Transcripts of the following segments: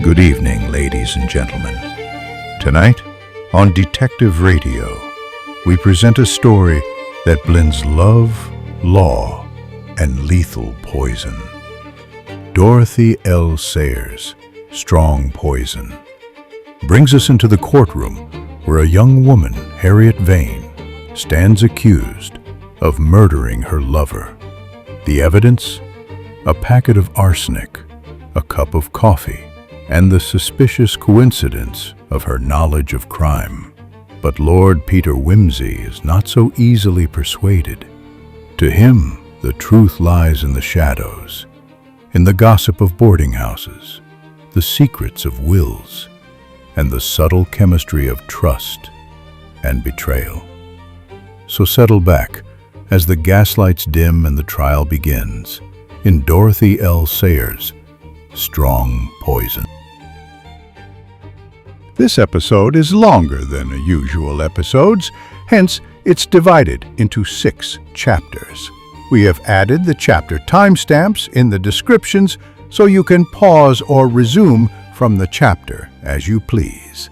Good evening, ladies and gentlemen. Tonight, on Detective Radio, we present a story that blends love, law, and lethal poison. Dorothy L. Sayers' Strong Poison brings us into the courtroom where a young woman, Harriet Vane, stands accused of murdering her lover. The evidence? A packet of arsenic, a cup of coffee, and the suspicious coincidence of her knowledge of crime. But Lord Peter Wimsey is not so easily persuaded. To him, the truth lies in the shadows, in the gossip of boarding houses, the secrets of wills, and the subtle chemistry of trust and betrayal. So settle back as the gaslights dim and the trial begins in Dorothy L. Sayers' Strong Poison. This episode is longer than the usual episodes, hence it's divided into 6 chapters. We have added the chapter timestamps in the descriptions so you can pause or resume from the chapter as you please.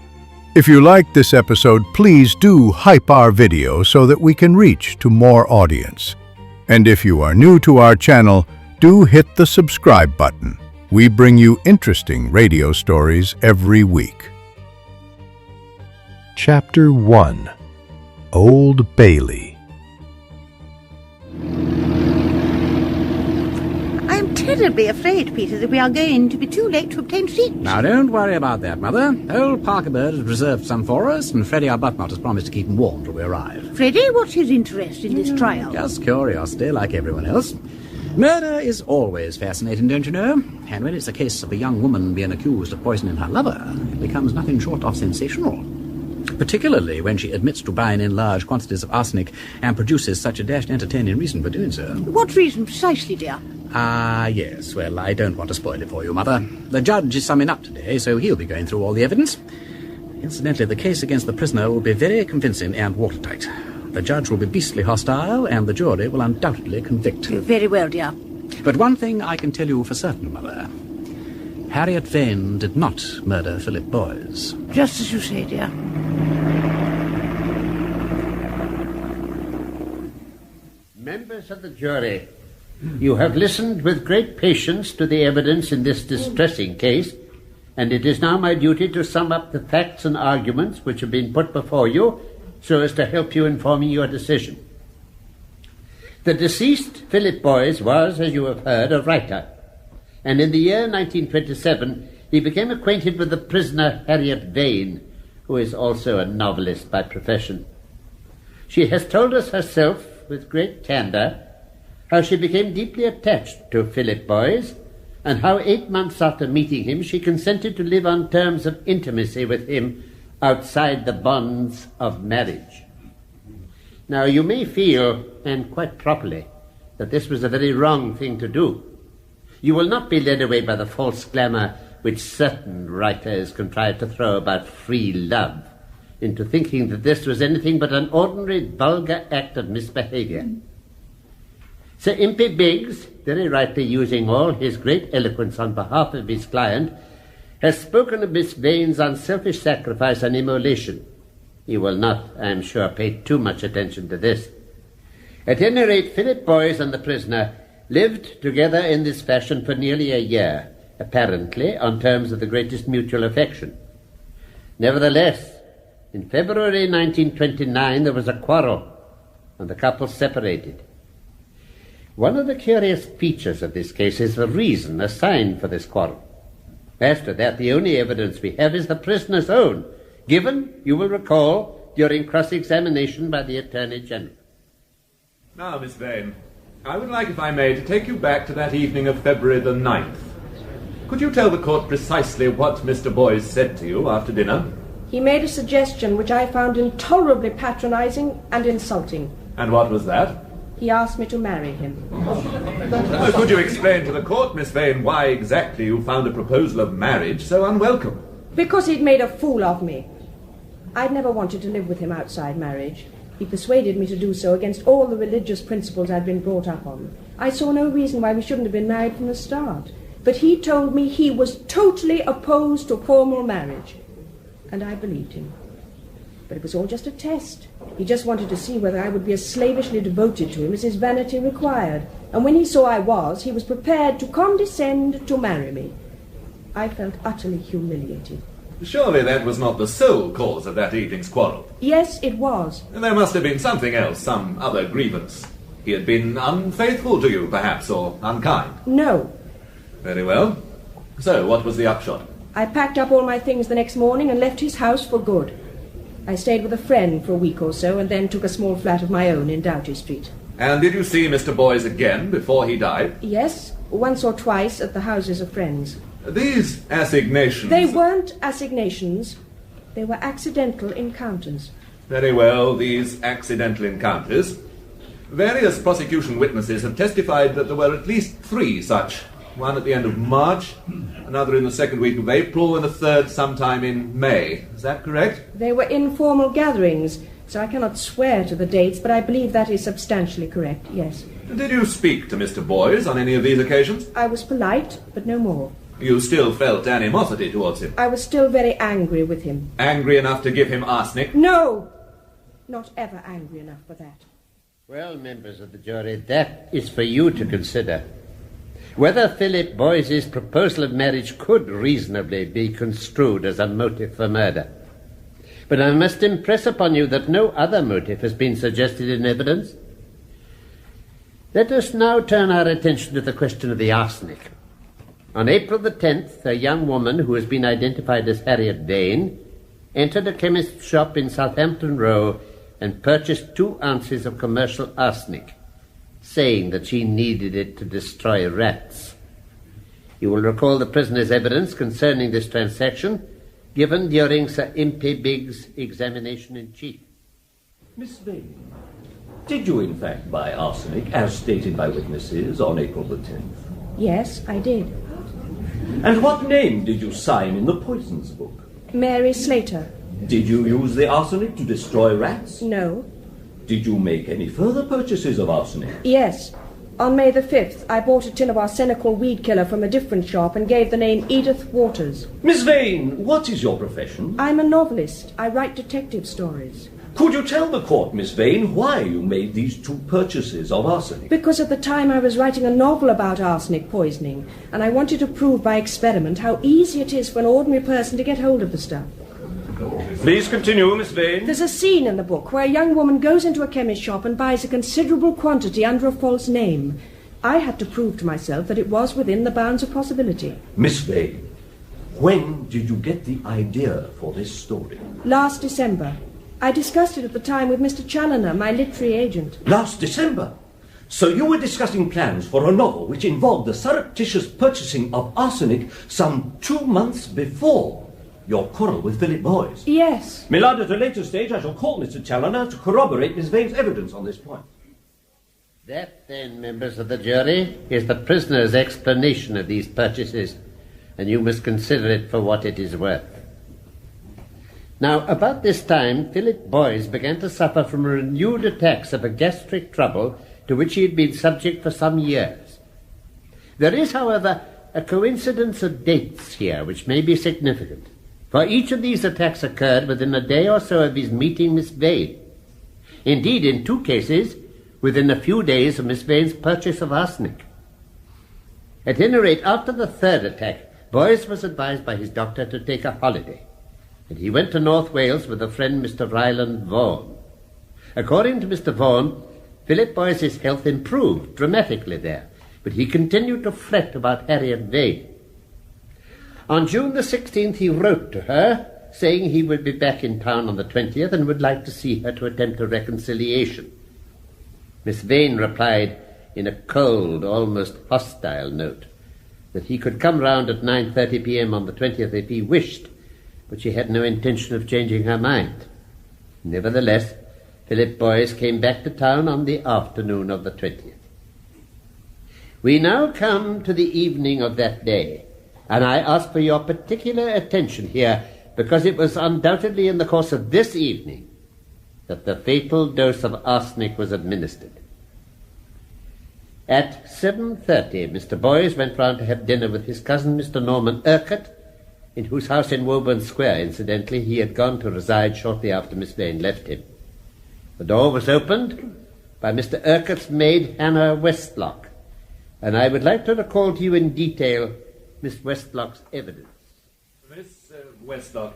If you liked this episode, please do hype our video so that we can reach to more audience. And if you are new to our channel, do hit the subscribe button. We bring you interesting radio stories every week. Chapter 1. Old Bailey. I'm terribly afraid, Peter, that we are going to be too late to obtain seats. Now, don't worry about that, Mother. Old Parker Bird has reserved some for us, and Freddie Arbuthnot has promised to keep him warm till we arrive. Freddie, what's his interest in this trial? Just curiosity, like everyone else. Murder is always fascinating, don't you know? And when it's a case of a young woman being accused of poisoning her lover, it becomes nothing short of sensational. Particularly when she admits to buying in large quantities of arsenic and produces such a dashed entertaining reason for doing so. What reason precisely, dear? Yes. Well, I don't want to spoil it for you, Mother. The judge is summing up today, so he'll be going through all the evidence. Incidentally, the case against the prisoner will be very convincing and watertight. The judge will be beastly hostile, and the jury will undoubtedly convict. Very well, dear. But one thing I can tell you for certain, Mother. Harriet Vane did not murder Philip Boyes. Just as you say, dear. Members of the jury, you have listened with great patience to the evidence in this distressing case, and it is now my duty to sum up the facts and arguments which have been put before you so as to help you in forming your decision. The deceased, Philip Boyes, was, as you have heard, a writer, and in the year 1927 he became acquainted with the prisoner Harriet Vane, who is also a novelist by profession. She has told us herself, with great candour, how she became deeply attached to Philip Boyes, and how 8 months after meeting him she consented to live on terms of intimacy with him outside the bonds of marriage. Now, you may feel, and quite properly, that this was a very wrong thing to do. You will not be led away by the false glamour which certain writers contrive to throw about free love into thinking that this was anything but an ordinary vulgar act of misbehaviour. Sir Impey Biggs, very rightly using all his great eloquence on behalf of his client, has spoken of Miss Vane's unselfish sacrifice and immolation. He will not, I am sure, pay too much attention to this. At any rate, Philip Boyes and the prisoner lived together in this fashion for nearly a year, apparently on terms of the greatest mutual affection. Nevertheless, in February 1929 there was a quarrel, and the couple separated. One of the curious features of this case is the reason assigned for this quarrel. As to that, the only evidence we have is the prisoner's own, given, you will recall, during cross-examination by the Attorney General. Now, Miss Vane, I would like, if I may, to take you back to that evening of February the 9th. Could you tell the court precisely what Mr. Boyes said to you after dinner? He made a suggestion which I found intolerably patronizing and insulting. And what was that? He asked me to marry him. Could you explain to the court, Miss Vane, why exactly you found a proposal of marriage so unwelcome? Because he'd made a fool of me. I'd never wanted to live with him outside marriage. He persuaded me to do so against all the religious principles I'd been brought up on. I saw no reason why we shouldn't have been married from the start. but he told me he was totally opposed to formal marriage. And I believed him. But it was all just a test. He just wanted to see whether I would be as slavishly devoted to him as his vanity required. And when he saw I was, he was prepared to condescend to marry me. I felt utterly humiliated. Surely that was not the sole cause of that evening's quarrel. Yes, it was. And there must have been something else, some other grievance. He had been unfaithful to you, perhaps, or unkind. No. Very well. So, what was the upshot? I packed up all my things the next morning and left his house for good. I stayed with a friend for a week or so and then took a small flat of my own in Doughty Street. And did you see Mr. Boyes again before he died? Yes, once or twice at the houses of friends. These assignations... They weren't assignations. They were accidental encounters. Very well, these accidental encounters. Various prosecution witnesses have testified that there were at least 3 such. One at the end of March, another in the second week of April, and a third sometime in May. Is that correct? They were informal gatherings, so I cannot swear to the dates, but I believe that is substantially correct, yes. Did you speak to Mr. Boyes on any of these occasions? I was polite, but no more. You still felt animosity towards him? I was still very angry with him. Angry enough to give him arsenic? No! Not ever angry enough for that. Well, members of the jury, that is for you to consider. Whether Philip Boyes's proposal of marriage could reasonably be construed as a motive for murder. But I must impress upon you that no other motive has been suggested in evidence. Let us now turn our attention to the question of the arsenic. On April the 10th, a young woman who has been identified as Harriet Vane entered a chemist's shop in Southampton Row and purchased 2 ounces of commercial arsenic, saying that she needed it to destroy rats. You will recall the prisoner's evidence concerning this transaction given during Sir Impey Biggs' examination-in-chief. Miss Vane, did you in fact buy arsenic, as stated by witnesses, on April the 10th? Yes, I did. And what name did you sign in the poisons book? Mary Slater. Did you use the arsenic to destroy rats? No. Did you make any further purchases of arsenic? Yes. On May the 5th, I bought a tin of arsenical weed killer from a different shop and gave the name Edith Waters. Miss Vane, what is your profession? I'm a novelist. I write detective stories. Could you tell the court, Miss Vane, why you made these 2 purchases of arsenic? Because at the time I was writing a novel about arsenic poisoning, and I wanted to prove by experiment how easy it is for an ordinary person to get hold of the stuff. Please continue, Miss Vane. There's a scene in the book where a young woman goes into a chemist shop and buys a considerable quantity under a false name. I had to prove to myself that it was within the bounds of possibility. Miss Vane, when did you get the idea for this story? Last December. I discussed it at the time with Mr. Challoner, my literary agent. Last December? So you were discussing plans for a novel which involved the surreptitious purchasing of arsenic some 2 months before your quarrel with Philip Boyes? Yes. My lord, at a later stage I shall call Mr. Challoner to corroborate Miss Vane's evidence on this point. That, then, members of the jury, is the prisoner's explanation of these purchases, and you must consider it for what it is worth. Now, about this time, Philip Boyes began to suffer from renewed attacks of a gastric trouble to which he had been subject for some years. There is, however, a coincidence of dates here which may be significant, for each of these attacks occurred within a day or so of his meeting Miss Vane. Indeed, in 2 cases, within a few days of Miss Vane's purchase of arsenic. At any rate, after the 3rd attack, Boyes was advised by his doctor to take a holiday, and he went to North Wales with a friend, Mr. Ryland Vaughan. According to Mr. Vaughan, Philip Boyes's health improved dramatically there, but he continued to fret about Harriet Vane. On June the 16th, he wrote to her, saying he would be back in town on the 20th and would like to see her to attempt a reconciliation. Miss Vane replied in a cold, almost hostile note that he could come round at 9:30 p.m. on the 20th if he wished, but she had no intention of changing her mind. Nevertheless, Philip Boyes came back to town on the afternoon of the 20th. We now come to the evening of that day, and I ask for your particular attention here, because it was undoubtedly in the course of this evening that the fatal dose of arsenic was administered. At 7:30, Mr. Boys went round to have dinner with his cousin, Mr. Norman Urquhart, in whose house in Woburn Square, incidentally, he had gone to reside shortly after Miss Vane left him. The door was opened by Mr. Urquhart's maid, Hannah Westlock, and I would like to recall to you in detail Miss Westlock's evidence. Miss Westlock,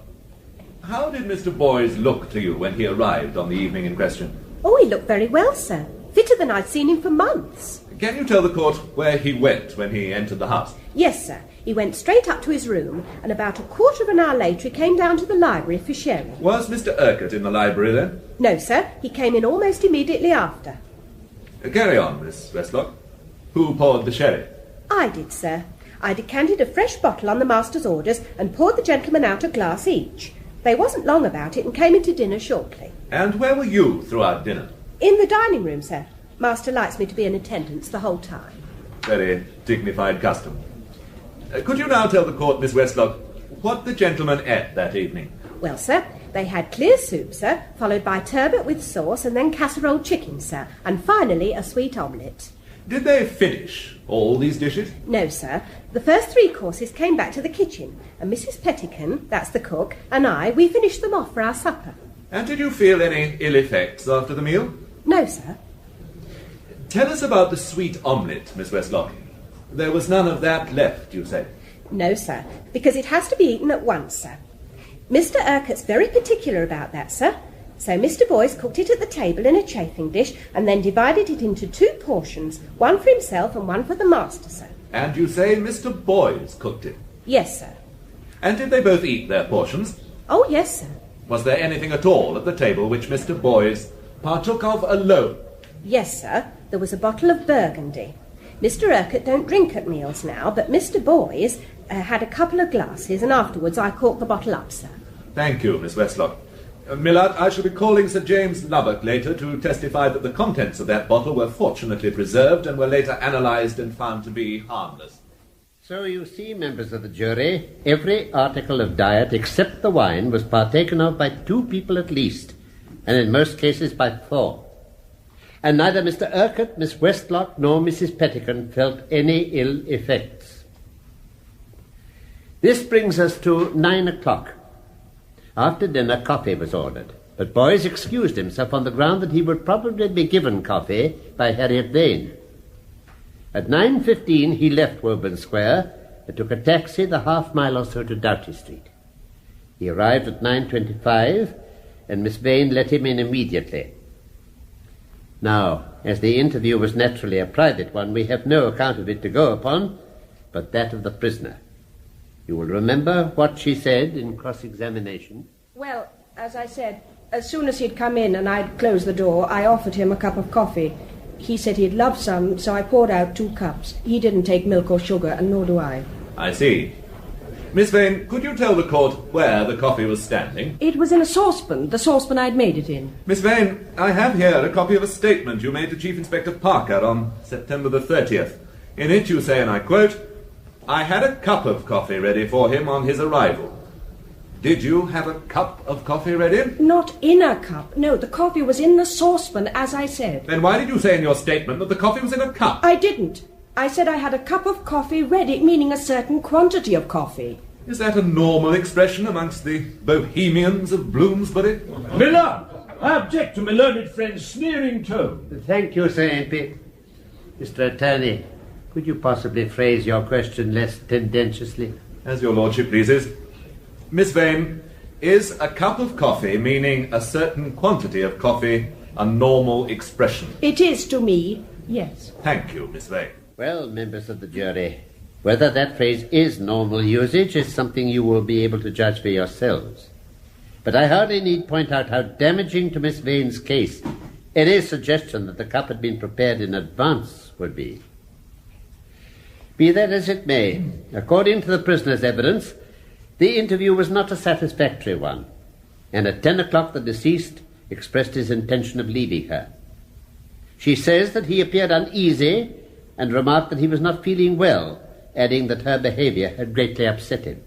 how did Mr. Boys look to you when he arrived on the evening in question? Oh, he looked very well, sir. Fitter than I'd seen him for months. Can you tell the court where he went when he entered the house? Yes, sir. He went straight up to his room, and about a quarter of an hour later he came down to the library for sherry. Was Mr. Urquhart in the library then? No, sir. He came in almost immediately after. Carry on, Miss Westlock. Who poured the sherry? I did, sir. I decanted a fresh bottle on the master's orders and poured the gentlemen out a glass each. They wasn't long about it and came into dinner shortly. And where were you throughout dinner? In the dining room, sir. Master likes me to be in attendance the whole time. Very dignified custom. Could you now tell the court, Miss Westlock, what the gentlemen ate that evening? Well, sir, they had clear soup, sir, followed by turbot with sauce and then casserole chicken, sir, and finally a sweet omelette. Did they finish all these dishes? No, sir. The first 3 courses came back to the kitchen, and Mrs. Pettican, that's the cook, and I, we finished them off for our supper. And did you feel any ill effects after the meal? No, sir. Tell us about the sweet omelette, Miss Westlock. There was none of that left, you say? No, sir, because it has to be eaten at once, sir. Mr. Urquhart's very particular about that, sir. So Mr. Boyce cooked it at the table in a chafing dish and then divided it into 2 portions, one for himself and one for the master, sir. And you say Mr. Boyce cooked it? Yes, sir. And did they both eat their portions? Oh, yes, sir. Was there anything at all at the table which Mr. Boyce partook of alone? Yes, sir. There was a bottle of Burgundy. Mr. Urquhart don't drink at meals now, but Mr. Boyce had a couple of glasses, and afterwards I corked the bottle up, sir. Thank you, Miss Westlock. Millard, I shall be calling Sir James Lubbock later to testify that the contents of that bottle were fortunately preserved and were later analysed and found to be harmless. So you see, members of the jury, every article of diet except the wine was partaken of by 2 people at least, and in most cases by 4. And neither Mr. Urquhart, Miss Westlock, nor Mrs. Pettican felt any ill effects. This brings us to 9 o'clock. After dinner, coffee was ordered, but Boyce excused himself on the ground that he would probably be given coffee by Harriet Vane. At 9:15 he left Woburn Square and took a taxi the half-mile or so to Doughty Street. He arrived at 9:25, and Miss Vane let him in immediately. Now, as the interview was naturally a private one, we have no account of it to go upon, but that of the prisoner. You will remember what she said in cross-examination. Well, as I said, as soon as he'd come in and I'd closed the door, I offered him a cup of coffee. He said he'd love some, so I poured out 2 cups. He didn't take milk or sugar, and nor do I. I see. Miss Vane, could you tell the court where the coffee was standing? It was in a saucepan, the saucepan I'd made it in. Miss Vane, I have here a copy of a statement you made to Chief Inspector Parker on September the 30th. In it you say, and I quote, "I had a cup of coffee ready for him on his arrival." Did you have a cup of coffee ready? Not in a cup. No, the coffee was in the saucepan, as I said. Then why did you say in your statement that the coffee was in a cup? I didn't. I said I had a cup of coffee ready, meaning a certain quantity of coffee. Is that a normal expression amongst the bohemians of Bloomsbury? Millard, I object to my learned friend's sneering tone. Thank you, Sir MP. Mr. Attorney, could you possibly phrase your question less tendentiously? As your lordship pleases. Miss Vane, is a cup of coffee, meaning a certain quantity of coffee, a normal expression? It is to me, yes. Thank you, Miss Vane. Well, members of the jury, whether that phrase is normal usage is something you will be able to judge for yourselves. But I hardly need point out how damaging to Miss Vane's case any suggestion that the cup had been prepared in advance would be. Be that as it may, according to the prisoner's evidence, the interview was not a satisfactory one, and at 10 o'clock the deceased expressed his intention of leaving her. She says that he appeared uneasy and remarked that he was not feeling well, adding that her behaviour had greatly upset him.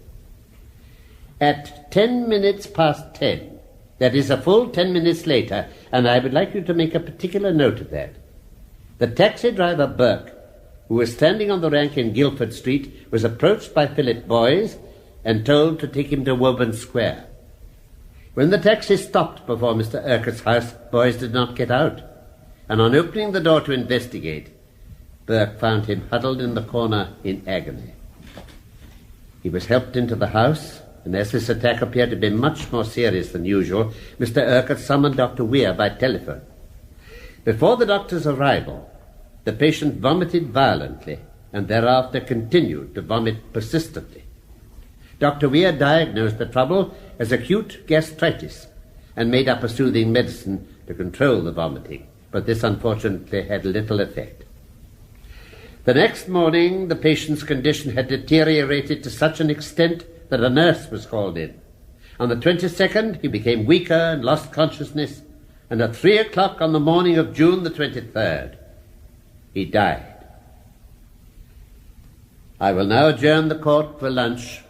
At 10 minutes past 10, that is a full 10 minutes later, and I would like you to make a particular note of that, the taxi driver Burke who was standing on the rank in Guildford Street, was approached by Philip Boys and told to take him to Woburn Square. When the taxi stopped before Mr. Urquhart's house, Boys did not get out, and on opening the door to investigate, Burke found him huddled in the corner in agony. He was helped into the house, and as this attack appeared to be much more serious than usual, Mr. Urquhart summoned Dr. Weir by telephone. Before the doctor's arrival, the patient vomited violently and thereafter continued to vomit persistently. Dr. Weir diagnosed the trouble as acute gastritis and made up a soothing medicine to control the vomiting, but this unfortunately had little effect. The next morning, the patient's condition had deteriorated to such an extent that a nurse was called in. On the 22nd, he became weaker and lost consciousness, and at 3 o'clock on the morning of June the 23rd, he died. I will now adjourn the court for lunch.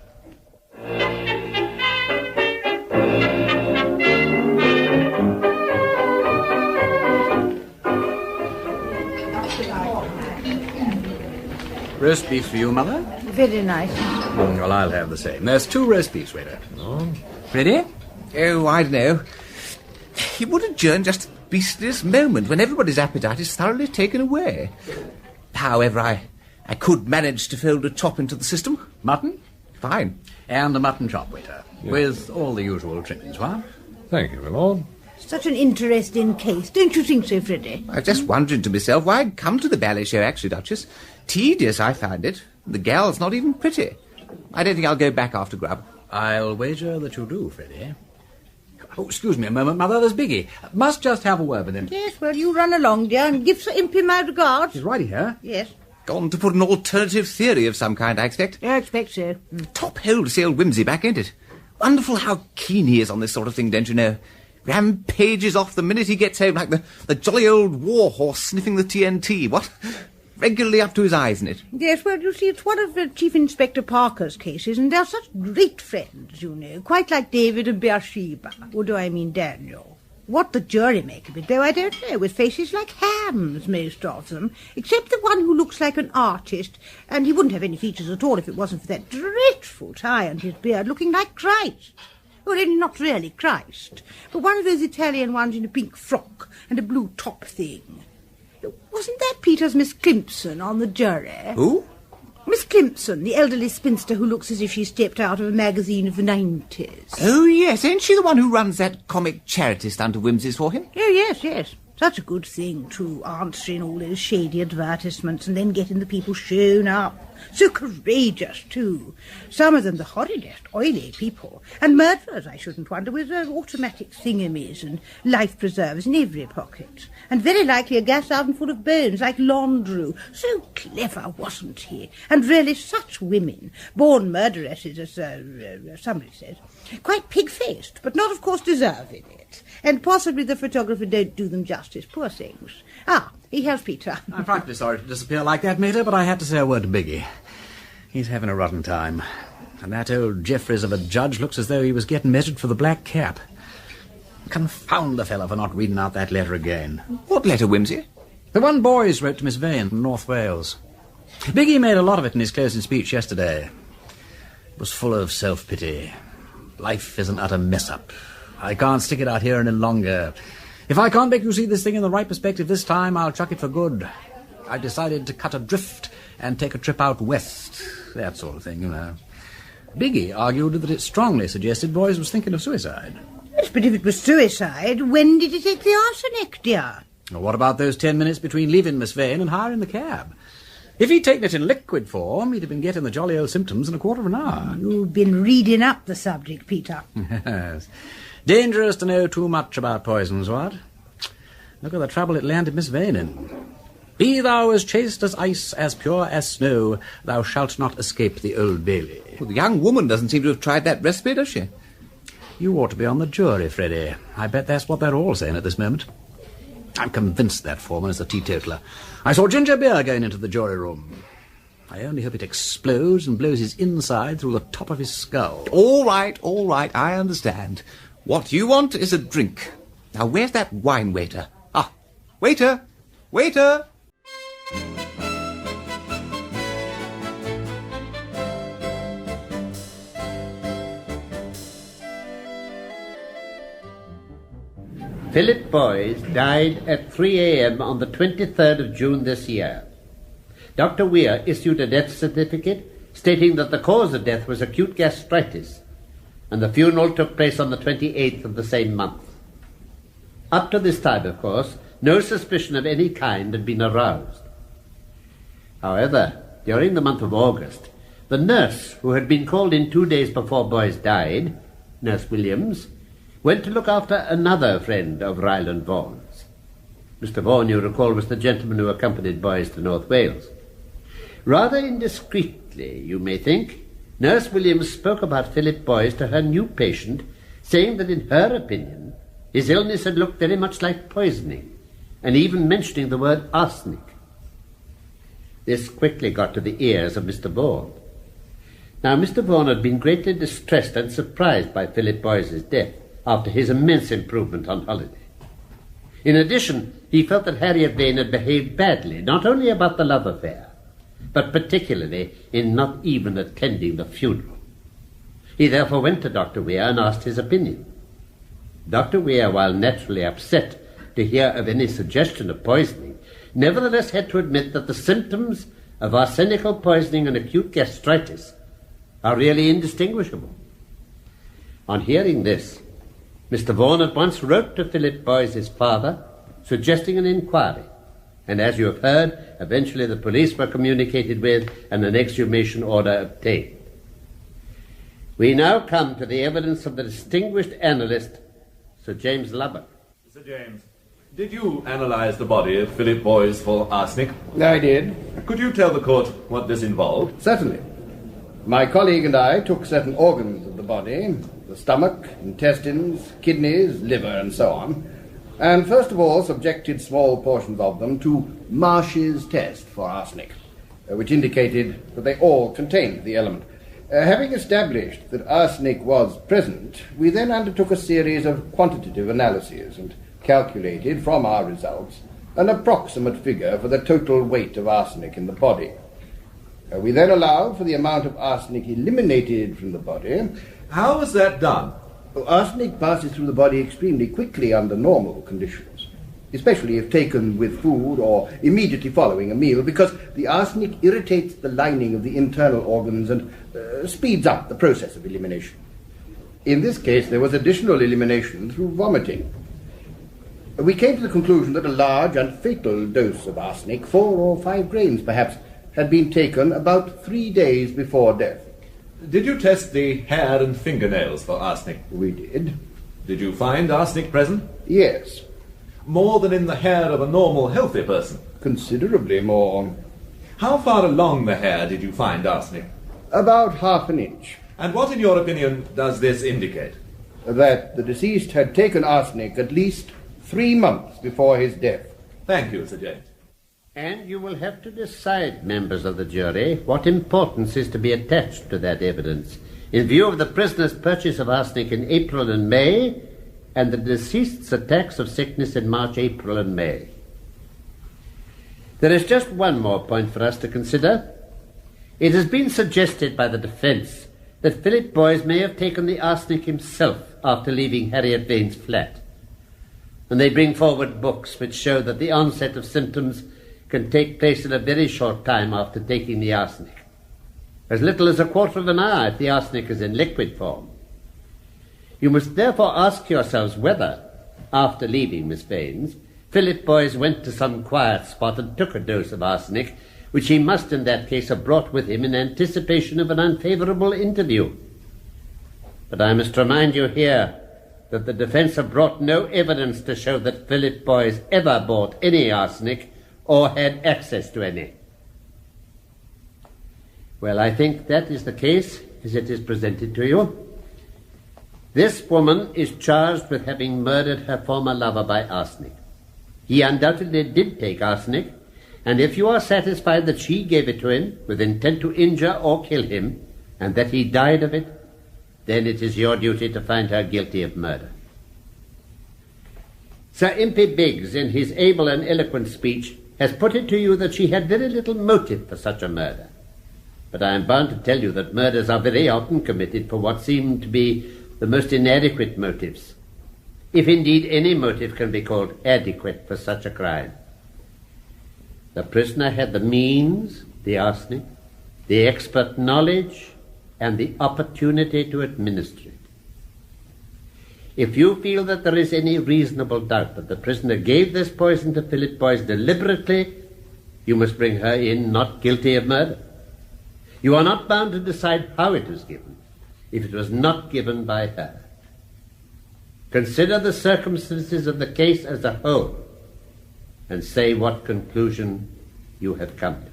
Roast beef for you, Mother? Very nice. Well, I'll have the same. There's 2 roast beefs, waiter. Oh. Ready? Oh, I don't know. He would adjourn just at the beastliest moment when everybody's appetite is thoroughly taken away. However, I could manage to fold a chop into the system. Mutton? Fine. And a mutton chop, waiter. Yes. With all the usual trimmings, what? Thank you, my lord. Such an interesting case, don't you think so, Freddie? I was just wondering to myself why I'd come to the ballet show, actually, Duchess. Tedious, I find it. The gal's not even pretty. I don't think I'll go back after grub. I'll wager that you do, Freddie. Oh, excuse me a moment, Mother, there's Biggie. Must just have a word with him. Yes, well, you run along, dear, and give Sir Impey my regards. He's right here. Yes. Gone to put an alternative theory of some kind, I expect. I expect so. Top hole to see old Wimsey back, ain't it? Wonderful how keen he is on this sort of thing, don't you know? Rampages off the minute he gets home like the jolly old war horse sniffing the TNT, what? Regularly up to his eyes in it. Yes, well, you see, it's one of Chief Inspector Parker's cases, and they're such great friends, you know, quite like David and Beersheba. Or do I mean Daniel? What the jury make of it, though, I don't know, with faces like hams, most of them, except the one who looks like an artist, and he wouldn't have any features at all if it wasn't for that dreadful tie on his beard, looking like Christ. Well, only not really Christ, but one of those Italian ones in a pink frock and a blue top thing. Wasn't that Peter's Miss Climpson on the jury? Who? Miss Climpson, the elderly spinster who looks as if she stepped out of a magazine of the 90s. Oh, yes. Ain't she the one who runs that comic charity stunt of Wimsey's for him? Oh, yes, yes. Such a good thing, too, answering all those shady advertisements and then getting the people shown up. So courageous, too. Some of them the horridest, oily people. And murderers, I shouldn't wonder, with automatic thingamies and life preservers in every pocket. And very likely a gas oven full of bones, like Landru. So clever, wasn't he? And really such women. Born murderesses, as somebody says. Quite pig-faced, but not, of course, deserving it. And possibly the photographer don't do them justice, poor things. Ah, he has Peter. I'm frightfully sorry to disappear like that, Mater, but I had to say a word to Biggie. He's having a rotten time. And that old Jeffries of a judge looks as though he was getting measured for the black cap. Confound the fellow for not reading out that letter again. What letter, Wimsey? The one Boys wrote to Miss Vane from North Wales. Biggie made a lot of it in his closing speech yesterday. It was full of self-pity. Life is an utter mess-up. I can't stick it out here any longer. If I can't make you see this thing in the right perspective this time, I'll chuck it for good. I've decided to cut adrift and take a trip out west. That sort of thing, you know. Biggie argued that it strongly suggested Boys was thinking of suicide. Yes, but if it was suicide, when did he take the arsenic, dear? Well, what about those 10 minutes between leaving Miss Vane and hiring the cab? If he'd taken it in liquid form, he'd have been getting the jolly old symptoms in a quarter of an hour. You've been reading up the subject, Peter. Yes. Dangerous to know too much about poisons, what? Look at the trouble it landed Miss Vane in. Be thou as chaste as ice, as pure as snow, thou shalt not escape the Old Bailey. Well, the young woman doesn't seem to have tried that recipe, does she? You ought to be on the jury, Freddie. I bet that's what they're all saying at this moment. I'm convinced that foreman is a teetotaler. I saw ginger beer going into the jury room. I only hope it explodes and blows his inside through the top of his skull. All right, I understand. What you want is a drink. Now, where's that wine waiter? Ah, waiter! Waiter! Philip Boys died at 3 a.m. on the 23rd of June this year. Dr. Weir issued a death certificate stating that the cause of death was acute gastritis, and the funeral took place on the 28th of the same month. Up to this time, of course, no suspicion of any kind had been aroused. However, during the month of August, the nurse who had been called in 2 days before Boys died, Nurse Williams, went to look after another friend of Ryland Vaughan's. Mr. Vaughan, you recall, was the gentleman who accompanied Boys to North Wales. Rather indiscreetly, you may think, Nurse Williams spoke about Philip Boys to her new patient, saying that in her opinion his illness had looked very much like poisoning, and even mentioning the word arsenic. This quickly got to the ears of Mr. Vaughan. Now, Mr. Vaughan had been greatly distressed and surprised by Philip Boys's death after his immense improvement on holiday. In addition, he felt that Harriet Vane had behaved badly, not only about the love affair, but particularly in not even attending the funeral. He therefore went to Dr. Weir and asked his opinion. Dr. Weir, while naturally upset to hear of any suggestion of poisoning, nevertheless had to admit that the symptoms of arsenical poisoning and acute gastritis are really indistinguishable. On hearing this, Mr. Vaughan at once wrote to Philip Boys's father, suggesting an inquiry, and as you have heard, eventually the police were communicated with and an exhumation order obtained. We now come to the evidence of the distinguished analyst, Sir James Lubbock. Sir James, did you analyze the body of Philip Boys for arsenic? I did. Could you tell the court what this involved? Certainly. My colleague and I took certain organs of the body, the stomach, intestines, kidneys, liver, and so on, and first of all subjected small portions of them to Marsh's test for arsenic, which indicated that they all contained the element. Having established that arsenic was present, we then undertook a series of quantitative analyses and calculated from our results an approximate figure for the total weight of arsenic in the body. We then allowed for the amount of arsenic eliminated from the body. How was that done? Arsenic passes through the body extremely quickly under normal conditions, especially if taken with food or immediately following a meal, because the arsenic irritates the lining of the internal organs and speeds up the process of elimination. In this case, there was additional elimination through vomiting. We came to the conclusion that a large and fatal dose of arsenic, 4 or 5 grains perhaps, had been taken about 3 days before death. Did you test the hair and fingernails for arsenic? We did. Did you find arsenic present? Yes. More than in the hair of a normal, healthy person? Considerably more. How far along the hair did you find arsenic? About half an inch. And what, in your opinion, does this indicate? That the deceased had taken arsenic at least 3 months before his death. Thank you, Sir James. And you will have to decide, members of the jury, what importance is to be attached to that evidence in view of the prisoner's purchase of arsenic in April and May and the deceased's attacks of sickness in March, April and May. There is just one more point for us to consider. It has been suggested by the defence that Philip Boys may have taken the arsenic himself after leaving Harriet Vane's flat. And they bring forward books which show that the onset of symptoms can take place in a very short time after taking the arsenic. As little as a quarter of an hour if the arsenic is in liquid form. You must therefore ask yourselves whether, after leaving Miss Vane's, Philip Boys went to some quiet spot and took a dose of arsenic, which he must in that case have brought with him in anticipation of an unfavourable interview. But I must remind you here that the defence have brought no evidence to show that Philip Boys ever bought any arsenic or had access to any. Well, I think that is the case as it is presented to you. This woman is charged with having murdered her former lover by arsenic. He undoubtedly did take arsenic, and if you are satisfied that she gave it to him with intent to injure or kill him, and that he died of it, then it is your duty to find her guilty of murder. Sir Impey Biggs, in his able and eloquent speech, has put it to you that she had very little motive for such a murder. But I am bound to tell you that murders are very often committed for what seem to be the most inadequate motives. if indeed any motive can be called adequate for such a crime. The prisoner had the means, the arsenic, the expert knowledge, and the opportunity to administer it. If you feel that there is any reasonable doubt that the prisoner gave this poison to Philip Boyce deliberately, you must bring her in not guilty of murder. You are not bound to decide how it was given, if it was not given by her. Consider the circumstances of the case as a whole, and say what conclusion you have come to.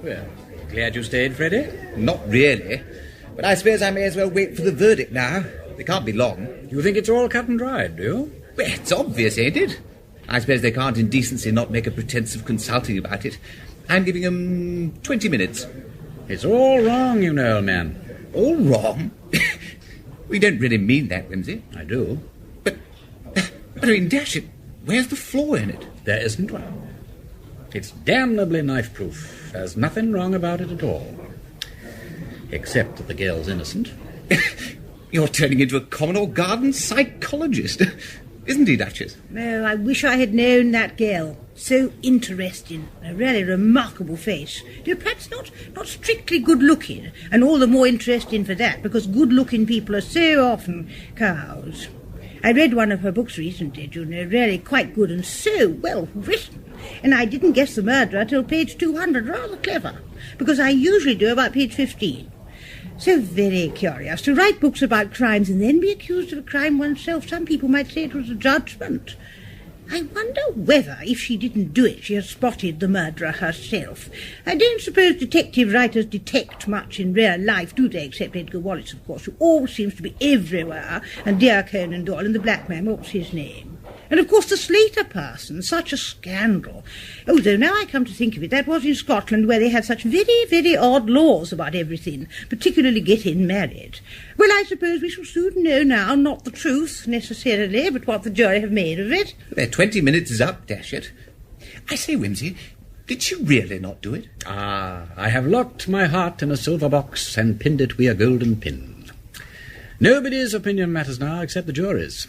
Well, glad you stayed, Freddie? Not really. But I suppose I may as well wait for the verdict now. It can't be long. You think it's all cut and dried, do you? Well, it's obvious, ain't it? I suppose they can't in decency not make a pretence of consulting about it. I'm giving them 20 minutes. It's all wrong, you know, old man. All wrong? We don't really mean that, Wimsey. I do. But I mean, dash it, where's the flaw in it? There isn't one. It's damnably knife-proof. There's nothing wrong about it at all. Except that the girl's innocent. You're turning into a common or garden psychologist. Isn't he, Duchess? Oh, I wish I had known that girl. So interesting. A really remarkable face. Though perhaps not strictly good-looking, and all the more interesting for that, because good-looking people are so often cows. I read one of her books recently, you know, really quite good and so well written. And I didn't guess the murderer till page 200. Rather clever, because I usually do about page 15. So very curious to write books about crimes and then be accused of a crime oneself. Some people might say it was a judgment. I wonder whether, if she didn't do it, she has spotted the murderer herself. I don't suppose detective writers detect much in real life, do they, except Edgar Wallace, of course, who always seems to be everywhere, and dear Conan Doyle, and the black man, what's his name? And, of course, the Slater person, such a scandal. Although, now I come to think of it, that was in Scotland, where they had such very, very odd laws about everything, particularly getting married. Well, I suppose we shall soon know now, not the truth, necessarily, but what the jury have made of it. Their 20 minutes is up, dash it. I say, Wimsey, did she really not do it? I have locked my heart in a silver box and pinned it with a golden pin. Nobody's opinion matters now except the jury's.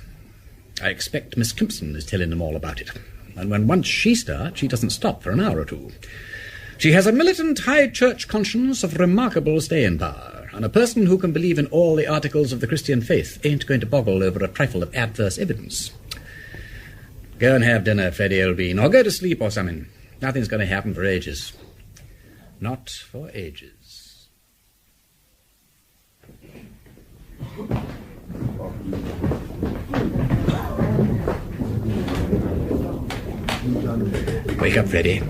I expect Miss Kimpson is telling them all about it. And when once she starts, she doesn't stop for an hour or two. She has a militant high church conscience of remarkable staying power, and a person who can believe in all the articles of the Christian faith ain't going to boggle over a trifle of adverse evidence. Go and have dinner, Freddie L. Bean, or go to sleep or something. Nothing's going to happen for ages. Not for ages. Wake up, Freddie.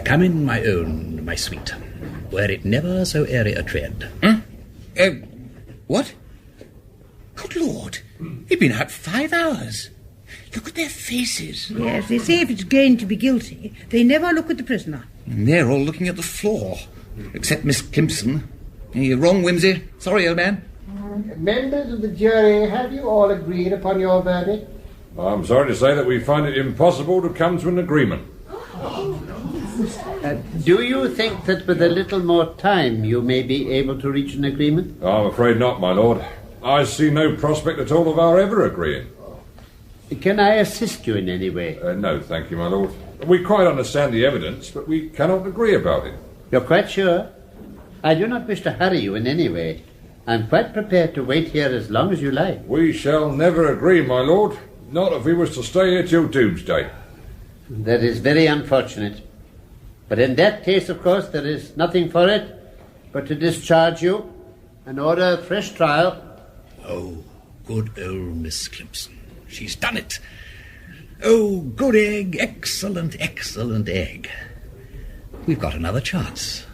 Come in, my own, my sweet. Were it never so airy a tread. What? Good Lord, they've been out 5 hours. Look at their faces. Yes, they say if it's going to be guilty, they never look at the prisoner. And they're all looking at the floor, except Miss Kimpson. You're wrong, Wimsey. Sorry, old man. Members of the jury, have you all agreed upon your verdict? I'm sorry to say that we find it impossible to come to an agreement. Do you think that with a little more time you may be able to reach an agreement? I'm afraid not, my lord. I see no prospect at all of our ever agreeing. Can I assist you in any way? No, thank you, my lord. We quite understand the evidence, but we cannot agree about it. You're quite sure? I do not wish to hurry you in any way. I'm quite prepared to wait here as long as you like. We shall never agree, my lord. Not if we was to stay here till doomsday. That is very unfortunate. But in that case, of course, there is nothing for it but to discharge you and order a fresh trial. Oh, good old Miss Kimpson. She's done it. Oh, good egg. Excellent, excellent egg. We've got another chance.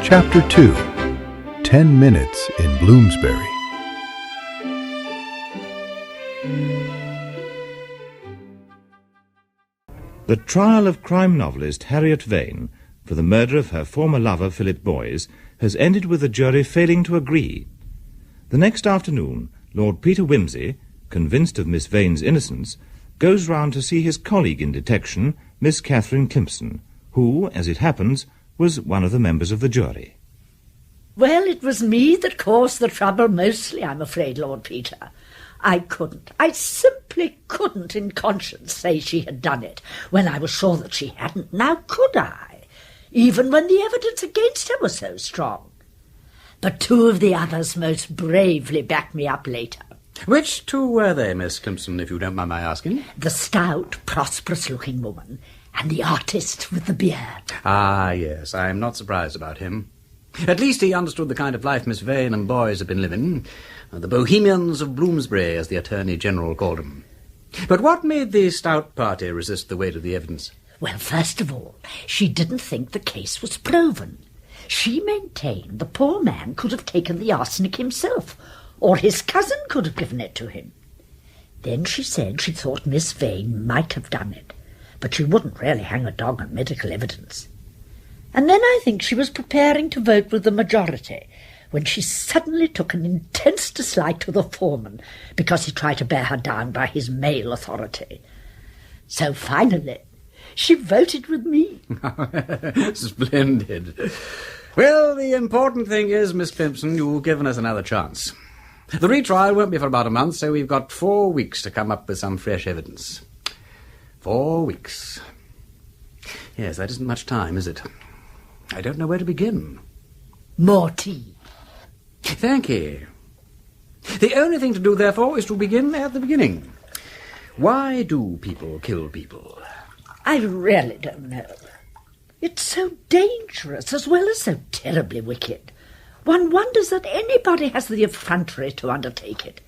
Chapter 2, 10 Minutes in Bloomsbury. The trial of crime novelist Harriet Vane for the murder of her former lover Philip Boys has ended with the jury failing to agree. The next afternoon, Lord Peter Wimsey, convinced of Miss Vane's innocence, goes round to see his colleague in detection, Miss Catherine Kimpson, who, as it happens, was one of the members of the jury. Well, it was me that caused the trouble mostly, I'm afraid, Lord Peter. I simply couldn't in conscience say she had done it when I was sure that she hadn't. Now could I? Even when the evidence against her was so strong. But two of the others most bravely backed me up later. Which two were they, Miss Kimpson, if you don't mind my asking? The stout, prosperous-looking woman and the artist with the beard. Ah, yes, I'm not surprised about him. At least he understood the kind of life Miss Vane and Boys had been living. The Bohemians of Bloomsbury, as the Attorney-General called them. But what made the stout party resist the weight of the evidence? Well, first of all, she didn't think the case was proven. She maintained the poor man could have taken the arsenic himself, or his cousin could have given it to him. Then she said she thought Miss Vane might have done it, but she wouldn't really hang a dog on medical evidence. And then I think she was preparing to vote with the majority when she suddenly took an intense dislike to the foreman because he tried to bear her down by his male authority. So finally, she voted with me. Splendid. Well, the important thing is, Miss Kimpson, you've given us another chance. The retrial won't be for about a month, so we've got 4 weeks to come up with some fresh evidence. 4 weeks. Yes, that isn't much time, is it? I don't know where to begin. More tea. Thank you. The only thing to do, therefore, is to begin at the beginning. Why do people kill people? I really don't know. It's so dangerous as well as so terribly wicked. One wonders that anybody has the effrontery to undertake it.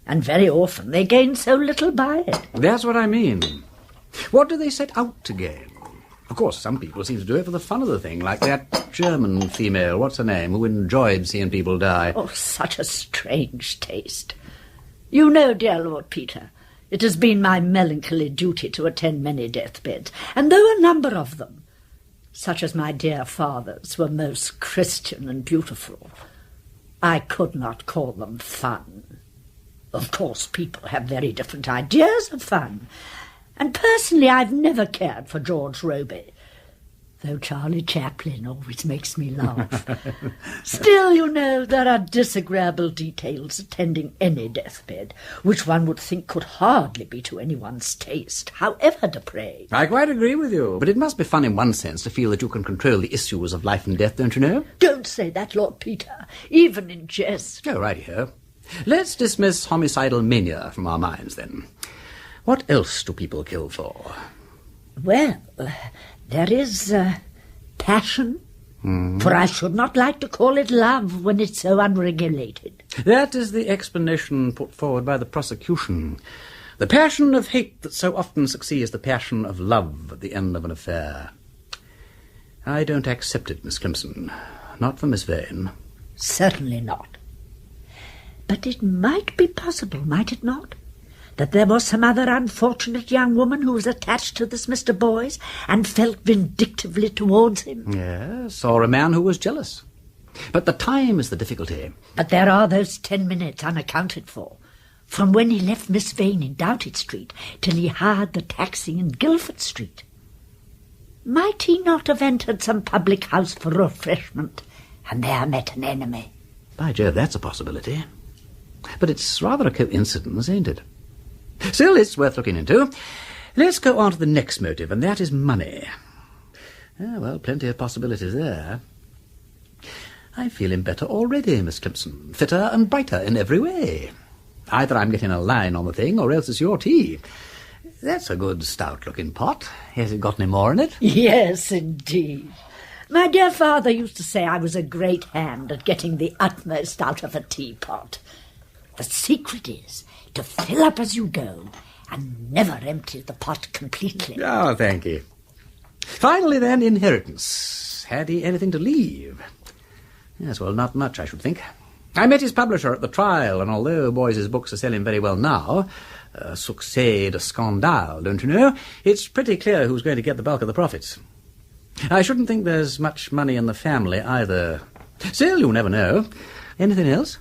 And very often they gain so little by it. That's what I mean. What do they set out to gain? Of course, some people seem to do it for the fun of the thing, like that German female, what's her name, who enjoyed seeing people die. Oh, such a strange taste. You know, dear Lord Peter, it has been my melancholy duty to attend many deathbeds, and though a number of them, such as my dear father's, were most Christian and beautiful, I could not call them fun. Of course, people have very different ideas of fun, and personally I've never cared for George Robey, though Charlie Chaplin always makes me laugh. Still, you know, there are disagreeable details attending any deathbed, which one would think could hardly be to anyone's taste, however depraved. I quite agree with you, but it must be fun in one sense to feel that you can control the issues of life and death, don't you know? Don't say that, Lord Peter, even in jest. Oh, righty-ho. Let's dismiss homicidal mania from our minds, then. What else do people kill for? Well, there is passion, for I should not like to call it love when it's so unregulated. That is the explanation put forward by the prosecution. The passion of hate that so often succeeds the passion of love at the end of an affair. I don't accept it, Miss Kimpson. Not for Miss Vane. Certainly not. But it might be possible, might it not, that there was some other unfortunate young woman who was attached to this Mr. Boys and felt vindictively towards him? Yes, or a man who was jealous. But the time is the difficulty. But there are those 10 minutes unaccounted for, from when he left Miss Vane in Doughty Street till he hired the taxi in Guildford Street. Might he not have entered some public house for refreshment and there met an enemy? By Jove, that's a possibility. But it's rather a coincidence, ain't it? Still, it's worth looking into. Let's go on to the next motive, and that is money. Well, plenty of possibilities there. I feel him better already, Miss Kimpson. Fitter and brighter in every way. Either I'm getting a line on the thing, or else it's your tea. That's a good stout-looking pot. Has it got any more in it? Yes, indeed. My dear father used to say I was a great hand at getting the utmost out of a teapot. The secret is to fill up as you go and never empty the pot completely. Oh, thank you. Finally, then, inheritance. Had he anything to leave? Yes, well, not much, I should think. I met his publisher at the trial, and although Boys's books are selling very well now, succès de scandale, don't you know? It's pretty clear who's going to get the bulk of the profits. I shouldn't think there's much money in the family either. Still, you never know. Anything else?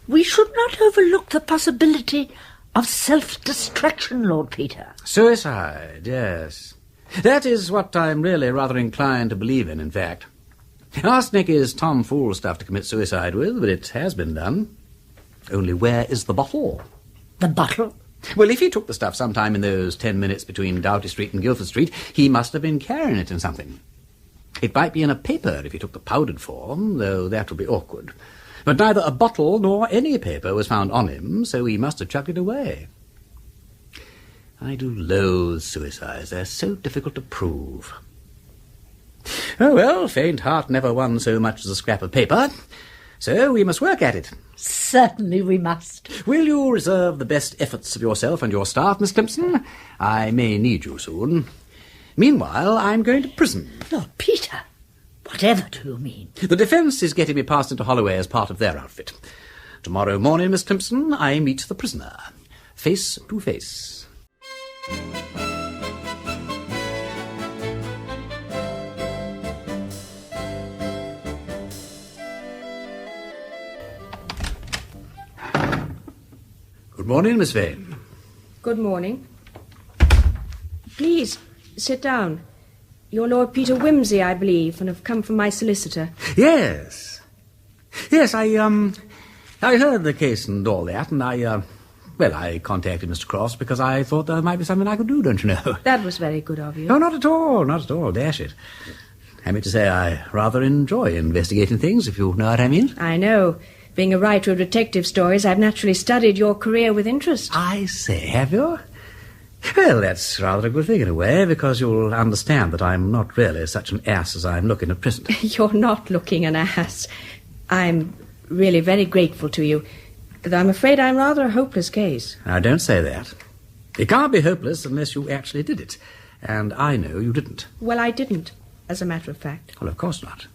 We should not overlook the possibility of self-destruction, Lord Peter. Suicide, yes. That is what I'm really rather inclined to believe in fact. Arsenic is tomfool stuff to commit suicide with, but it has been done. Only where is the bottle? The bottle? Well, if he took the stuff sometime in those 10 minutes between Doughty Street and Guildford Street, he must have been carrying it in something. It might be in a paper if he took the powdered form, though that would be awkward. But neither a bottle nor any paper was found on him, so he must have chucked it away. I do loathe suicides. They're so difficult to prove. Oh, well, faint heart never won so much as a scrap of paper, so we must work at it. Certainly we must. Will you reserve the best efforts of yourself and your staff, Miss Climpson? I may need you soon. Meanwhile, I'm going to prison. Lord Peter, whatever do you mean? The defence is getting me passed into Holloway as part of their outfit. Tomorrow morning, Miss Climpson, I meet the prisoner, face to face. Good morning, Miss Vane. Good morning. Please, sit down. You're Lord Peter Wimsey, I believe, and have come from my solicitor. Yes. Yes, I heard the case and all that, and I contacted Mr. Cross because I thought there might be something I could do, don't you know? That was very good of you. No, not at all, dash it. I mean to say I rather enjoy investigating things, if you know what I mean. I know. Being a writer of detective stories, I've naturally studied your career with interest. I say, have you? Well, that's rather a good thing in a way, because you'll understand that I'm not really such an ass as I'm looking at present. You're not looking an ass. I'm really very grateful to you, though I'm afraid I'm rather a hopeless case. Now, don't say that. It can't be hopeless unless you actually did it, and I know you didn't. Well, I didn't, as a matter of fact. Well, of course not.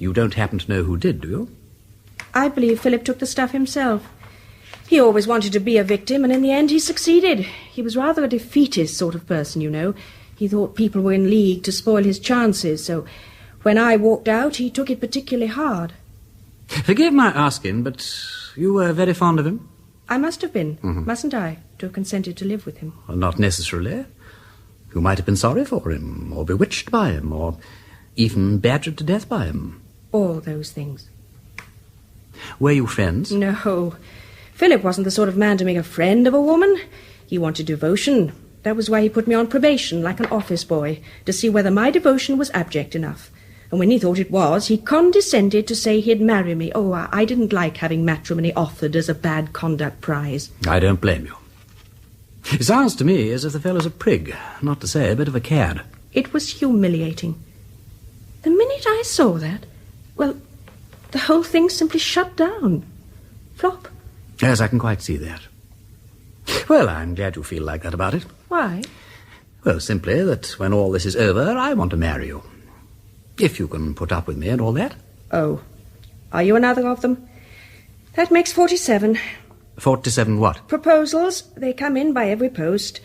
You don't happen to know who did, do you? I believe Philip took the stuff himself. He always wanted to be a victim, and in the end he succeeded. He was rather a defeatist sort of person, you know. He thought people were in league to spoil his chances, so when I walked out, he took it particularly hard. Forgive my asking, but you were very fond of him? I must have been, mustn't I, to have consented to live with him? Well, not necessarily. You might have been sorry for him, or bewitched by him, or even badgered to death by him. All those things. Were you friends? No. Philip wasn't the sort of man to make a friend of a woman. He wanted devotion. That was why he put me on probation, like an office boy, to see whether my devotion was abject enough. And when he thought it was, he condescended to say he'd marry me. Oh, I didn't like having matrimony offered as a bad conduct prize. I don't blame you. It sounds to me as if the fellow's a prig, not to say a bit of a cad. It was humiliating. The minute I saw that, well, the whole thing simply shut down. Flop. Yes, I can quite see that. Well, I'm glad you feel like that about it. Why? Well, simply that when all this is over, I want to marry you. If you can put up with me and all that. Oh. Are you another of them? That makes 47. 47 what? Proposals. They come in by every post.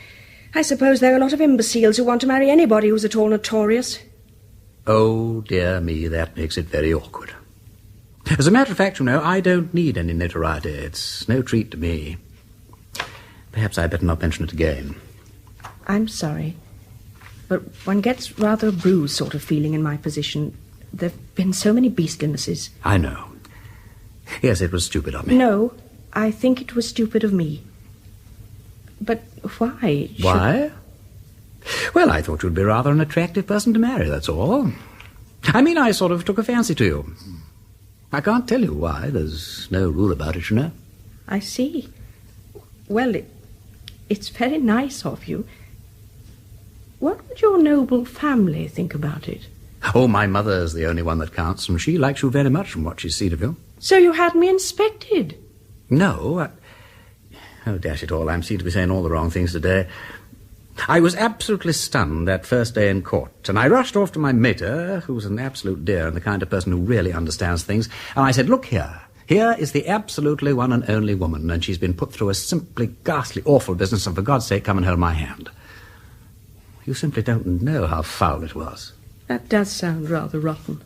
I suppose there are a lot of imbeciles who want to marry anybody who's at all notorious. Oh, dear me, that makes it very awkward. As a matter of fact, you know, I don't need any notoriety. It's no treat to me. Perhaps I'd better not mention it again. I'm sorry, but one gets rather a bruised sort of feeling in my position. There've been so many beastlinesses. I know. Yes, it was stupid of me. No, I think it was stupid of me. But why? Why? Well, I thought you'd be rather an attractive person to marry, that's all. I mean, I sort of took a fancy to you. I can't tell you why. There's no rule about it, you know. I see. Well, it's very nice of you. What would your noble family think about it? Oh, my mother's the only one that counts, and she likes you very much from what she's seen of you. So you had me inspected? No. Oh, dash it all, I seem to be saying all the wrong things today. I was absolutely stunned that first day in court, and I rushed off to my mater, who's an absolute dear and the kind of person who really understands things, and I said, look here, Here is the absolutely one and only woman, and she's been put through a simply ghastly, awful business, and for God's sake, come and hold my hand. You simply don't know how foul it was. That does sound rather rotten.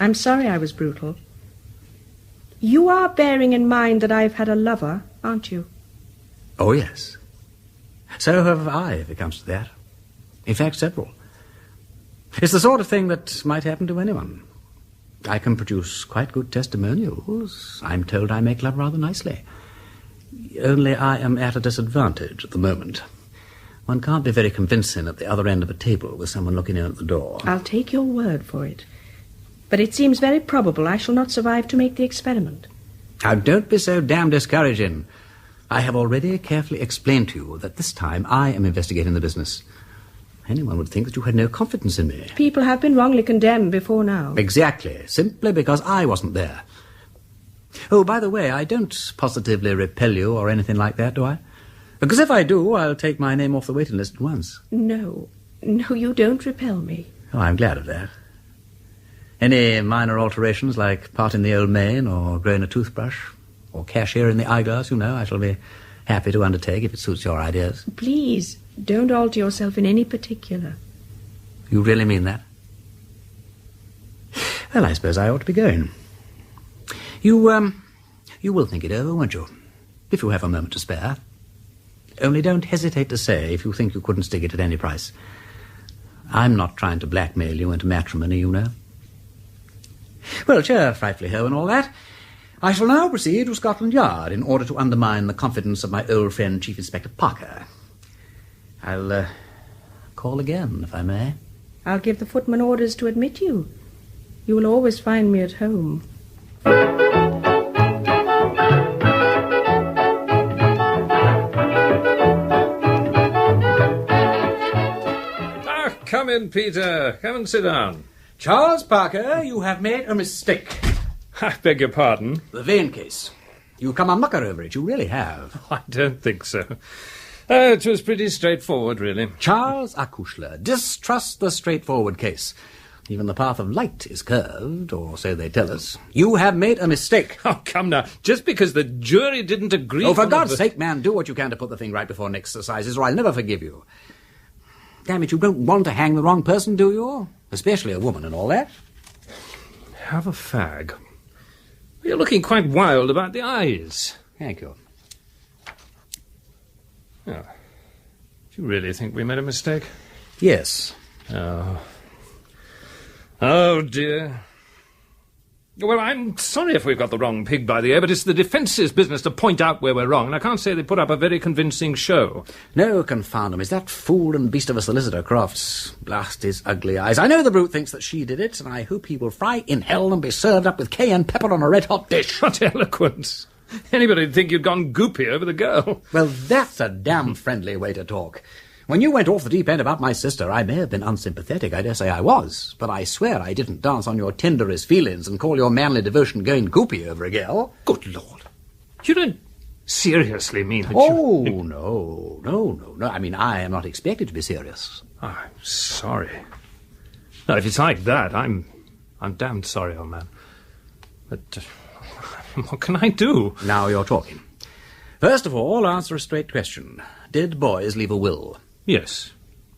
I'm sorry I was brutal. You are bearing in mind that I've had a lover, aren't you? Oh, yes. So have I, if it comes to that. In fact, several. It's the sort of thing that might happen to anyone. I can produce quite good testimonials. I'm told I make love rather nicely. Only I am at a disadvantage at the moment. One can't be very convincing at the other end of a table with someone looking in at the door. I'll take your word for it. But it seems very probable I shall not survive to make the experiment. Now, don't be so damn discouraging. I have already carefully explained to you that this time I am investigating the business. Anyone would think that you had no confidence in me. People have been wrongly condemned before now. Exactly, simply because I wasn't there. Oh, by the way, I don't positively repel you or anything like that, do I? Because if I do, I'll take my name off the waiting list at once. No, you don't repel me. Oh, I'm glad of that. Any minor alterations, like parting the old mane or growing a toothbrush or cashier in the eyeglass, I shall be happy to undertake if it suits your ideas. Please, don't alter yourself in any particular. You really mean that? Well, I suppose I ought to be going. You will think it over, won't you? If you have a moment to spare. Only don't hesitate to say if you think you couldn't stick it at any price. I'm not trying to blackmail you into matrimony, Well, cheer, frightfully ho and all that. I shall now proceed to Scotland Yard in order to undermine the confidence of my old friend Chief Inspector Parker. I'll call again, if I may. I'll give the footman orders to admit you. You will always find me at home. Come in, Peter. Come and sit down. Charles Parker, you have made a mistake. I beg your pardon? The Vane case. You've come a mucker over it. You really have. I don't think so. It was pretty straightforward, really. Charles Acushla, distrust the straightforward case. Even the path of light is curved, or so they tell us. You have made a mistake. Oh, come now. Just because the jury didn't agree... Oh, for God's sake, man, do what you can to put the thing right before next assizes, or I'll never forgive you. Damn it, you don't want to hang the wrong person, do you? Especially a woman and all that. Have a fag. You're looking quite wild about the eyes. Thank you. Oh. Do you really think we made a mistake? Yes. Oh, dear. Well, I'm sorry if we've got the wrong pig by the ear, but it's the defence's business to point out where we're wrong, and I can't say they put up a very convincing show. No, confound him. Is that fool and beast of a solicitor, Crofts? Blast his ugly eyes. I know the brute thinks that she did it, and I hope he will fry in hell and be served up with cayenne pepper on a red-hot dish. What eloquence. Anybody'd think you'd gone goopy over the girl. Well, that's a damn friendly way to talk. When you went off the deep end about my sister, I may have been unsympathetic, I dare say I was, but I swear I didn't dance on your tenderest feelings and call your manly devotion going goopy over a girl. Good Lord. You don't seriously mean that No. I mean, I am not expected to be serious. I'm sorry. No, if it's like that, I'm damned sorry, old man. But what can I do? Now you're talking. First of all, answer a straight question. Did Boys leave a will? Yes.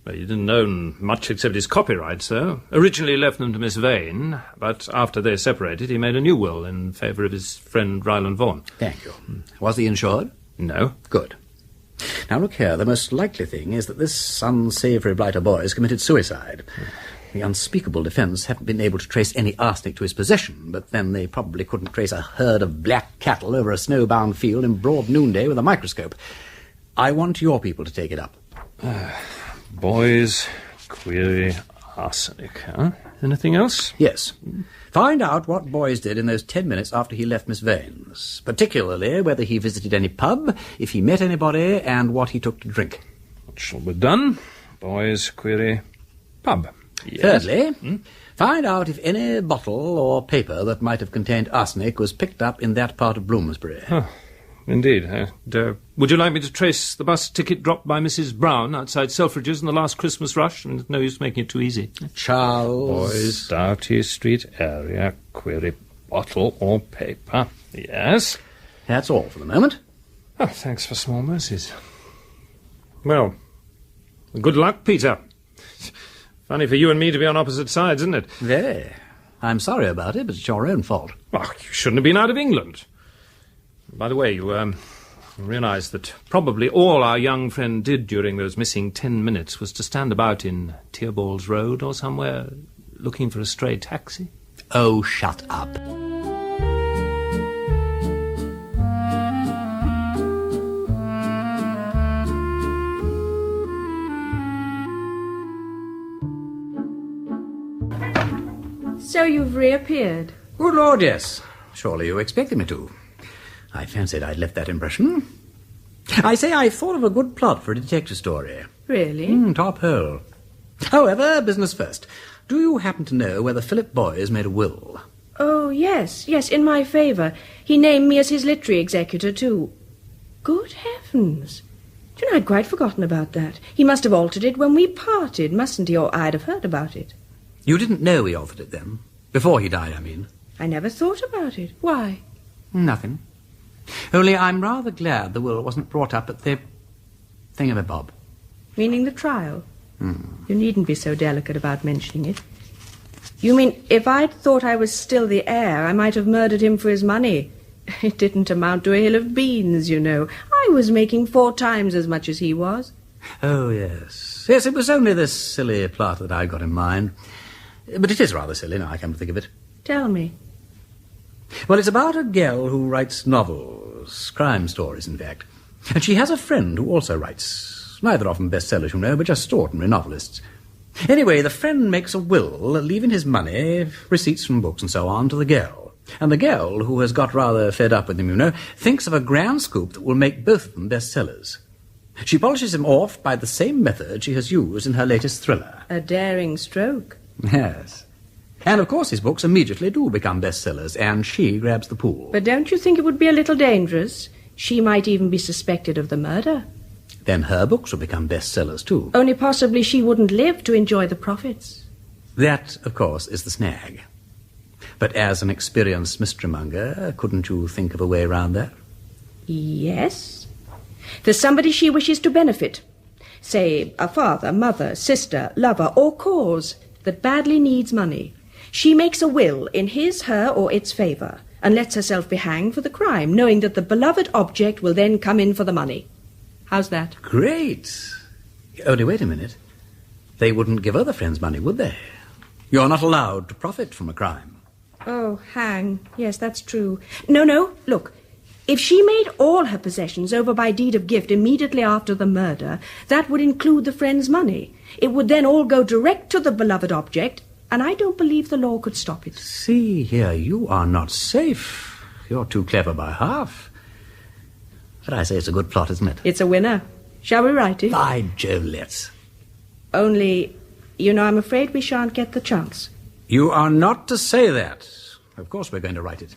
Well, he didn't own much except his copyrights, though. Originally left them to Miss Vane, but after they separated, he made a new will in favour of his friend Ryland Vaughan. Thank you. Was he insured? No. Good. Now look here, the most likely thing is that this unsavoury blight of Boys committed suicide. The unspeakable defence haven't been able to trace any arsenic to his possession, but then they probably couldn't trace a herd of black cattle over a snowbound field in broad noonday with a microscope. I want your people to take it up. Boys, query, arsenic, huh? Anything else? Yes. Find out what Boys did in those 10 minutes after he left Miss Vane's, particularly whether he visited any pub, if he met anybody, and what he took to drink. That shall be done. Boys, query, pub. Yes. Thirdly, find out if any bottle or paper that might have contained arsenic was picked up in that part of Bloomsbury. Huh. Indeed. Would you like me to trace the bus ticket dropped by Mrs. Brown outside Selfridge's in the last Christmas rush? And no use making it too easy. Charles. Boys, Doughty Street area, query, bottle or paper. Yes. That's all for the moment. Oh, thanks for small mercies. Well, good luck, Peter. Funny for you and me to be on opposite sides, isn't it? Very. I'm sorry about it, but it's your own fault. Well, you shouldn't have been out of England. By the way, you realise that probably all our young friend did during those missing 10 minutes was to stand about in Tearball's Road or somewhere looking for a stray taxi? Oh, shut up. So you've reappeared? Good Lord, yes. Surely you expected me to. I fancied I'd left that impression. I say I've thought of a good plot for a detective story. Really? Top hole. However, business first. Do you happen to know whether Philip Boyes made a will? Oh, yes, in my favour. He named me as his literary executor, too. Good heavens. Do you know, I'd quite forgotten about that. He must have altered it when we parted, mustn't he? Or I'd have heard about it. You didn't know he altered it then? Before he died, I mean. I never thought about it. Why? Nothing. Only I'm rather glad the will wasn't brought up at the thingamabob. Meaning the trial? You needn't be so delicate about mentioning it. You mean if I'd thought I was still the heir, I might have murdered him for his money? It didn't amount to a hill of beans, you know. I was making 4 times as much as he was. Oh, yes. Yes, it was only this silly plot that I got in mind. But it is rather silly, now I come to think of it. Tell me. Well, it's about a girl who writes novels, crime stories, in fact. And she has a friend who also writes. Neither of them bestsellers, you know, but just ordinary novelists. Anyway, the friend makes a will, leaving his money, receipts from books and so on, to the girl. And the girl, who has got rather fed up with him, you know, thinks of a grand scoop that will make both of them bestsellers. She polishes him off by the same method she has used in her latest thriller. A daring stroke. Yes. And, of course, his books immediately do become bestsellers, and she grabs the pool. But don't you think it would be a little dangerous? She might even be suspected of the murder. Then her books will become bestsellers, too. Only possibly she wouldn't live to enjoy the profits. That, of course, is the snag. But as an experienced mysterymonger, couldn't you think of a way round that? Yes. There's somebody she wishes to benefit. Say, a father, mother, sister, lover, or cause that badly needs money. She makes a will in his, her, or its favour, and lets herself be hanged for the crime, knowing that the beloved object will then come in for the money. How's that? Great. Only wait a minute. They wouldn't give other friends money, would they? You're not allowed to profit from a crime. Oh, hang. Yes, that's true. No, look. If she made all her possessions over by deed of gift immediately after the murder, that would include the friend's money. It would then all go direct to the beloved object, and I don't believe the law could stop it. See here, you are not safe. You're too clever by half. But I say it's a good plot, isn't it? It's a winner. Shall we write it? By Jove, let's. Only, you know, I'm afraid we shan't get the chance. You are not to say that. Of course we're going to write it.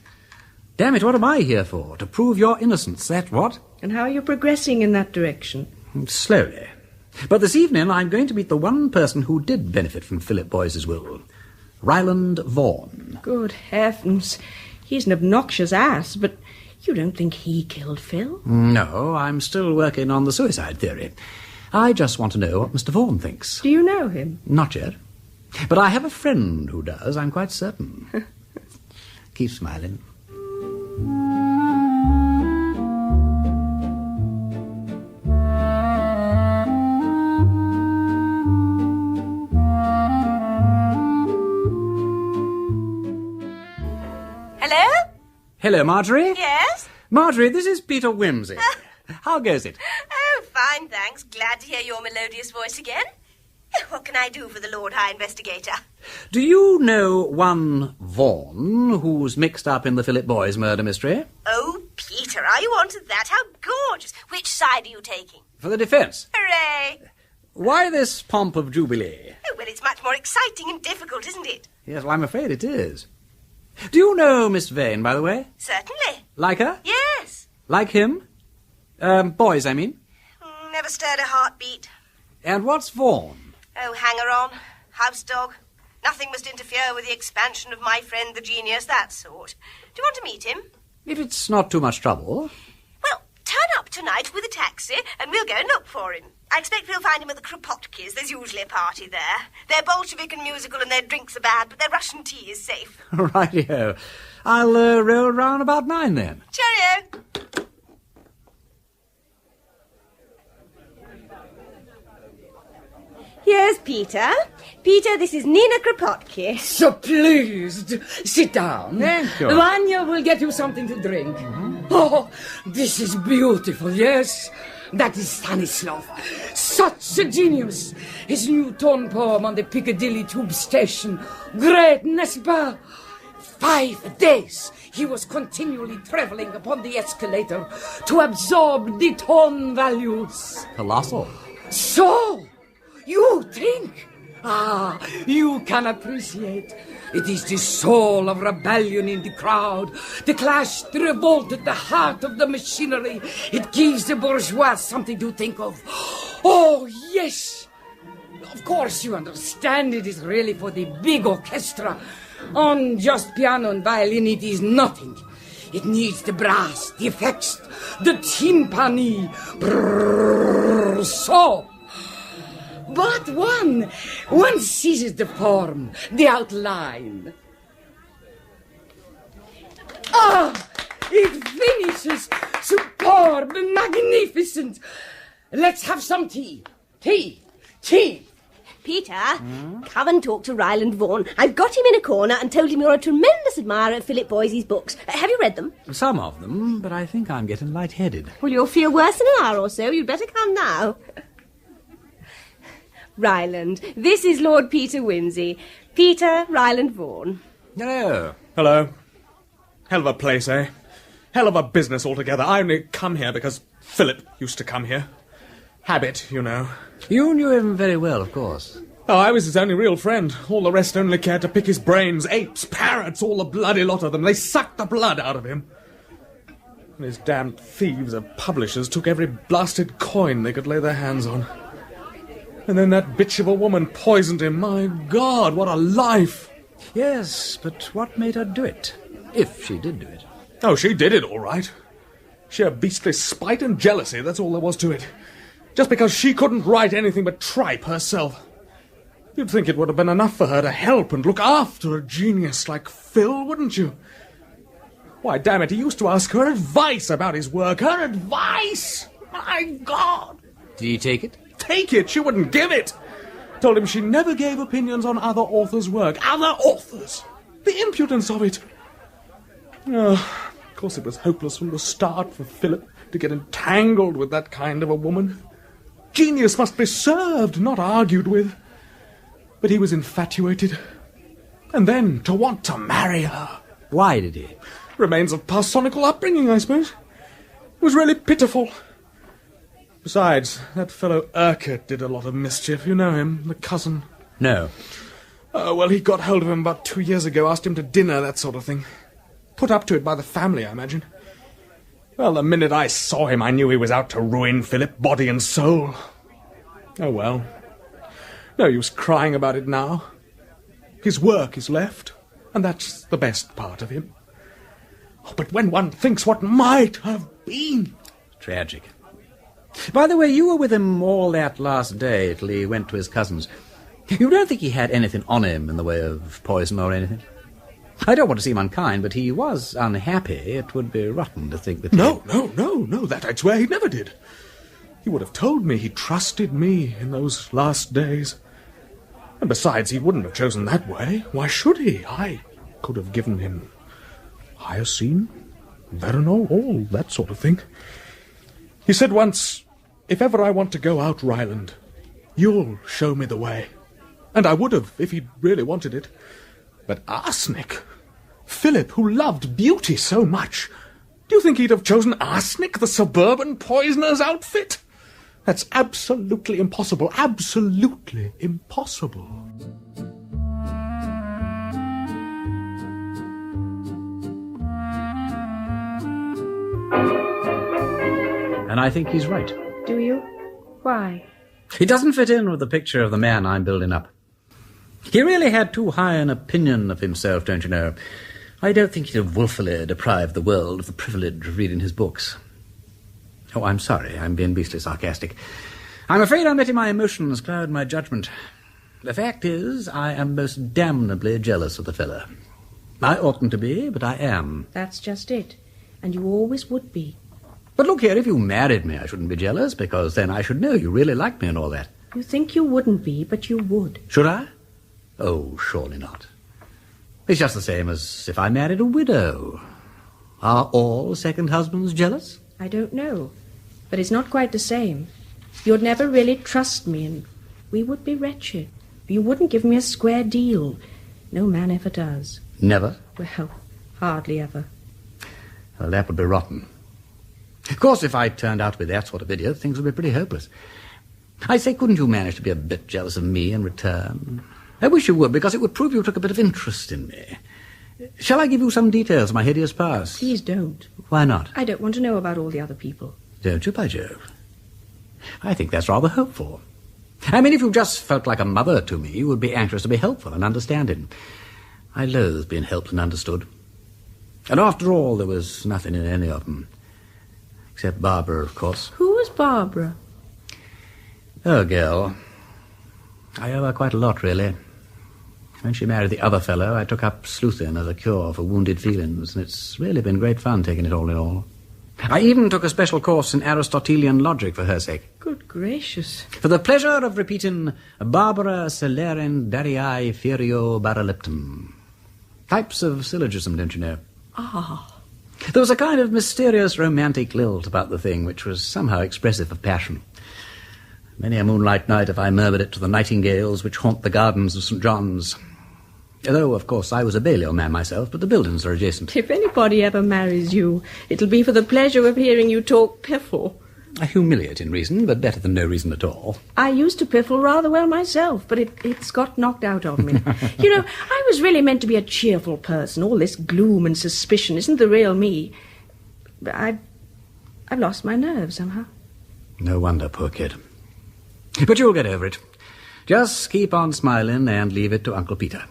Damn it, what am I here for? To prove your innocence, that what? And how are you progressing in that direction? Slowly. But this evening I'm going to meet the one person who did benefit from Philip Boyes' will. Ryland Vaughan. Good heavens. He's an obnoxious ass, but you don't think he killed Phil? No, I'm still working on the suicide theory. I just want to know what Mr. Vaughan thinks. Do you know him? Not yet. But I have a friend who does, I'm quite certain. Keep smiling. Hello? Hello, Marjorie. Yes? Marjorie, this is Peter Wimsey. How goes it? Oh, fine, thanks. Glad to hear your melodious voice again. What can I do for the Lord High Investigator? Do you know one Vaughan who's mixed up in the Philip Boyes murder mystery? Oh, Peter, are you on to that? How gorgeous. Which side are you taking? For the defence. Hooray! Why this pomp of jubilee? Oh, well, it's much more exciting and difficult, isn't it? Yes, well, I'm afraid it is. Do you know Miss Vane, by the way? Certainly. Like her? Yes. Like him? Boys, I mean. Never stirred a heartbeat. And what's Vaughan? Oh, hanger-on, house dog, Nothing must interfere with the expansion of my friend the genius, that sort. Do you want to meet him? If it's not too much trouble. Well, turn up tonight with a taxi and we'll go and look for him. I expect we'll find him at the Kropotki's. There's usually a party there. They're Bolshevik and musical and their drinks are bad, but their Russian tea is safe. Rightio. I'll roll round about 9 then. Cheerio. Here's Peter. Peter, this is Nina Kropotki. So pleased. Sit down. Thank you. Vanya will get you something to drink. Oh, this is beautiful, yes? That is Stanislav. Such a genius. His new tone poem on the Piccadilly tube station. Great, n'est-ce pas? 5 days he was continually travelling upon the escalator to absorb the tone values. Colossal. So, you think? You can appreciate. It is the soul of rebellion in the crowd. The clash, the revolt at the heart of the machinery. It gives the bourgeois something to think of. Oh, yes. Of course, you understand it is really for the big orchestra. On just piano and violin, it is nothing. It needs the brass, the effects, the timpani. Brrr, so. But one seizes the form, the outline. It finishes superb, magnificent. Let's have some tea. Tea. Peter, come and talk to Ryland Vaughan. I've got him in a corner and told him you're a tremendous admirer of Philip Boyce's books. Have you read them? Some of them, but I think I'm getting lightheaded. Well, you'll feel worse in an hour or so. You'd better come now. Ryland, this is Lord Peter Wimsey. Peter Ryland Vaughan. Hello. Hello. Hell of a place, eh? Hell of a business altogether. I only come here because Philip used to come here. Habit, you know. You knew him very well, of course. Oh, I was his only real friend. All the rest only cared to pick his brains. Apes, parrots, all the bloody lot of them. They sucked the blood out of him. And his damned thieves of publishers took every blasted coin they could lay their hands on. And then that bitch of a woman poisoned him. My God, what a life! Yes, but what made her do it? If she did do it. Oh, she did it, all right. Sheer beastly spite and jealousy, that's all there was to it. Just because she couldn't write anything but tripe herself. You'd think it would have been enough for her to help and look after a genius like Phil, wouldn't you? Why, damn it, he used to ask her advice about his work. Her advice! My God! Did he take it? Take it? She wouldn't give it. Told him she never gave opinions on other authors' work. Other authors! The impudence of it! Oh, of course it was hopeless from the start for Philip to get entangled with that kind of a woman. Genius must be served, not argued with. But he was infatuated. And then to want to marry her. Why did he? Remains of parsonical upbringing, I suppose. It was really pitiful. Besides, that fellow Urquhart did a lot of mischief. You know him, the cousin. No. Oh, well, he got hold of him about 2 years ago, asked him to dinner, that sort of thing. Put up to it by the family, I imagine. Well, the minute I saw him, I knew he was out to ruin Philip, body and soul. Oh, well. No use crying about it now. His work is left, and that's the best part of him. Oh, but when one thinks what might have been... Tragic. By the way, you were with him all that last day till he went to his cousin's. You don't think he had anything on him in the way of poison or anything? I don't want to seem unkind, but he was unhappy. It would be rotten to think that... No, that I'd swear he never did. He would have told me he trusted me in those last days. And besides, he wouldn't have chosen that way. Why should he? I could have given him hyoscine, veronal, all that sort of thing. He said once, if ever I want to go out, Ryland, you'll show me the way. And I would have, if he'd really wanted it. But arsenic? Philip, who loved beauty so much, do you think he'd have chosen arsenic, the suburban poisoner's outfit? That's absolutely impossible. Absolutely impossible. And I think he's right. Do you? Why? He doesn't fit in with the picture of the man I'm building up. He really had too high an opinion of himself, don't you know? I don't think he'd have wilfully deprived the world of the privilege of reading his books. Oh, I'm sorry, I'm being beastly sarcastic. I'm afraid I'm letting my emotions cloud my judgment. The fact is, I am most damnably jealous of the fellow. I oughtn't to be, but I am. That's just it. And you always would be. But look here, if you married me, I shouldn't be jealous, because then I should know you really liked me and all that. You think you wouldn't be, but you would. Should I? Oh, surely not. It's just the same as if I married a widow. Are all second husbands jealous? I don't know. But it's not quite the same. You'd never really trust me, and we would be wretched. You wouldn't give me a square deal. No man ever does. Never? Well, hardly ever. Well, that would be rotten. Of course, if I turned out to be that sort of idiot, things would be pretty hopeless. I say, couldn't you manage to be a bit jealous of me in return? I wish you would, because it would prove you took a bit of interest in me. Shall I give you some details of my hideous past? Please don't. Why not? I don't want to know about all the other people. Don't you, by Jove? I think that's rather hopeful. I mean, if you just felt like a mother to me, you would be anxious to be helpful and understanding. I loathe being helped and understood. And after all, there was nothing in any of them. Except Barbara, of course. Who was Barbara? Oh, girl. I owe her quite a lot, really. When she married the other fellow, I took up sleuthing as a cure for wounded feelings, and it's really been great fun taking it all in all. I even took a special course in Aristotelian logic for her sake. Good gracious. For the pleasure of repeating Barbara celerent Dariae Ferio Baraliptum. Types of syllogism, don't you know? Ah. There was a kind of mysterious romantic lilt about the thing which was somehow expressive of passion. Many a moonlight night have I murmured it to the nightingales which haunt the gardens of St. John's. Though, of course, I was a Balliol man myself, but the buildings are adjacent. If anybody ever marries you, it'll be for the pleasure of hearing you talk piffle. A humiliating reason, but better than no reason at all. I used to piffle rather well myself, but it's got knocked out of me. You know, I was really meant to be a cheerful person. All this gloom and suspicion isn't the real me. I've lost my nerve somehow. No wonder, poor kid. But you'll get over it. Just keep on smiling and leave it to Uncle Peter.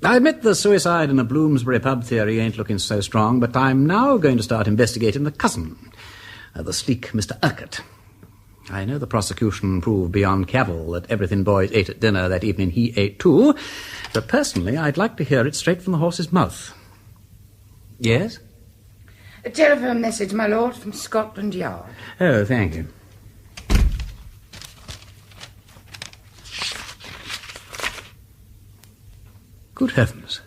I admit the suicide in a Bloomsbury pub theory ain't looking so strong, but I'm now going to start investigating the cousin, the sleek Mr. Urquhart. I know the prosecution proved beyond cavil that everything boys ate at dinner that evening he ate too, but personally I'd like to hear it straight from the horse's mouth. Yes? A telephone message, my lord, from Scotland Yard. Oh, thank you. Good heavens.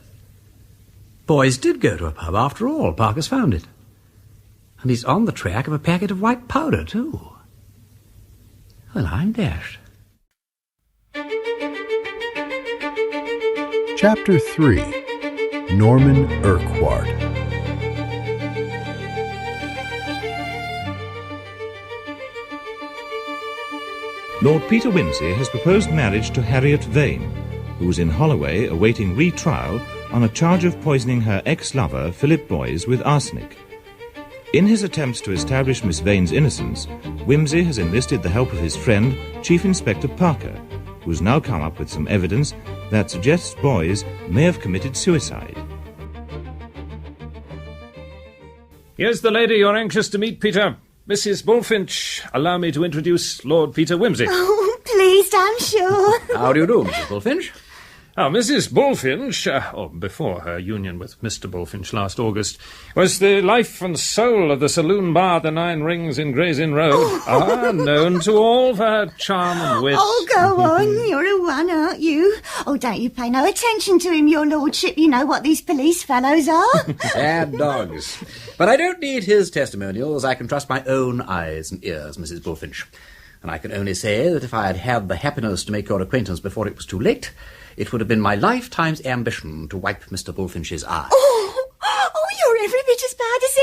Boys did go to a pub after all. Parker's found it. And he's on the track of a packet of white powder, too. Well, I'm dashed. Chapter 3. Norman Urquhart. Lord Peter Wimsey has proposed marriage to Harriet Vane, who was in Holloway awaiting retrial on a charge of poisoning her ex-lover, Philip Boys, with arsenic. In his attempts to establish Miss Vane's innocence, Wimsey has enlisted the help of his friend, Chief Inspector Parker, who's now come up with some evidence that suggests Boys may have committed suicide. Here's the lady you're anxious to meet, Peter. Mrs. Bullfinch. Allow me to introduce Lord Peter Wimsey. Oh, pleased, I'm sure. How do you do, Mrs. Bullfinch? Now, Mrs. Bullfinch, before her union with Mr. Bullfinch last August, was the life and soul of the saloon bar The Nine Rings in Gray's Inn Road. Known to all for her charm and wit. Oh, go on, you're a one, aren't you? Oh, don't you pay no attention to him, your lordship. You know what these police fellows are. Bad dogs. But I don't need his testimonials. I can trust my own eyes and ears, Mrs. Bullfinch. And I can only say that if I had had the happiness to make your acquaintance before it was too late, it would have been my lifetime's ambition to wipe Mr. Bullfinch's eye. Oh, you're You're every bit as bad as he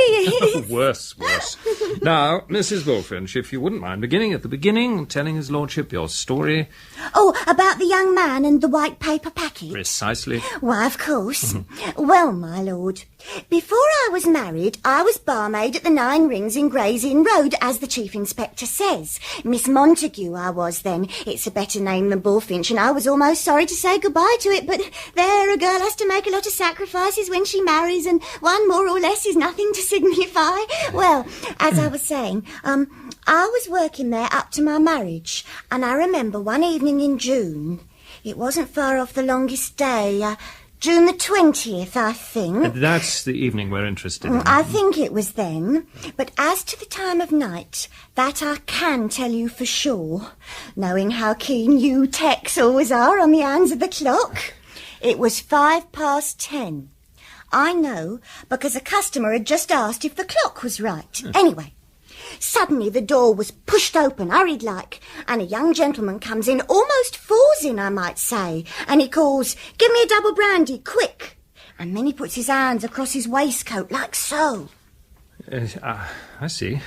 is. Worse. Now, Mrs. Bullfinch, if you wouldn't mind beginning at the beginning and telling his lordship your story. Oh, about the young man and the white paper packet? Precisely. Why, of course. Well, my lord, before I was married, I was barmaid at the Nine Rings in Gray's Inn Road, as the Chief Inspector says. Miss Montague I was then. It's a better name than Bullfinch, and I was almost sorry to say goodbye to it, but there, a girl has to make a lot of sacrifices when she marries, and one more or less is nothing to signify. Well, as I was saying, I was working there up to my marriage, and I remember one evening in June, it wasn't far off the longest day, June the 20th, I think. That's the evening we're interested in. I think it was then. But as to the time of night, that I can tell you for sure, knowing how keen you techs always are on the hands of the clock. It was 10:05. I know, because a customer had just asked if the clock was right. Anyway, suddenly the door was pushed open, hurried-like, and a young gentleman comes in, almost falls in, I might say, and he calls, "Give me a double brandy, quick!" And then he puts his hands across his waistcoat, like so. I see.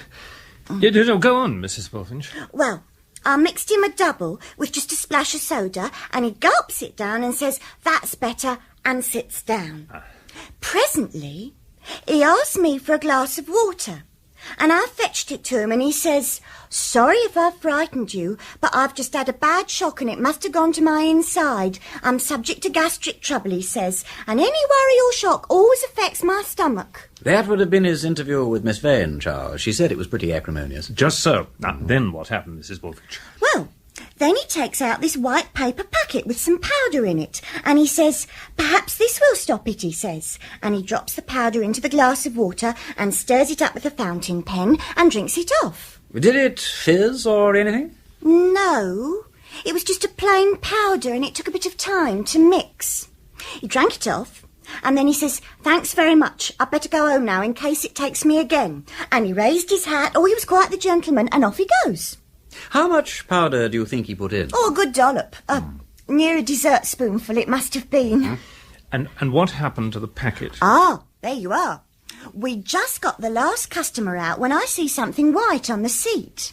Go on, Mrs. Bullfinch. Well, I mixed him a double with just a splash of soda, and he gulps it down and says, "That's better," and sits down. Presently, he asked me for a glass of water, and I fetched it to him, and he says, "Sorry if I've frightened you, but I've just had a bad shock and it must have gone to my inside. I'm subject to gastric trouble," he says, "and any worry or shock always affects my stomach." That would have been his interview with Miss Vane, Charles. She said it was pretty acrimonious. Just so. Now, then what happened, Mrs. Bullfinch? Well, then he takes out this white paper packet with some powder in it, and he says, "Perhaps this will stop it," he says. And he drops the powder into the glass of water and stirs it up with a fountain pen and drinks it off. Did it fizz or anything? No, it was just a plain powder, and it took a bit of time to mix. He drank it off, and then he says, "Thanks very much. I'd better go home now in case it takes me again." And he raised his hat. Oh, he was quite the gentleman, and off he goes. How much powder do you think he put in? Oh, a good dollop. Near a dessert spoonful it must have been. And what happened to the packet? Ah, there you are. We just got the last customer out when I see something white on the seat.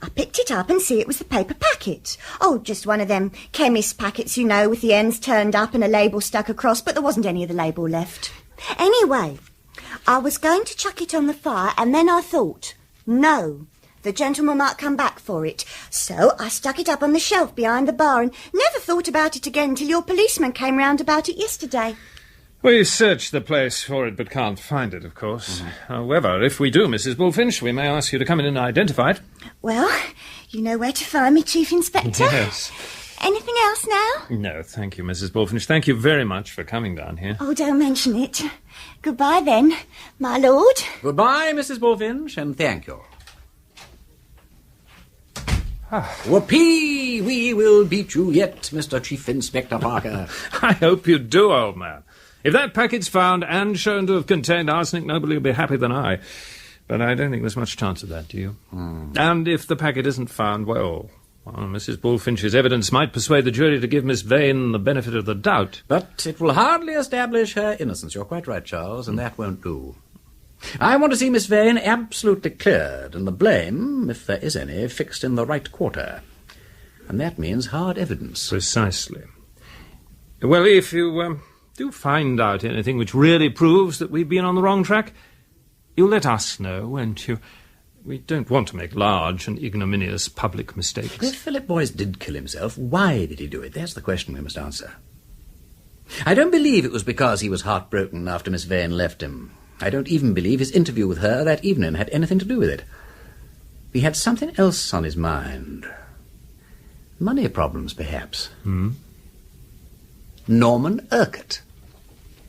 I picked it up and see it was the paper packet. Oh, just one of them chemist packets, you know, with the ends turned up and a label stuck across, but there wasn't any of the label left. Anyway, I was going to chuck it on the fire, and then I thought, no, the gentleman might come back for it. So I stuck it up on the shelf behind the bar and never thought about it again till your policeman came round about it yesterday. We searched the place for it, but can't find it, of course. However, if we do, Mrs. Bullfinch, we may ask you to come in and identify it. Well, you know where to find me, Chief Inspector. Yes. Anything else now? No, thank you, Mrs. Bullfinch. Thank you very much for coming down here. Oh, don't mention it. Goodbye, then, my lord. Goodbye, Mrs. Bullfinch, and thank you. Whoopee! We will beat you yet, Mr. Chief Inspector Parker. I hope you do, old man. If that packet's found and shown to have contained arsenic, nobody will be happier than I. But I don't think there's much chance of that, do you? And if the packet isn't found, well, Mrs. Bullfinch's evidence might persuade the jury to give Miss Vane the benefit of the doubt. But it will hardly establish her innocence. You're quite right, Charles, and that won't do. I want to see Miss Vane absolutely cleared, and the blame, if there is any, fixed in the right quarter. And that means hard evidence. Precisely. Well, if you do find out anything which really proves that we've been on the wrong track, you'll let us know, won't you? We don't want to make large and ignominious public mistakes. If Philip Boyce did kill himself, why did he do it? That's the question we must answer. I don't believe it was because he was heartbroken after Miss Vane left him. I don't even believe his interview with her that evening had anything to do with it. He had something else on his mind. Money problems, perhaps. Norman Urquhart.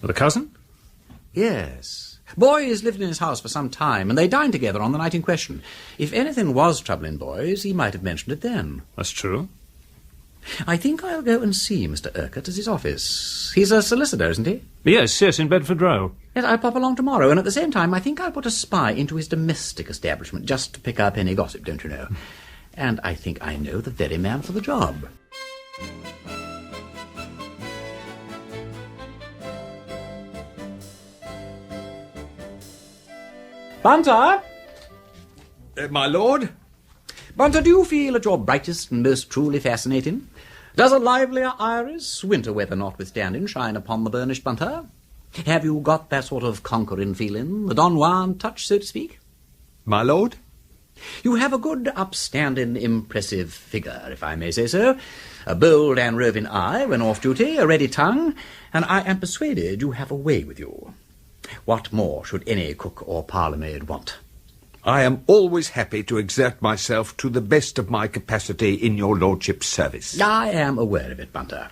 The cousin? Yes. Boys lived in his house for some time, and they dined together on the night in question. If anything was trouble in Boys, he might have mentioned it then. That's true. I think I'll go and see Mr. Urquhart at his office. He's a solicitor, isn't he? Yes, in Bedford Row. Yes, I'll pop along tomorrow, and at the same time I think I'll put a spy into his domestic establishment, just to pick up any gossip, don't you know. And I think I know the very man for the job. Bunter! My lord? Bunter, do you feel at your brightest and most truly fascinating? Does a livelier iris, winter weather notwithstanding, shine upon the burnished Bunter? Have you got that sort of conquering feeling, the Don Juan touch, so to speak? My lord? You have a good, upstanding, impressive figure, if I may say so, a bold and roving eye when off duty, a ready tongue, and I am persuaded you have a way with you. What more should any cook or parlour-maid want? I am always happy to exert myself to the best of my capacity in your lordship's service. I am aware of it, Bunter.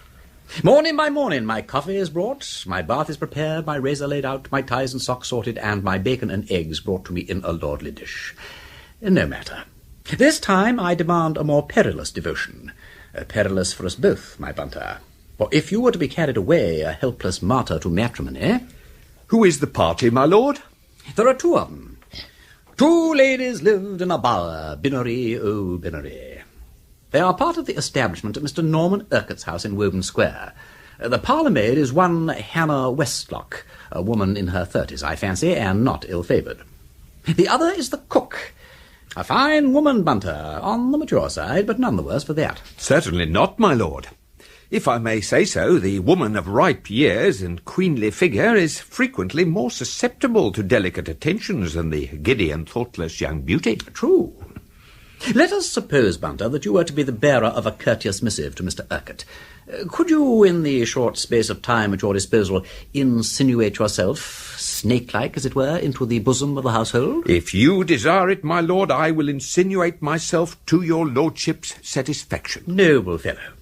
Morning by morning, my coffee is brought, my bath is prepared, my razor laid out, my ties and socks sorted, and my bacon and eggs brought to me in a lordly dish. No matter. This time I demand a more perilous devotion. Perilous for us both, my Bunter. For if you were to be carried away, a helpless martyr to matrimony... Who is the party, my lord? There are two of them. Two ladies lived in a bower, Binnery, oh Binnery. They are part of the establishment at Mr. Norman Urquhart's house in Woburn Square. The parlour-maid is one Hannah Westlock, a woman in her 30s, I fancy, and not ill-favoured. The other is the cook, a fine woman, Bunter, on the mature side, but none the worse for that. Certainly not, my lord. If I may say so, the woman of ripe years and queenly figure is frequently more susceptible to delicate attentions than the giddy and thoughtless young beauty. True. Let us suppose, Bunter, that you were to be the bearer of a courteous missive to Mr. Urquhart. Could you, in the short space of time at your disposal, insinuate yourself, snake-like, as it were, into the bosom of the household? If you desire it, my lord, I will insinuate myself to your lordship's satisfaction. Noble fellow.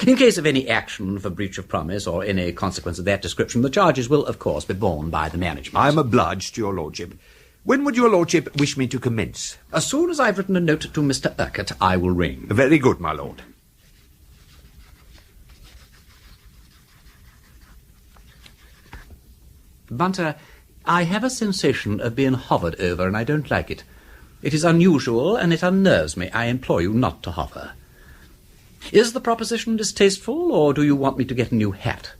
In case of any action for breach of promise or any consequence of that description, the charges will, of course, be borne by the management. I am obliged to your lordship. When would your lordship wish me to commence? As soon as I've written a note to Mr. Urquhart, I will ring. Very good, my lord. Bunter, I have a sensation of being hovered over, and I don't like it. It is unusual, and it unnerves me. I implore you not to hover. Is the proposition distasteful, or do you want me to get a new hat?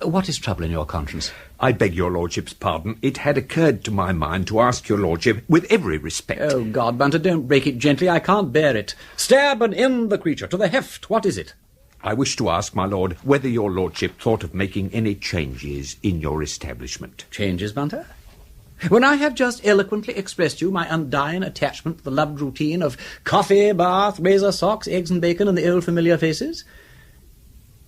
What is troubling your conscience? I beg your lordship's pardon. It had occurred to my mind to ask your lordship, with every respect... Oh, God, Bunter, don't break it gently. I can't bear it. Stab and end the creature to the heft. What is it? I wish to ask, my lord, whether your lordship thought of making any changes in your establishment. Changes, Bunter? When I have just eloquently expressed you my undying attachment to the loved routine of coffee, bath, razor, socks, eggs and bacon and the old familiar faces?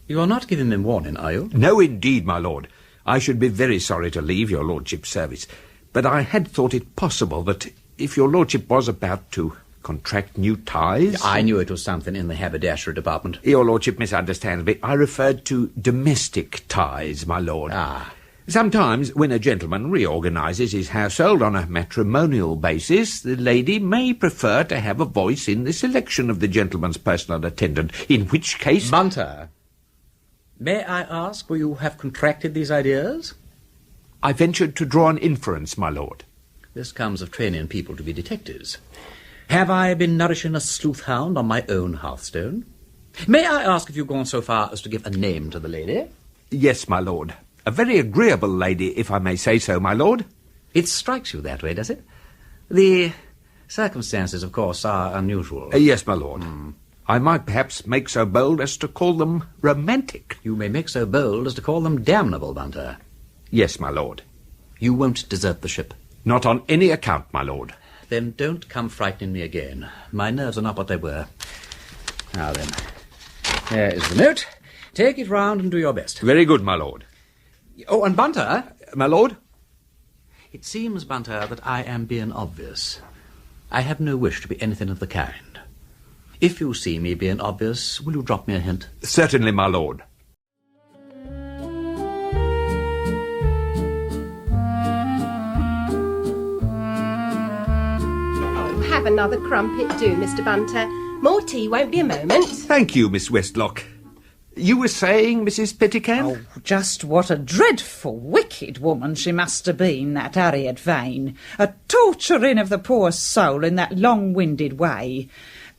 You are not giving me warning, are you? No, indeed, my lord. I should be very sorry to leave your lordship's service, but I had thought it possible that if your lordship was about to contract new ties... I knew it was something in the haberdashery department. Your lordship misunderstands me. I referred to domestic ties, my lord. Ah. Sometimes, when a gentleman reorganises his household on a matrimonial basis, the lady may prefer to have a voice in the selection of the gentleman's personal attendant, in which case... Bunter, may I ask where you have contracted these ideas? I ventured to draw an inference, my lord. This comes of training people to be detectives. Have I been nourishing a sleuth hound on my own hearthstone? May I ask if you've gone so far as to give a name to the lady? Yes, my lord. A very agreeable lady, if I may say so, my lord. It strikes you that way, does it? The circumstances, of course, are unusual. Yes, my lord. I might perhaps make so bold as to call them romantic. You may make so bold as to call them damnable, Bunter. Yes, my lord. You won't desert the ship? Not on any account, my lord. Then don't come frightening me again. My nerves are not what they were. Now then, there is the note. Take it round and do your best. Very good, my lord. Oh, and Bunter... My lord? It seems, Bunter, that I am being obvious. I have no wish to be anything of the kind. If you see me being obvious, will you drop me a hint? Certainly, my lord. Oh, have another crumpet, do, Mr. Bunter. More tea won't be a moment. Thank you, Miss Westlock. You were saying, Mrs. Pettican? Oh, just what a dreadful, wicked woman she must have been, that Harriet Vane. A torturing of the poor soul in that long-winded way.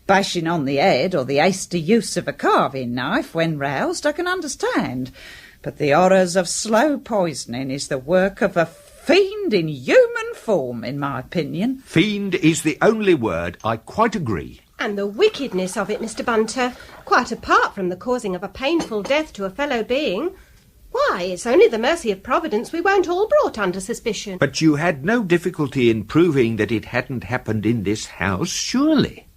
Bashing on the head or the hasty use of a carving knife when roused, I can understand. But the horrors of slow poisoning is the work of a fiend in human form, in my opinion. Fiend is the only word. I quite agree. And the wickedness of it, Mr. Bunter, quite apart from the causing of a painful death to a fellow being. Why, it's only the mercy of Providence we weren't all brought under suspicion. But you had no difficulty in proving that it hadn't happened in this house, surely?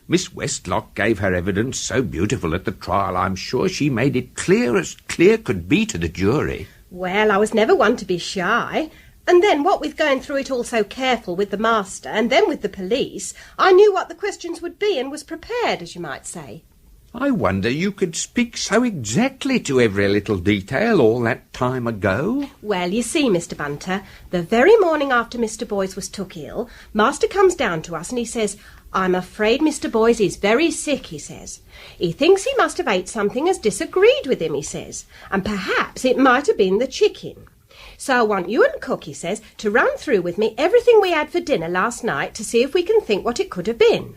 Miss Westlock gave her evidence so beautiful at the trial, I'm sure she made it clear as clear could be to the jury. Well, I was never one to be shy. And then, what with going through it all so careful with the master, and then with the police, I knew what the questions would be and was prepared, as you might say. I wonder you could speak so exactly to every little detail all that time ago. Well, you see, Mr. Bunter, the very morning after Mr. Boys was took ill, Master comes down to us and he says, "I'm afraid Mr. Boys is very sick," he says. "He thinks he must have ate something as disagreed with him," he says, "and perhaps it might have been the chicken. So I want you and Cook," he says, "to run through with me everything we had for dinner last night to see if we can think what it could have been."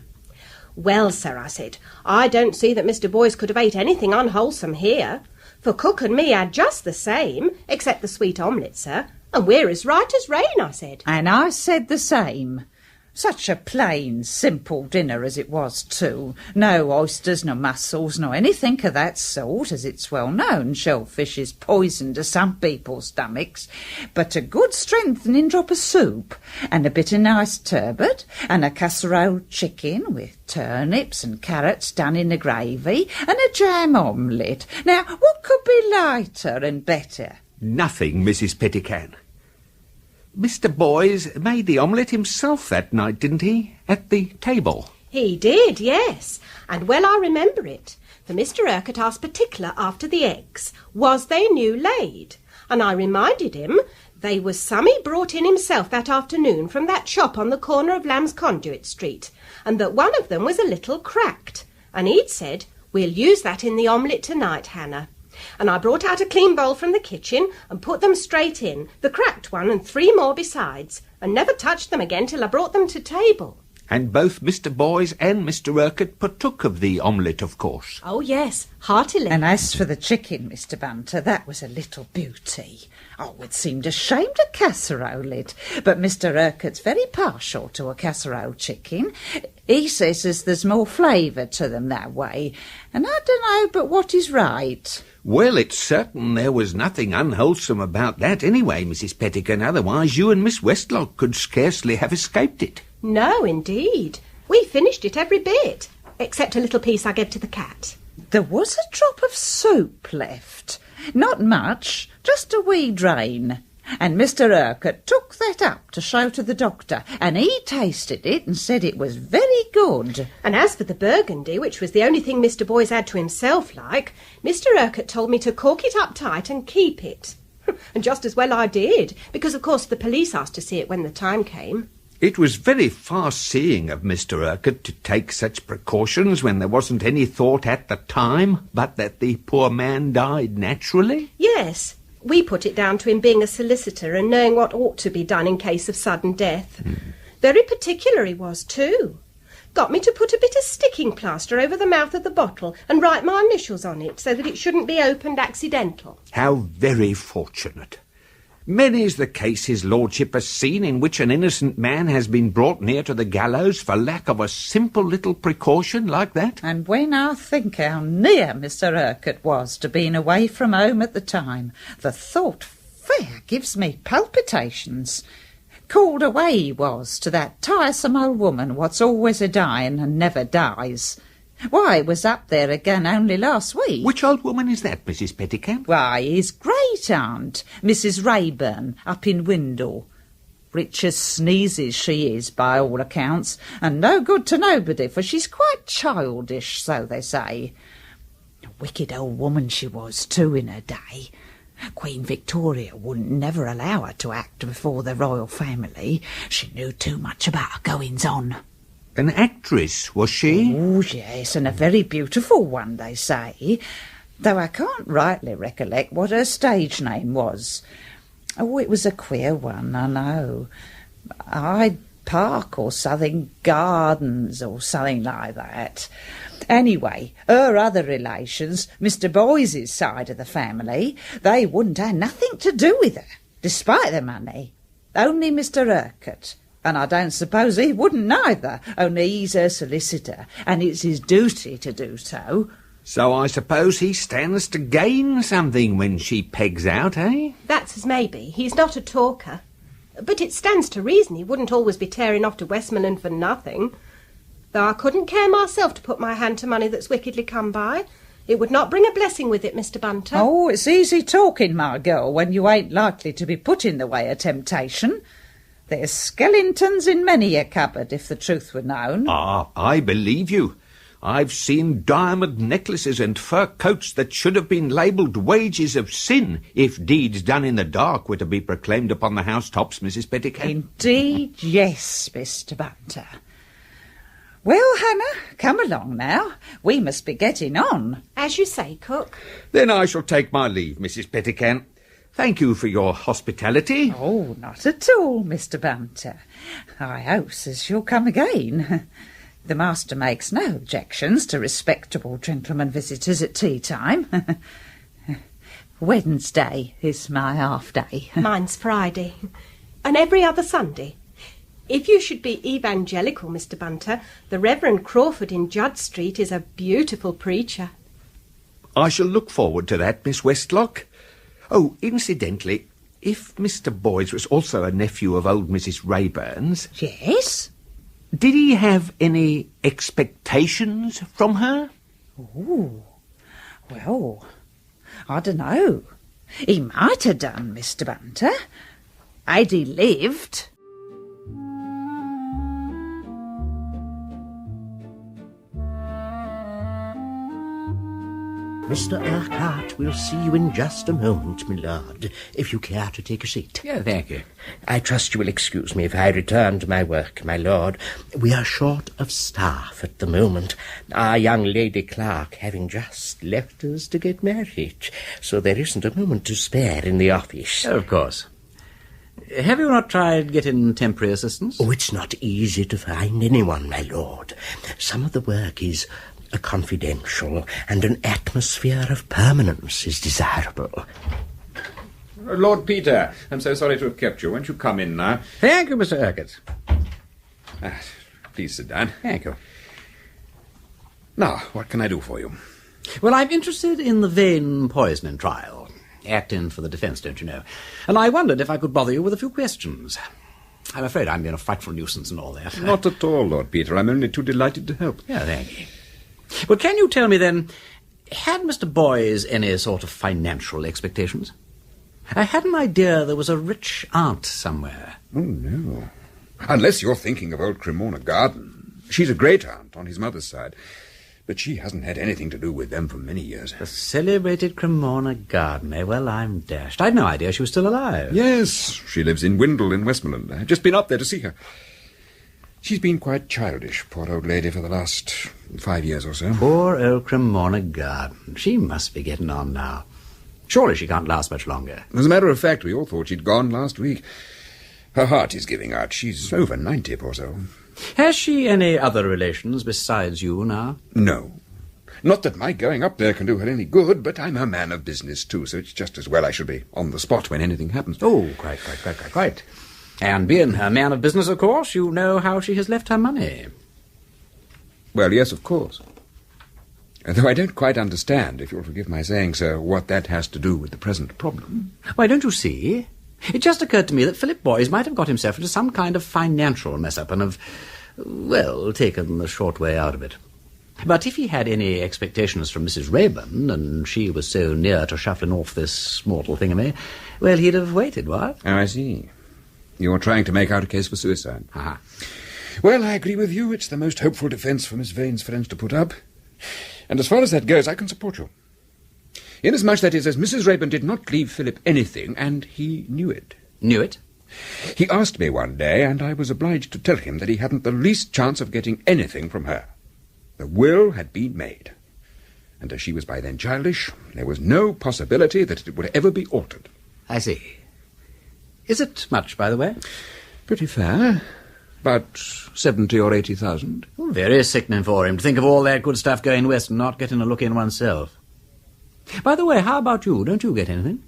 "Well, sir," I said, "I don't see that Mr. Boys could have ate anything unwholesome here, for Cook and me had just the same, except the sweet omelette, sir, and we're as right as rain," I said. And I said the same. Such a plain, simple dinner as it was, too. No oysters, no mussels, no anything of that sort, as it's well known shellfish is poison to some people's stomachs, but a good strengthening drop of soup, and a bit of nice turbot, and a casserole chicken with turnips and carrots done in the gravy, and a jam omelette. Now, what could be lighter and better? Nothing, Mrs. Pettican. Mr. Boys made the omelette himself that night, didn't he? At the table. He did, yes, and well I remember it, for Mr. Urquhart asked particular after the eggs, was they new laid? And I reminded him they was some he brought in himself that afternoon from that shop on the corner of Lamb's Conduit Street, and that one of them was a little cracked, and he'd said, "We'll use that in the omelette tonight, Hannah." And I brought out a clean bowl from the kitchen and put them straight in, the cracked one and 3 more besides, and never touched them again till I brought them to table. And both Mr. Boys and Mr. Urquhart partook of the omelette, of course. Oh, yes, heartily. And as for the chicken, Mr. Bunter, that was a little beauty. Oh, it seemed a shame to casserole it, but Mr. Urquhart's very partial to a casserole chicken. He says as there's more flavour to them that way, and I don't know but what is right. Well, it's certain there was nothing unwholesome about that anyway, Mrs. Pettican, otherwise you and Miss Westlock could scarcely have escaped it. No, indeed. We finished it every bit, except a little piece I gave to the cat. There was a drop of soup left. Not much, just a wee drain. And Mr. Urquhart took that up to show to the doctor, and he tasted it and said it was very good. And as for the burgundy, which was the only thing Mr. Boys had to himself like, Mr. Urquhart told me to cork it up tight and keep it. And just as well I did, because of course the police asked to see it when the time came. It was very far-seeing of Mr. Urquhart to take such precautions when there wasn't any thought at the time, but that the poor man died naturally. Yes. We put it down to him being a solicitor and knowing what ought to be done in case of sudden death. Very particular he was, too. Got me to put a bit of sticking plaster over the mouth of the bottle and write my initials on it so that it shouldn't be opened accidental. How very fortunate. Many's the case his lordship has seen in which an innocent man has been brought near to the gallows for lack of a simple little precaution like that. And when I think how near Mr. Urquhart was to being away from home at the time, the thought fair gives me palpitations. Called away he was to that tiresome old woman what's always a-dying and never dies. Why, he was up there again only last week. Which old woman is that, Mrs. Pettican? Why, his great-aunt, Mrs. Rayburn, up in Windle. Rich as sneezes she is, by all accounts, and no good to nobody, for she's quite childish, so they say. A wicked old woman she was, too, in her day. Queen Victoria wouldn't never allow her to act before the royal family. She knew too much about her goings-on. An actress, was she? Oh, yes, and a very beautiful one, they say, though I can't rightly recollect what her stage name was. Oh, it was a queer one, I know. Hyde Park or Southern Gardens or something like that. Anyway, her other relations, Mr. Boyce's side of the family, they wouldn't have nothing to do with her, despite the money. Only Mr. Urquhart. And I don't suppose he wouldn't neither, only he's her solicitor, and it's his duty to do so. So I suppose he stands to gain something when she pegs out, eh? That's as maybe. He's not a talker. But it stands to reason he wouldn't always be tearing off to Westmoreland for nothing. Though I couldn't care myself to put my hand to money that's wickedly come by. It would not bring a blessing with it, Mr. Bunter. Oh, it's easy talking, my girl, when you ain't likely to be put in the way of temptation. There's skeletons in many a cupboard, if the truth were known. Ah, I believe you. I've seen diamond necklaces and fur coats that should have been labelled wages of sin if deeds done in the dark were to be proclaimed upon the housetops, Mrs. Petticoat. Indeed, yes, Mr. Bunter. Well, Hannah, come along now. We must be getting on. As you say, cook. Then I shall take my leave, Mrs. Petticoat. Thank you for your hospitality. Oh, not at all, Mr. Bunter. I hope as you'll come again. The master makes no objections to respectable gentlemen visitors at tea time. Wednesday is my half day. Mine's Friday. And every other Sunday. If you should be evangelical, Mr. Bunter, the Reverend Crawford in Judd Street is a beautiful preacher. I shall look forward to that, Miss Westlock. Oh, incidentally, if Mr. Boys was also a nephew of old Mrs. Rayburn's... Yes? Did he have any expectations from her? Oh, well, I don't know. He might have done, Mr. Bunter. Had he lived... Mr. Urquhart will see you in just a moment, my lord, if you care to take a seat. Yeah, thank you. I trust you will excuse me if I return to my work, my lord. We are short of staff at the moment, our young lady clerk having just left us to get married, so there isn't a moment to spare in the office. Of course. Have you not tried getting temporary assistance? Oh, it's not easy to find anyone, my lord. Some of the work is... confidential, and an atmosphere of permanence is desirable. Lord Peter, I'm so sorry to have kept you. Won't you come in now? Thank you, Mr. Urquhart. Please sit down. Thank you. Now, what can I do for you? Well, I'm interested in the Vane poisoning trial. Acting for the defence, don't you know? And I wondered if I could bother you with a few questions. I'm afraid I'm being a frightful nuisance and all that. Not at all, Lord Peter. I'm only too delighted to help. Yeah, thank you. Well, can you tell me then, had Mr. Boys any sort of financial expectations? I had an idea there was a rich aunt somewhere. Oh, no. Unless you're thinking of old Cremorna Garden. She's a great aunt on his mother's side, but she hasn't had anything to do with them for many years. The celebrated Cremorna Garden, eh? Well, I'm dashed. I'd no idea she was still alive. Yes, she lives in Windle in Westmoreland. I've just been up there to see her. She's been quite childish, poor old lady, for the last 5 years or so. Poor old Cremorna Garden. She must be getting on now. Surely she can't last much longer. As a matter of fact, we all thought she'd gone last week. Her heart is giving out. She's over 90, poor soul. Has she any other relations besides you now? No. Not that my going up there can do her any good, but I'm a man of business, too, so it's just as well I should be on the spot when anything happens. Oh, quite. And being a man of business, of course, you know how she has left her money. Well, yes, of course. Though I don't quite understand, if you'll forgive my saying so, what that has to do with the present problem. Why, don't you see? It just occurred to me that Philip Boys might have got himself into some kind of financial mess-up and have, well, taken the short way out of it. But if he had any expectations from Mrs. Rayburn, and she was so near to shuffling off this mortal thingamy, well, he'd have waited, what? Oh, I see. You're trying to make out a case for suicide. Uh-huh. Well, I agree with you. It's the most hopeful defence for Miss Vane's friends to put up. And as far as that goes, I can support you. Inasmuch, that is, as Mrs. Rayburn did not leave Philip anything, and he knew it. Knew it? He asked me one day, and I was obliged to tell him that he hadn't the least chance of getting anything from her. The will had been made. And as she was by then childish, there was no possibility that it would ever be altered. I see. Is it much, by the way? Pretty fair. About 70 or 80,000. Oh, very sickening for him to think of all that good stuff going west and not getting a look in oneself. By the way, how about you? Don't you get anything?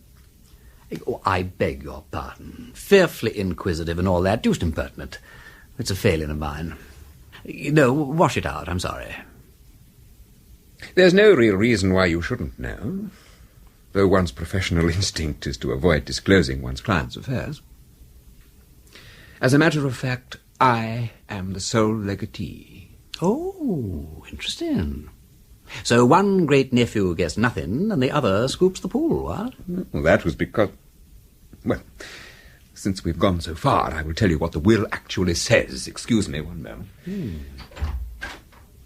Oh, I beg your pardon. Fearfully inquisitive and all that. Deuced impertinent. It's a failing of mine. No, wash it out. I'm sorry. There's no real reason why you shouldn't know, though one's professional instinct is to avoid disclosing one's client's affairs. As a matter of fact, I am the sole legatee. Oh, interesting. So one great-nephew gets nothing, and the other scoops the pool, what? Well, that was because... Well, since we've gone so far, I will tell you what the will actually says. Excuse me one moment.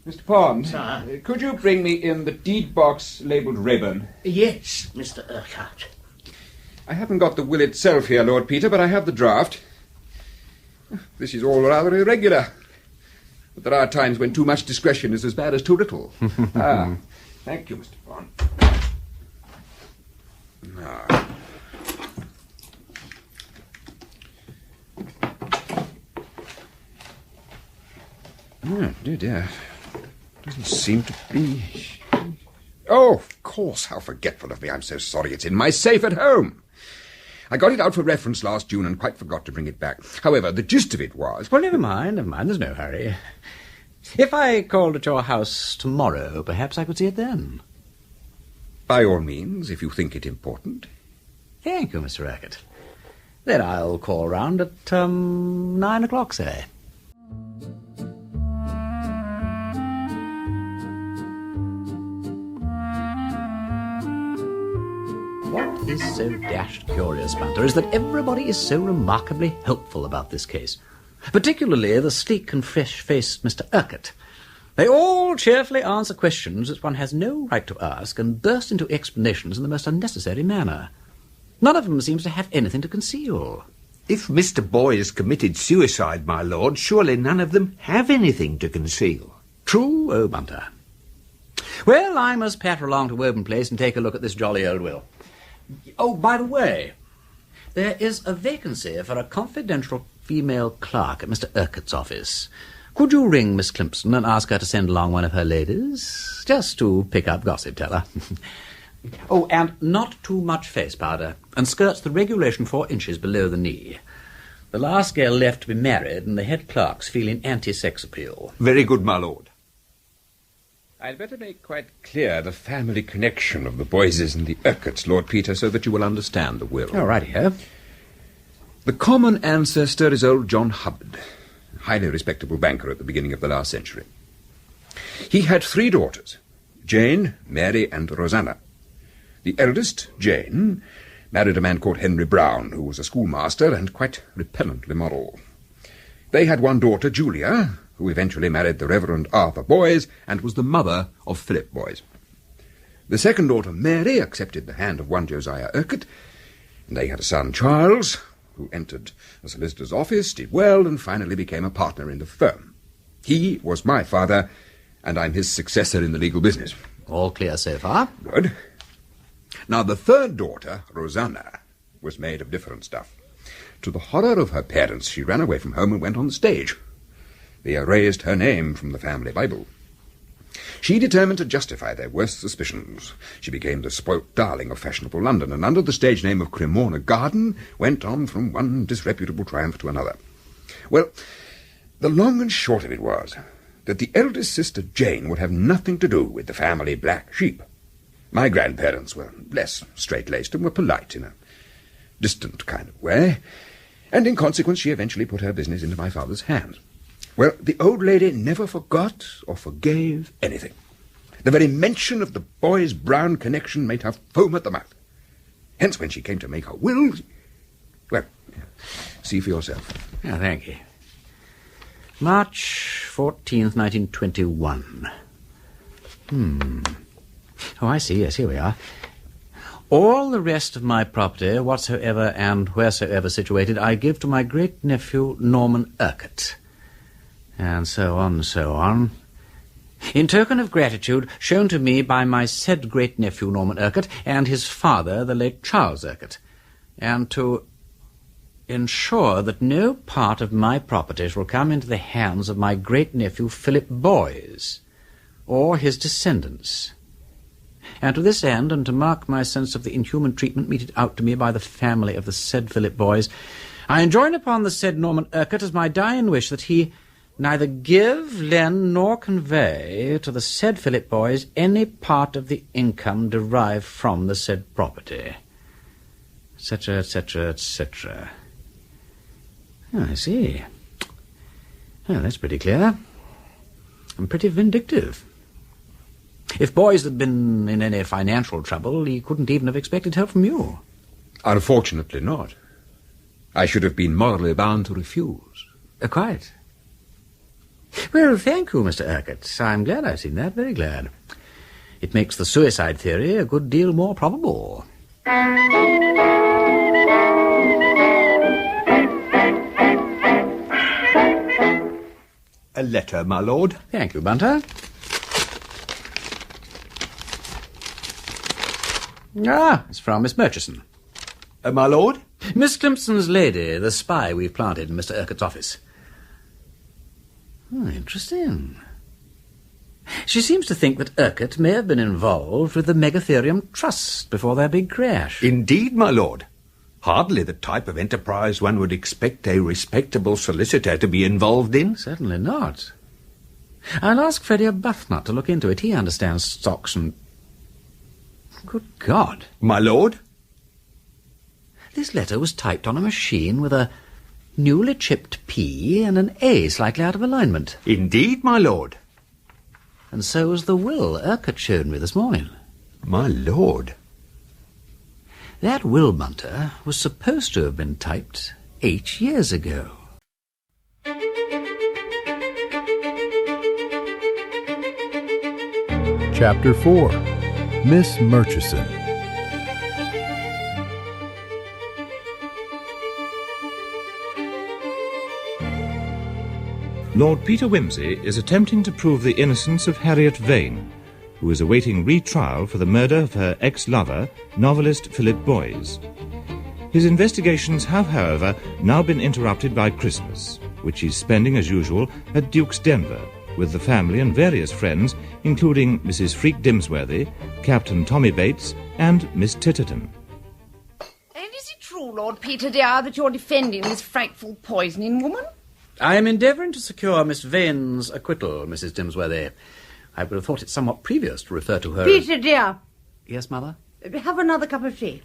Mr. Pond, could you bring me in the deed box labelled Rayburn? Yes, Mr. Urquhart. I haven't got the will itself here, Lord Peter, but I have the draft. This is all rather irregular. But there are times when too much discretion is as bad as too little. Thank you, Mr. Pond. Oh, dear. Doesn't seem to be... Oh, of course, how forgetful of me. I'm so sorry. It's in my safe at home. I got it out for reference last June and quite forgot to bring it back. However, the gist of it was... Well, never mind. There's no hurry. If I called at your house tomorrow, perhaps I could see it then. By all means, if you think it important. Thank you, Mr. Urquhart. Then I'll call round at 9 o'clock, say. What is so dashed curious, Bunter, is that everybody is so remarkably helpful about this case. Particularly the sleek and fresh-faced Mr. Urquhart. They all cheerfully answer questions that one has no right to ask and burst into explanations in the most unnecessary manner. None of them seems to have anything to conceal. If Mr. Boyes committed suicide, my lord, surely none of them have anything to conceal. True, oh, Bunter. Well, I must patter along to Woburn Place and take a look at this jolly old will. Oh, by the way, there is a vacancy for a confidential female clerk at Mr. Urquhart's office. Could you ring Miss Climpson and ask her to send along one of her ladies? Just to pick up gossip, tell her. Oh, and not too much face powder, and skirts the regulation 4 inches below the knee. The last girl left to be married, and the head clerk's feeling anti-sex appeal. Very good, my lord. I'd better make quite clear the family connection of the Boyses and the Urquharts, Lord Peter, so that you will understand the will. All right, here. The common ancestor is old John Hubbard, a highly respectable banker at the beginning of the last century. He had 3 daughters, Jane, Mary, and Rosanna. The eldest, Jane, married a man called Henry Brown, who was a schoolmaster and quite repellently moral. They had 1 daughter, Julia, who eventually married the Reverend Arthur Boyes and was the mother of Philip Boyes. The second daughter, Mary, accepted the hand of one Josiah Urquhart, and they had a son, Charles, who entered a solicitor's office, did well, and finally became a partner in the firm. He was my father, and I'm his successor in the legal business. All clear so far. Good. Now, the third daughter, Rosanna, was made of different stuff. To the horror of her parents, she ran away from home and went on the stage. They erased her name from the family Bible. She determined to justify their worst suspicions. She became the spoilt darling of fashionable London, and under the stage name of Cremorne Garden, went on from one disreputable triumph to another. Well, the long and short of it was that the eldest sister, Jane, would have nothing to do with the family black sheep. My grandparents were less straight-laced and were polite in a distant kind of way, and in consequence she eventually put her business into my father's hands. Well, the old lady never forgot or forgave anything. The very mention of the Boyes-Brown connection made her foam at the mouth. Hence, when she came to make her will... Well, see for yourself. Yeah, thank you. March 14th, 1921. Oh, I see. Yes, here we are. All the rest of my property, whatsoever and wheresoever situated, I give to my great-nephew Norman Urquhart. And so on and so on. In token of gratitude shown to me by my said great-nephew Norman Urquhart and his father, the late Charles Urquhart, and to ensure that no part of my property shall come into the hands of my great-nephew Philip Boyes or his descendants. And to this end, and to mark my sense of the inhuman treatment meted out to me by the family of the said Philip Boys, I enjoin upon the said Norman Urquhart as my dying wish that he neither give, lend, nor convey to the said Philip Boys any part of the income derived from the said property, etc., etc., etc. Oh, I see. Oh, that's pretty clear. And pretty vindictive. If Boys had been in any financial trouble, he couldn't even have expected help from you. Unfortunately not. I should have been morally bound to refuse. Quite. Well, thank you, Mr. Urquhart. I'm glad I've seen that, very glad. It makes the suicide theory a good deal more probable. A letter, my lord. Thank you, Bunter. Ah, it's from Miss Murchison. My lord? Miss Climpson's lady, the spy we've planted in Mr. Urquhart's office. Oh, interesting. She seems to think that Urquhart may have been involved with the Megatherium Trust before their big crash. Indeed, my lord. Hardly the type of enterprise one would expect a respectable solicitor to be involved in. Certainly not. I'll ask Freddie Arbuthnot to look into it. He understands stocks and... Good God. My lord? This letter was typed on a machine with a newly chipped P and an A slightly out of alignment. Indeed, my lord. And so was the will Urquhart showed me this morning. My lord. That will, Bunter, was supposed to have been typed 8 years ago. Chapter 4. Miss Murchison. Lord Peter Wimsey is attempting to prove the innocence of Harriet Vane, who is awaiting retrial for the murder of her ex-lover, novelist Philip Boys. His investigations have, however, now been interrupted by Christmas, which he's spending as usual at Duke's Denver, with the family and various friends, including Mrs. Freak Dimsworthy, Captain Tommy Bates, and Miss Titterton. And is it true, Lord Peter, dear, that you're defending this frightful poisoning woman? I am endeavouring to secure Miss Vane's acquittal, Mrs. Dimsworthy. I would have thought it somewhat previous to refer to her Peter, dear. Yes, Mother? Have another cup of tea.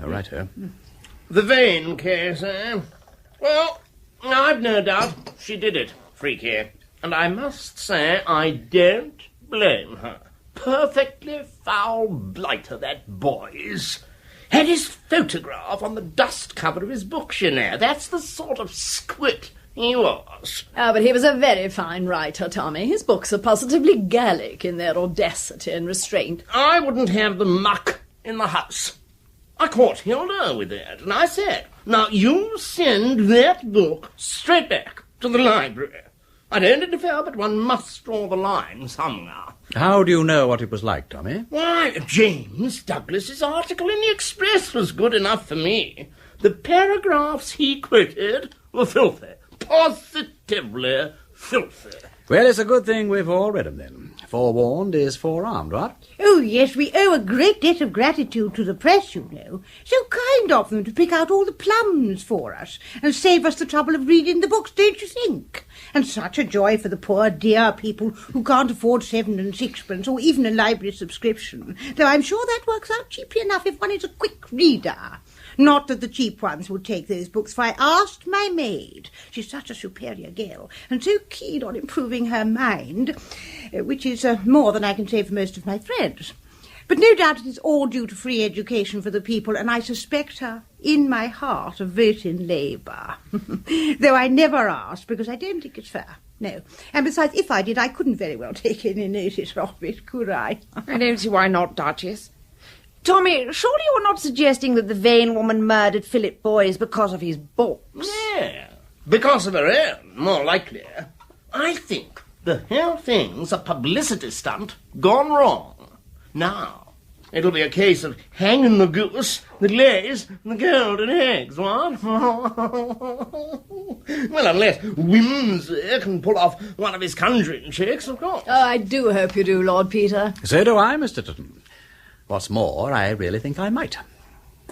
Oh, righto. The Vane case, eh? Well, I've no doubt she did it, Freaky. And I must say I don't blame her. Perfectly foul blighter, that Boys. Had his photograph on the dust cover of his books, you know. That's the sort of squid he was. Ah, but he was a very fine writer, Tommy. His books are positively Gallic in their audacity and restraint. I wouldn't have the muck in the house. I caught Hilda with that, and I said, now you send that book straight back to the library. I don't interfere, but one must draw the line somewhere. How do you know what it was like, Tommy? Why, James Douglas's article in the Express was good enough for me. The paragraphs he quoted were filthy. Positively filthy. Well, it's a good thing we've all read 'em then. Forewarned is forearmed, what? Oh, yes, we owe a great debt of gratitude to the press, you know. So kind of them to pick out all the plums for us and save us the trouble of reading the books, don't you think? And such a joy for the poor dear people who can't afford 7 and 6pence or even a library subscription, though I'm sure that works out cheaply enough if one is a quick reader. Not that the cheap ones would take those books, for I asked my maid. She's such a superior girl, and so keen on improving her mind, which is more than I can say for most of my friends. But no doubt it is all due to free education for the people, and I suspect her, in my heart, of voting Labour. Though I never asked, because I don't think it's fair. No. And besides, if I did, I couldn't very well take any notice of it, could I? I don't see why not, Duchess. Tommy, surely you're not suggesting that the Vane woman murdered Philip Boys because of his books? Yeah, because of her own, more likely. I think the whole thing's a publicity stunt gone wrong. Now, It'll be a case of hanging the goose, the glaze, and the golden eggs, what? Well, unless Wimsey can pull off one of his conjuring tricks, of course. Oh, I do hope you do, Lord Peter. So do I, Mr. Tutton. What's more, I really think I might.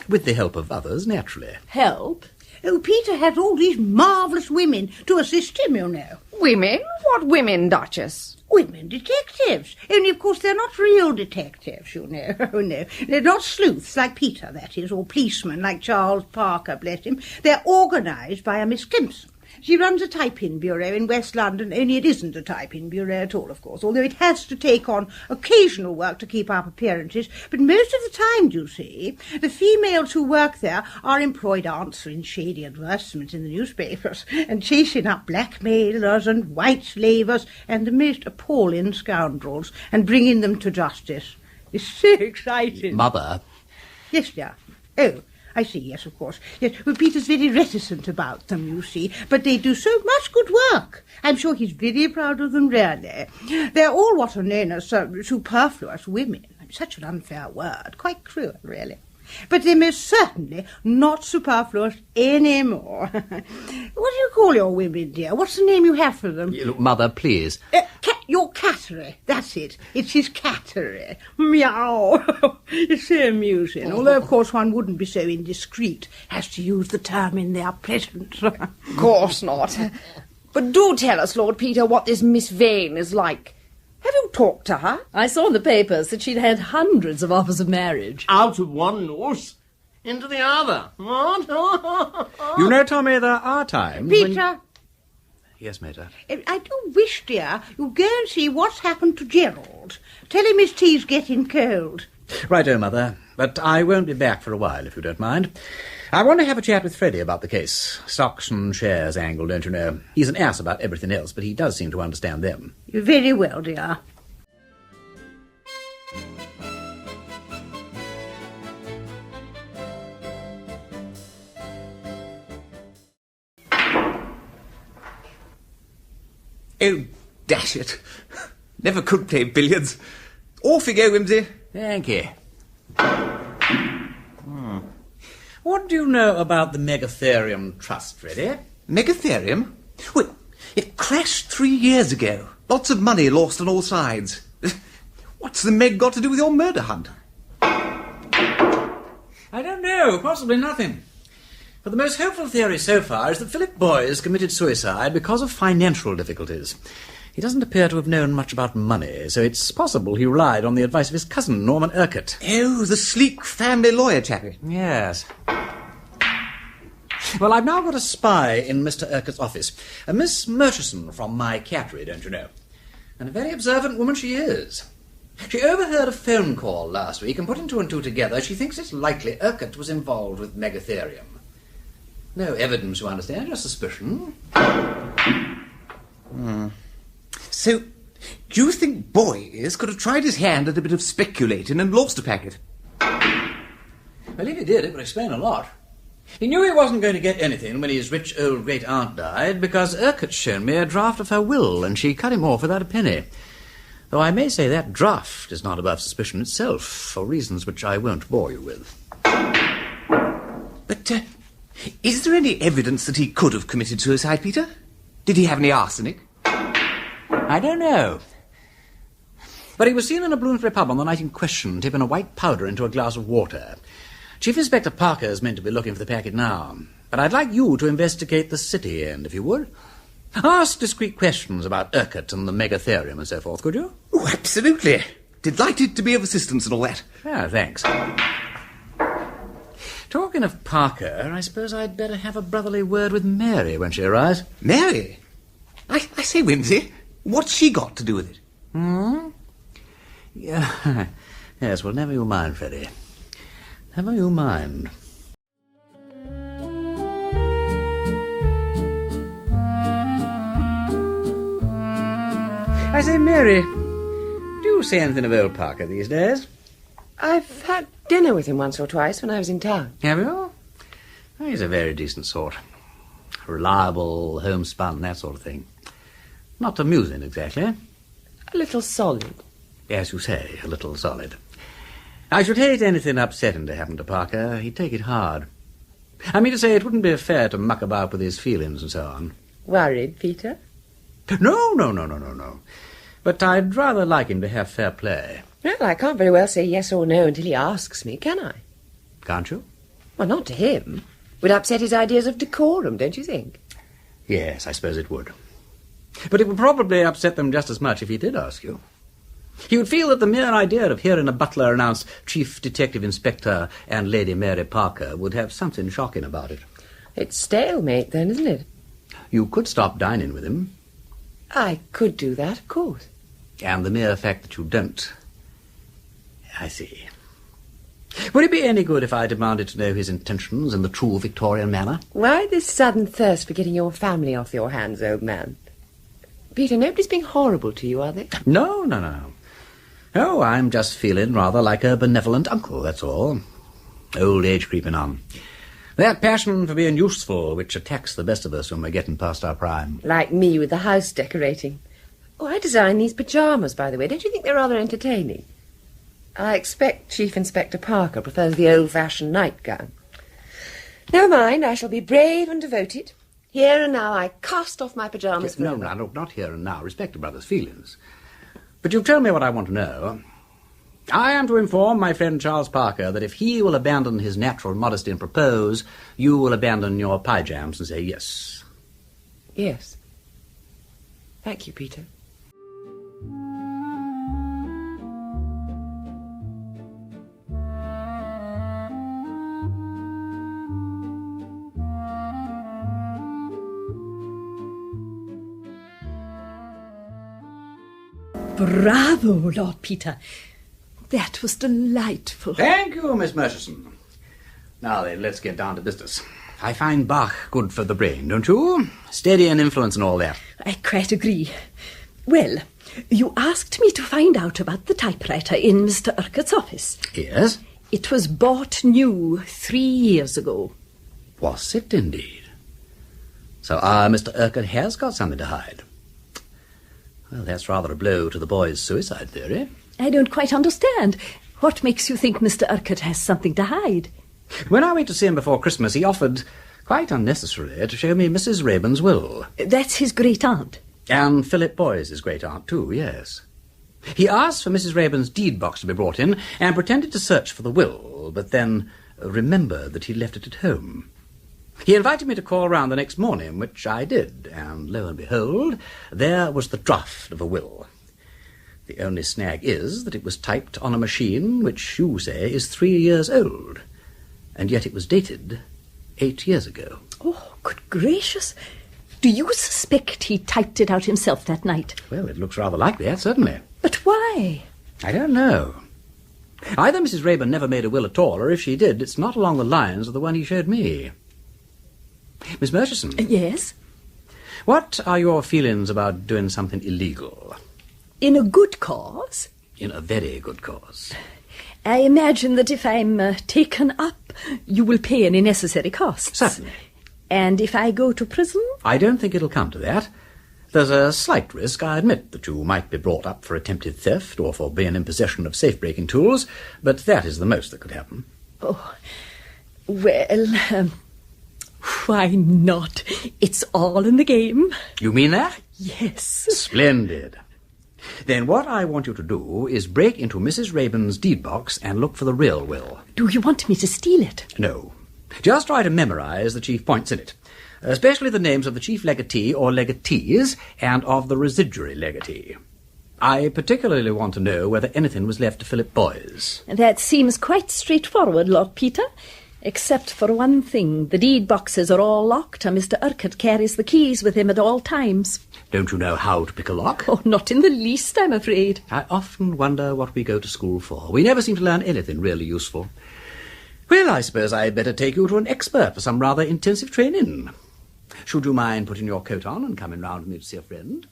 With the help of others, naturally. Help? Oh, Peter has all these marvellous women to assist him, you know. Women? What women, Duchess? Women detectives. Only, of course, they're not real detectives, you know. Oh, no. They're not sleuths like Peter, that is, or policemen like Charles Parker, bless him. They're organised by a Miss Clemson. She runs a typing bureau in West London, only it isn't a typing bureau at all, of course, although it has to take on occasional work to keep up appearances. But most of the time, you see, the females who work there are employed answering shady advertisements in the newspapers and chasing up blackmailers and white slavers and the most appalling scoundrels and bringing them to justice. It's so exciting. Mother. Yes, dear. Oh, I see, yes, of course. Yes, well, Peter's very reticent about them, you see, but they do so much good work. I'm sure he's very proud of them, really. They're all what are known as superfluous women. Such an unfair word. Quite cruel, really. But they're most certainly not superfluous anymore. What do you call your women, dear? What's the name you have for them? Look, Mother, please. Your cattery. That's it. It's his cattery. Meow. It's so amusing. Although, of course, one wouldn't be so indiscreet as to use the term in their presence. Of course not. But do tell us, Lord Peter, what this Miss Vane is like. Have you talked to her? I saw in the papers that she'd had hundreds of offers of marriage. Out of one nose, into the other. What? You know, Tommy, there are times Peter! Yes, Mater. I do wish, dear, you'd go and see what's happened to Gerald. Tell him his tea's getting cold. Righto, Mother. But I won't be back for a while, if you don't mind. I want to have a chat with Freddie about the case. Stocks and shares angle, don't you know? He's an ass about everything else, but he does seem to understand them. Very well, dear. Oh, dash it. Never could play billiards. Off you go, Wimsey. Thank you. What do you know about the Megatherium Trust, Freddie? Megatherium? Well, it crashed 3 years ago. Lots of money lost on all sides. What's the Meg got to do with your murder hunt? I don't know. Possibly nothing. But the most hopeful theory so far is that Philip Boyes committed suicide because of financial difficulties. He doesn't appear to have known much about money, so it's possible he relied on the advice of his cousin, Norman Urquhart. Oh, the sleek family lawyer chappie. Yes. Well, I've now got a spy in Mr. Urquhart's office. A Miss Murchison from my cattery, don't you know? And a very observant woman she is. She overheard a phone call last week, and putting two and two together, she thinks it's likely Urquhart was involved with Megatherium. No evidence, you understand, just suspicion. So, do you think Boyes could have tried his hand at a bit of speculating and lost a packet? Well, if he did, it would explain a lot. He knew he wasn't going to get anything when his rich old great-aunt died, because Urquhart's shown me a draft of her will, and she cut him off without a penny. Though I may say that draft is not above suspicion itself, for reasons which I won't bore you with. But, is there any evidence that he could have committed suicide, Peter? Did he have any arsenic? I don't know. But he was seen in a Bloomsbury pub on the night in question, tipping a white powder into a glass of water. Chief Inspector Parker is meant to be looking for the packet now. But I'd like you to investigate the city end, if you would. Ask discreet questions about Urquhart and the Megatherium and so forth, could you? Oh, absolutely. Delighted to be of assistance and all that. Ah, thanks. Talking of Parker, I suppose I'd better have a brotherly word with Mary when she arrives. Mary? I say, Wimsey, what's she got to do with it? Yeah. Yes, well, never you mind, Freddie. Never you mind. I say, Mary, do you see anything of old Parker these days? I've had dinner with him once or twice when I was in town. Have you? Oh, he's a very decent sort. Reliable, homespun, that sort of thing. Not amusing, exactly. A little solid. As you say, a little solid. I should hate anything upsetting to happen to Parker. He'd take it hard. I mean to say, it wouldn't be fair to muck about with his feelings and so on. Worried, Peter? No. But I'd rather like him to have fair play. Well, I can't very well say yes or no until he asks me, can I? Can't you? Well, not to him. Would upset his ideas of decorum, don't you think? Yes, I suppose it would. But it would probably upset them just as much if he did ask you. He would feel that the mere idea of hearing a butler announce Chief Detective Inspector and Lady Mary Parker would have something shocking about it. It's stalemate, then, isn't it? You could stop dining with him. I could do that, of course. And the mere fact that you don't... I see. Would it be any good if I demanded to know his intentions in the true Victorian manner? Why this sudden thirst for getting your family off your hands, old man? Peter, nobody's being horrible to you, are they? No. Oh, I'm just feeling rather like a benevolent uncle, that's all. Old age creeping on. That passion for being useful which attacks the best of us when we're getting past our prime. Like me with the house decorating. Oh, I designed these pyjamas, by the way. Don't you think they're rather entertaining? I expect Chief Inspector Parker prefers the old-fashioned nightgown. Never mind, I shall be brave and devoted. Here and now I cast off my pyjamas No, not here and now. Respect a brother's feelings. But you tell me what I want to know. I am to inform my friend Charles Parker that if he will abandon his natural modesty and propose, you will abandon your pyjams and say yes. Yes. Thank you, Peter. Bravo, Lord Peter. That was delightful. Thank you, Miss Murchison. Now then, let's get down to business. I find Bach good for the brain, don't you? Steady and influence and all that. I quite agree. Well, you asked me to find out about the typewriter in Mr. Urquhart's office. Yes? It was bought new 3 years ago. Was it indeed? So Mr. Urquhart has got something to hide. Well, that's rather a blow to the boy's suicide theory. I don't quite understand. What makes you think Mr. Urquhart has something to hide? When I went to see him before Christmas, he offered, quite unnecessarily, to show me Mrs. Rayburn's will. That's his great-aunt. And Philip Boyce's great-aunt, too, yes. He asked for Mrs. Rayburn's deed box to be brought in and pretended to search for the will, but then remembered that he'd left it at home. He invited me to call round the next morning, which I did, and lo and behold, there was the draft of a will. The only snag is that it was typed on a machine which you say is 3 years old, and yet it was dated 8 years ago. Oh, good gracious. Do you suspect he typed it out himself that night? Well, it looks rather like that, certainly. But why? I don't know. Either Mrs. Rayburn never made a will at all, or if she did, it's not along the lines of the one he showed me. Miss Murchison? Yes? What are your feelings about doing something illegal? In a good cause? In a very good cause. I imagine that if I'm taken up, you will pay any necessary costs. Certainly. And if I go to prison? I don't think it'll come to that. There's a slight risk, I admit, that you might be brought up for attempted theft or for being in possession of safe-breaking tools, but that is the most that could happen. Oh, well, why not? It's all in the game. You mean that? Yes. Splendid. Then what I want you to do is break into Mrs. Rayburn's deed box and look for the real will. Do you want me to steal it? No. Just try to memorize the chief points in it, especially the names of the chief legatee or legatees and of the residuary legatee. I particularly want to know whether anything was left to Philip Boyce. That seems quite straightforward, Lord Peter. Except for one thing. The deed boxes are all locked, and Mr. Urquhart carries the keys with him at all times. Don't you know how to pick a lock? Oh, not in the least, I'm afraid. I often wonder what we go to school for. We never seem to learn anything really useful. Well, I suppose I'd better take you to an expert for some rather intensive training. Should you mind putting your coat on and coming round with me to see a friend?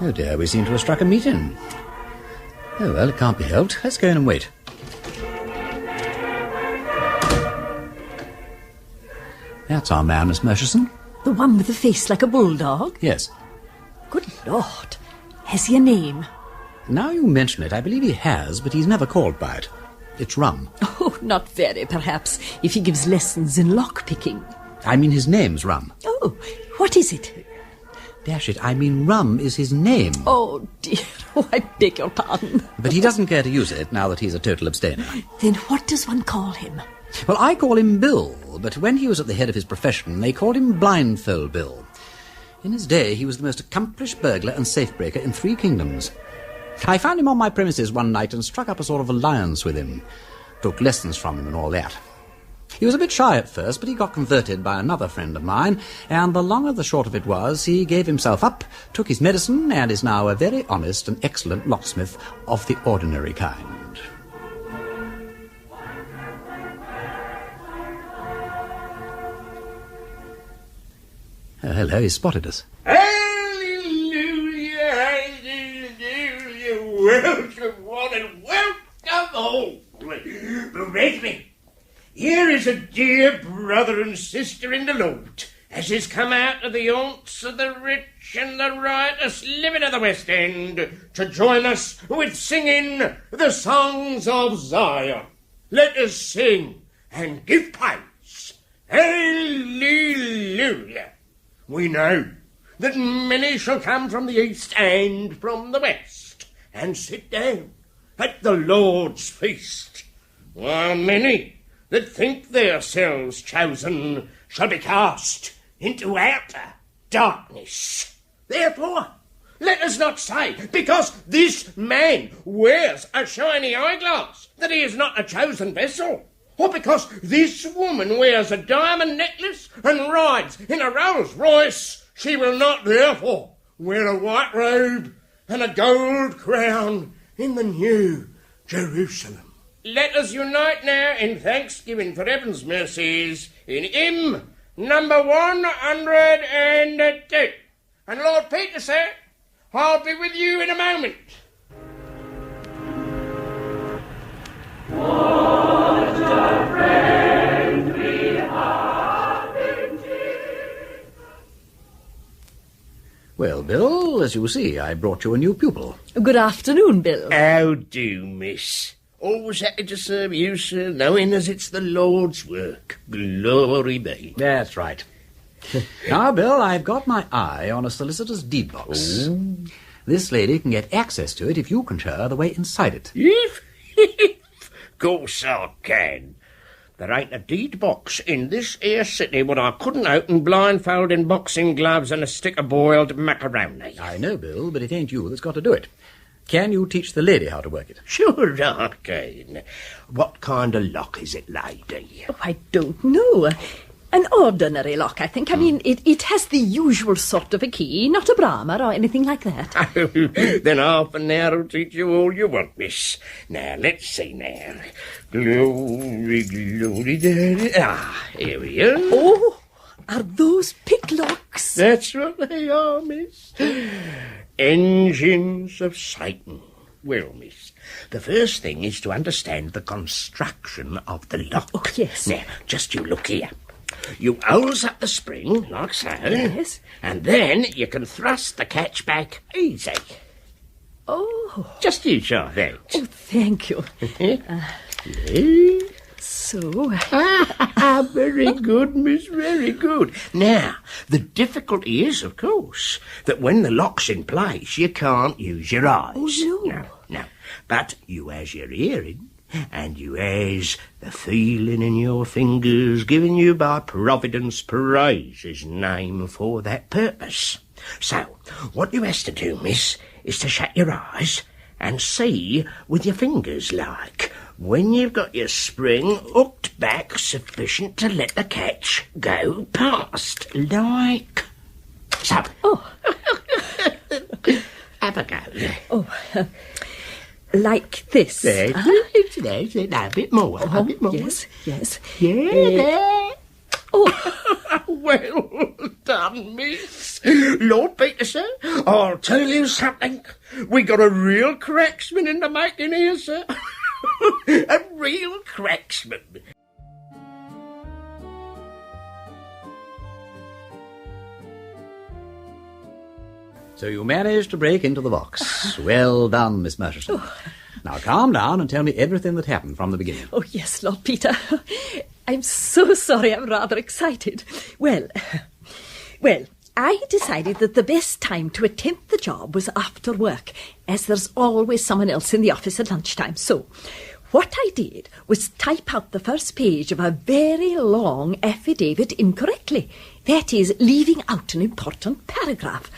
Oh dear, we seem to have struck a meeting. Oh well, it can't be helped. Let's go in and wait. That's our man, Miss Murchison. The one with the face like a bulldog? Yes. Good Lord. Has he a name? Now you mention it, I believe he has, but he's never called by it. It's Rum. Oh, not very, perhaps, if he gives lessons in lock-picking. I mean his name's Rum. Oh, what is it? Dash it, I mean Rum is his name. Oh, dear. Oh, I beg your pardon. But he doesn't care to use it now that he's a total abstainer. Then what does one call him? Well, I call him Bill, but when he was at the head of his profession, they called him Blindfold Bill. In his day, he was the most accomplished burglar and safe-breaker in 3 kingdoms. I found him on my premises one night and struck up a sort of alliance with him. Took lessons from him and all that. He was a bit shy at first, but he got converted by another friend of mine, and the long and the short of it was, he gave himself up, took his medicine, and is now a very honest and excellent locksmith of the ordinary kind. Oh, hello, he spotted us. Welcome, one, and welcome all. Believe me, here is a dear brother and sister in the Lord, as is come out of the haunts of the rich and the riotous living of the West End, to join us with singing the songs of Zion. Let us sing and give praise. Hallelujah. We know that many shall come from the east and from the west, and sit down at the Lord's feast, while many that think themselves chosen shall be cast into outer darkness. Therefore, let us not say, because this man wears a shiny eyeglass, that he is not a chosen vessel, or because this woman wears a diamond necklace and rides in a Rolls Royce, she will not therefore wear a white robe and a gold crown in the New Jerusalem. Let us unite now in thanksgiving for heaven's mercies in hymn number 102. And Lord Peter, sir, I'll be with you in a moment. What a friend we have indeed. Well, Bill, as you see, I brought you a new pupil. Good afternoon, Bill. How do, miss? Always happy to serve you, sir, knowing as it's the Lord's work. Glory be. That's right. Now, Bill, I've got my eye on a solicitor's deed box. Ooh. This lady can get access to it if you can show her the way inside it. Of course I can. There ain't a deed box in this here city what I couldn't open blindfold in boxing gloves and a stick of boiled macaroni. I know, Bill, but it ain't you that's got to do it. Can you teach the lady how to work it? Sure I can. What kind of lock is it, lady? Oh, I don't know. An ordinary lock, I think. I mean, it has the usual sort of a key, not a Brahma or anything like that. Then half an hour will teach you all you want, miss. Now, let's see now. Glory, glory, glory. Ah, here we are. Oh, are those picklocks? That's what they are, miss. Engines of Satan. Well, miss, the first thing is to understand the construction of the lock. Oh, yes. Now, just you look here. You hose up the spring, like so. Yes. And then you can thrust the catch back easy. Oh. Just you try that. Oh, thank you. So... Very good, miss, very good. Now, the difficulty is, of course, that when the lock's in place, you can't use your eyes. Oh, no. No. But you has your hearing, and you has the feeling in your fingers given you by Providence, praise his name, for that purpose. So, what you has to do, miss, is to shut your eyes and see with your fingers like, when you've got your spring hooked back sufficient to let the catch go past, like so. Oh. Have a go. Oh, like this. There's a bit more, a bit more. Yes. Yeah, there. Oh. Well done, miss. Lord Peter, sir, I'll tell you something. We got a real cracksman in the making here, sir. A real cracksman. So you managed to break into the box. Well done, Miss Murchison. Now calm down and tell me everything that happened from the beginning. Oh, yes, Lord Peter. I'm so sorry, I'm rather excited. Well, I decided that the best time to attempt the job was after work, as there's always someone else in the office at lunchtime. So, what I did was type out the first page of a very long affidavit incorrectly. That is, leaving out an important paragraph.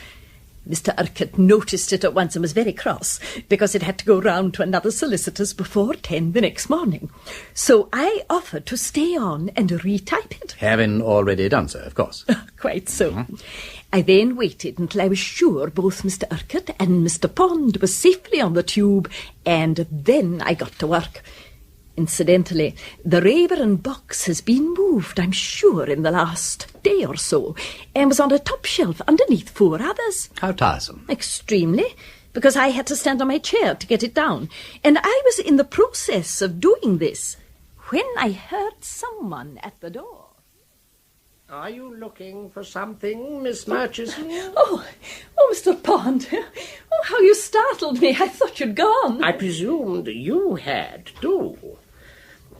Mr. Urquhart noticed it at once and was very cross, because it had to go round to another solicitor's before 10 the next morning. So I offered to stay on and retype it. Having already done so, of course. Quite so. I then waited until I was sure both Mr. Urquhart and Mr. Pond were safely on the tube, and then I got to work. Incidentally, the Raeburn box has been moved, I'm sure, in the last day or so, and was on a top shelf underneath 4 others. How tiresome. Extremely, because I had to stand on my chair to get it down, and I was in the process of doing this when I heard someone at the door. Are you looking for something, Miss Murchison? Oh, Mr. Pond. Oh, how you startled me. I thought you'd gone. I presumed you had, too.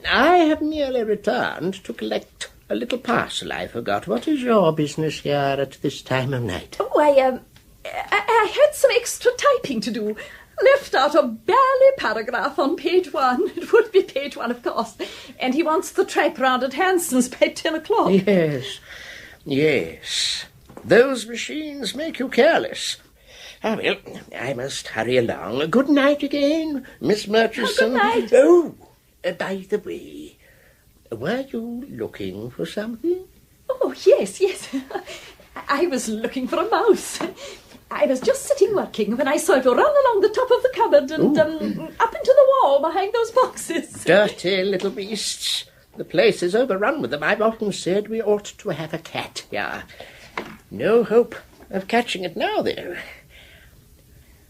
I have merely returned to collect a little parcel I forgot. What is your business here at this time of night? Oh, I had some extra typing to do. Left out a barely paragraph on page 1. It would be page 1, of course. And he wants the type round at Hanson's by 10 o'clock. Yes. Those machines make you careless. Ah, well, I must hurry along. Good night again, Miss Murchison. Good night. Oh, by the way, were you looking for something? Oh, yes. I was looking for a mouse. I was just sitting working when I saw it run along the top of the cupboard and up into the wall behind those boxes. Dirty little beasts. The place is overrun with them. I've often said we ought to have a cat here. No hope of catching it now, though.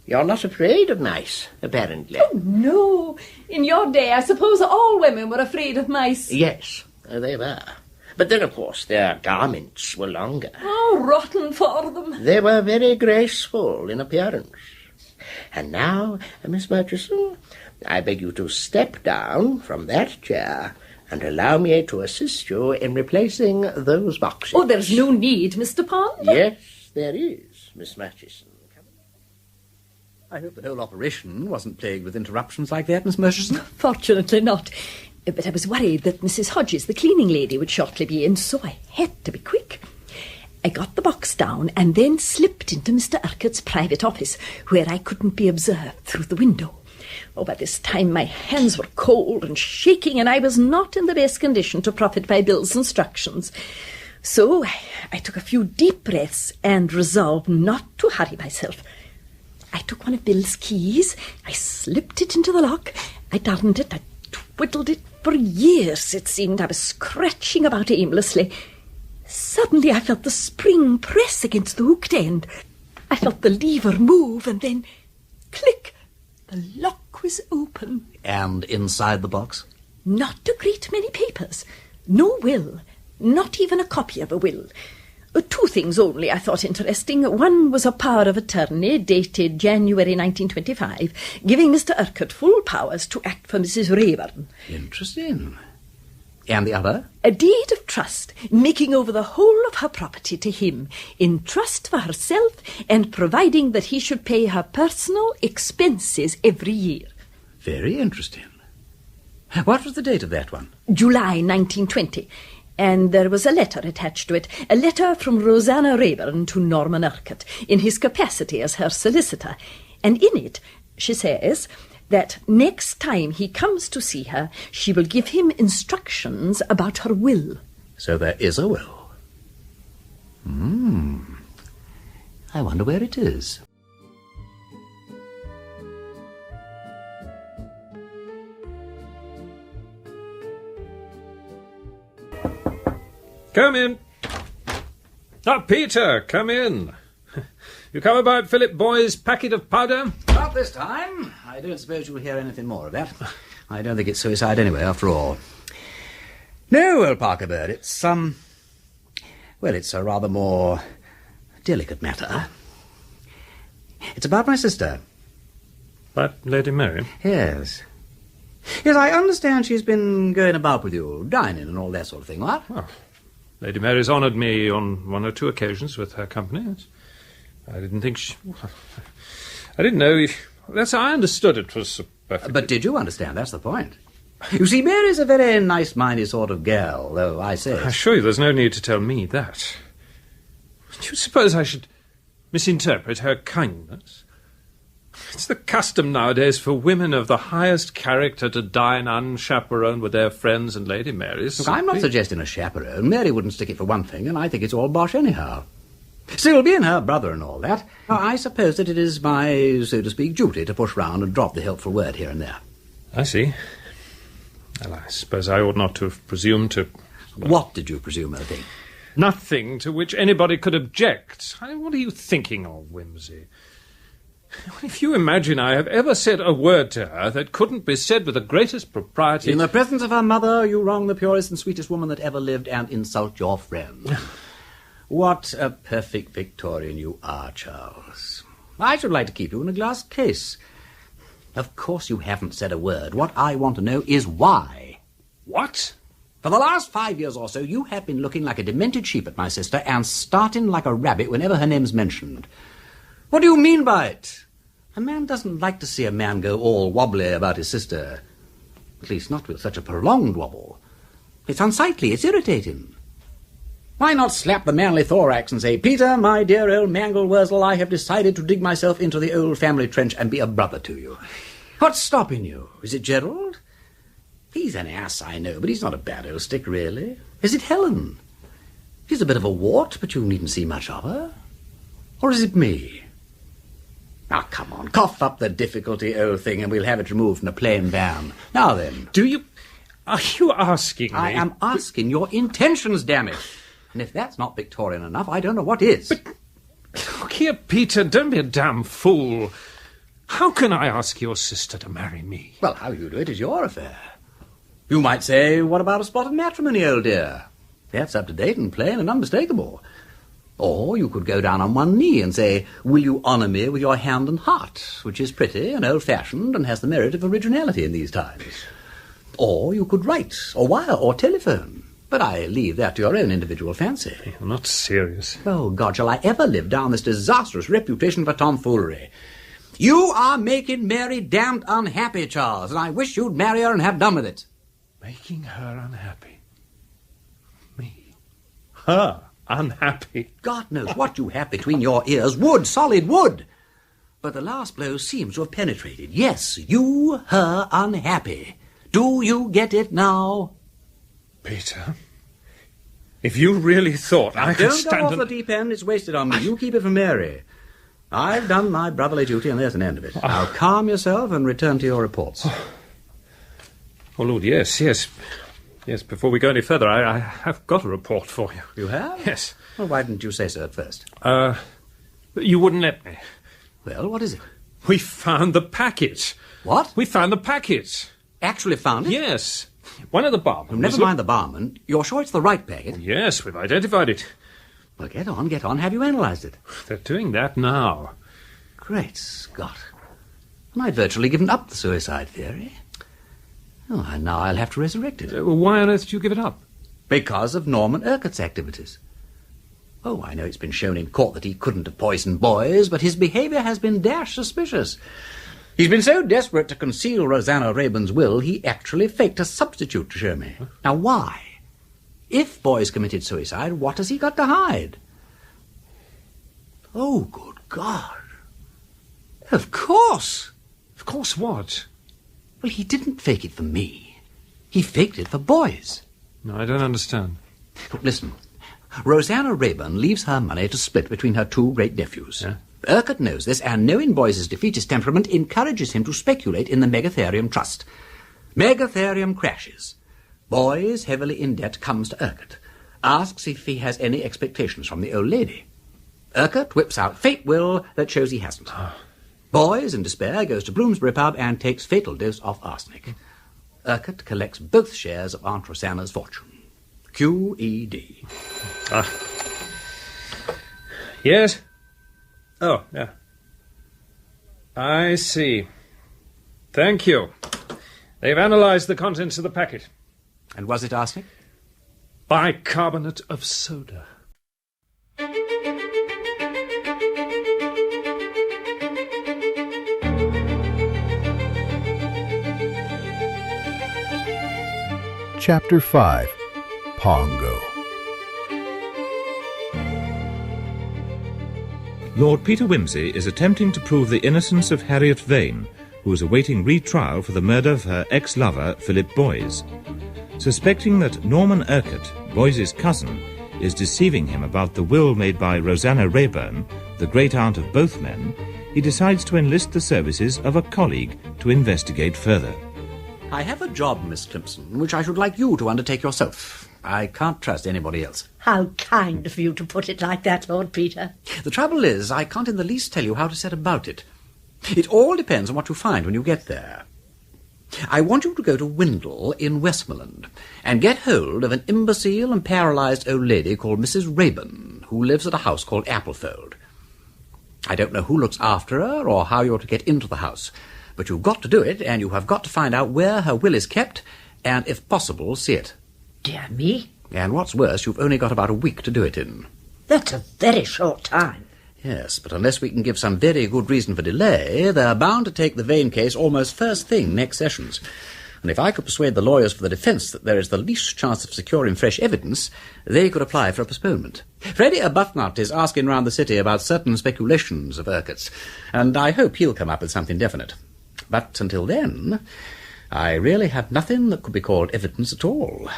You're not afraid of mice, apparently. Oh, no. In your day, I suppose all women were afraid of mice. Yes, they were. But then, of course, their garments were longer. Oh, rotten for them. They were very graceful in appearance. And now, Miss Murchison, I beg you to step down from that chair and allow me to assist you in replacing those boxes. Oh, there's no need, Mr. Pond. Yes, there is, Miss Murchison. I hope the whole operation wasn't plagued with interruptions like that, Miss Murchison. Fortunately not. But I was worried that Mrs. Hodges, the cleaning lady, would shortly be in, so I had to be quick. I got the box down and then slipped into Mr. Urquhart's private office, where I couldn't be observed through the window. Oh, by this time my hands were cold and shaking, and I was not in the best condition to profit by Bill's instructions. So I took a few deep breaths and resolved not to hurry myself. I took one of Bill's keys, I slipped it into the lock, I turned it, I twiddled it. For years, it seemed, I was scratching about aimlessly. Suddenly I felt the spring press against the hooked end. I felt the lever move, and then, click, the lock was open. And inside the box? Not a great many papers. No will. Not even a copy of a will. 2 things only I thought interesting. One was a power of attorney dated January 1925, giving Mr. Urquhart full powers to act for Mrs. Raeburn. Interesting. And the other? A deed of trust, making over the whole of her property to him, in trust for herself, and providing that he should pay her personal expenses every year. Very interesting. What was the date of that one? July 1920. And there was a letter attached to it, a letter from Rosanna Raeburn to Norman Urquhart, in his capacity as her solicitor. And in it, she says that next time he comes to see her, she will give him instructions about her will. So there is a will. I wonder where it is. Come in. Peter, come in. You come about Philip Boy's packet of powder? Not this time. I don't suppose you'll hear anything more of that. I don't think it's suicide anyway, after all. No, well, Parker Bird, it's, it's a rather more delicate matter. It's about my sister. But Lady Mary? Yes. Yes, I understand she's been going about with you, dining and all that sort of thing, what? Well, Lady Mary's honoured me on one or two occasions with her company. I didn't think she... I didn't know... I understood it was perfect. But did you understand? That's the point. You see, Mary's a very nice-minded sort of girl, though I say it. I assure you there's no need to tell me that. Do you suppose I should misinterpret her kindness? It's the custom nowadays for women of the highest character to dine unchaperoned with their friends, and Lady Mary's... Look, I'm not suggesting a chaperone. Mary wouldn't stick it for one thing, and I think it's all bosh anyhow. Still, being her brother and all that, I suppose that it is my, so to speak, duty to push round and drop the helpful word here and there. I see. Well, I suppose I ought not to have presumed to... What did you presume, O King? Nothing to which anybody could object. What are you thinking of, Wimsey? If you imagine I have ever said a word to her that couldn't be said with the greatest propriety... In the presence of her mother, you wrong the purest and sweetest woman that ever lived and insult your friend. What a perfect Victorian you are, Charles. I should like to keep you in a glass case. Of course you haven't said a word. What I want to know is why. What? For the last 5 years or so, you have been looking like a demented sheep at my sister and starting like a rabbit whenever her name's mentioned. What do you mean by it? A man doesn't like to see a man go all wobbly about his sister. At least not with such a prolonged wobble. It's unsightly, it's irritating. Why not slap the manly thorax and say, Peter, my dear old mangle wurzel, I have decided to dig myself into the old family trench and be a brother to you. What's stopping you? Is it Gerald? He's an ass, I know, but he's not a bad old stick, really. Is it Helen? She's a bit of a wart, but you needn't see much of her. Or is it me? Now, come on, cough up the difficulty, old thing, and we'll have it removed in a plain van. Now then. Are you asking me? I am asking your intentions, damn it. And if that's not Victorian enough, I don't know what is. But, look here, Peter, don't be a damn fool. How can I ask your sister to marry me? Well, how you do it is your affair. You might say, what about a spot of matrimony, old dear? That's up to date and plain and unmistakable. Or you could go down on one knee and say, will you honour me with your hand and heart, which is pretty and old-fashioned and has the merit of originality in these times. Or you could write, or wire, or telephone. But I leave that to your own individual fancy. You're not serious. Oh, God, shall I ever live down this disastrous reputation for tomfoolery? You are making Mary damned unhappy, Charles, and I wish you'd marry her and have done with it. Making her unhappy? Me? Her unhappy? God knows what you have between your ears. Wood, solid wood. But the last blow seems to have penetrated. Yes, you, her unhappy. Do you get it now? Peter, if you really thought I could stand... Don't go off the deep end. It's wasted on me. You keep it for Mary. I've done my brotherly duty, and there's an end of it. Now calm yourself and return to your reports. Oh, Lord, yes. Yes, before we go any further, I have got a report for you. You have? Yes. Well, why didn't you say so at first? You wouldn't let me. Well, what is it? We found the packet. What? We found the packet. Actually found it? Yes. One of the barmen... Never mind the barman. You're sure it's the right packet? Yes, we've identified it. Well, get on. Have you analysed it? They're doing that now. Great Scott. And I'd virtually given up the suicide theory. Oh, and now I'll have to resurrect it. Why on earth did you give it up? Because of Norman Urquhart's activities. Oh, I know it's been shown in court that he couldn't have poisoned boys, but his behaviour has been dash suspicious. He's been so desperate to conceal Rosanna Rayburn's will, he actually faked a substitute to show me. Now, why? If boys committed suicide, what has he got to hide? Oh, good God. Of course. Of course what? Well, he didn't fake it for me. He faked it for boys. No, I don't understand. Look, listen. Rosanna Rayburn leaves her money to split between her two great nephews. Yeah? Urquhart knows this, and knowing Boyce's defeatist temperament encourages him to speculate in the Megatherium Trust. Megatherium crashes. Boyce, heavily in debt, comes to Urquhart, asks if he has any expectations from the old lady. Urquhart whips out fate will that shows he hasn't. Boyce, in despair, goes to Bloomsbury pub and takes fatal dose of arsenic. Urquhart collects both shares of Aunt Rosanna's fortune. Q.E.D. Yes? Oh, yeah. I see. Thank you. They've analysed the contents of the packet. And was it arsenic? Bicarbonate of soda. Chapter 5. Pongo. Lord Peter Wimsey is attempting to prove the innocence of Harriet Vane, who is awaiting retrial for the murder of her ex-lover, Philip Boys. Suspecting that Norman Urquhart, Boys's cousin, is deceiving him about the will made by Rosanna Rayburn, the great-aunt of both men, he decides to enlist the services of a colleague to investigate further. I have a job, Miss Climpson, which I should like you to undertake yourself. I can't trust anybody else. How kind of you to put it like that, Lord Peter. The trouble is, I can't in the least tell you how to set about it. It all depends on what you find when you get there. I want you to go to Windle in Westmoreland and get hold of an imbecile and paralysed old lady called Mrs. Rayburn, who lives at a house called Applefold. I don't know who looks after her or how you're to get into the house, but you've got to do it, and you have got to find out where her will is kept, and, if possible, see it. Dear me. And what's worse, you've only got about a week to do it in. That's a very short time. Yes, but unless we can give some very good reason for delay, they're bound to take the Vane case almost first thing next sessions. And if I could persuade the lawyers for the defence that there is the least chance of securing fresh evidence, they could apply for a postponement. Freddie Arbuthnot is asking round the city about certain speculations of Urquhart's, and I hope he'll come up with something definite. But until then, I really have nothing that could be called evidence at all.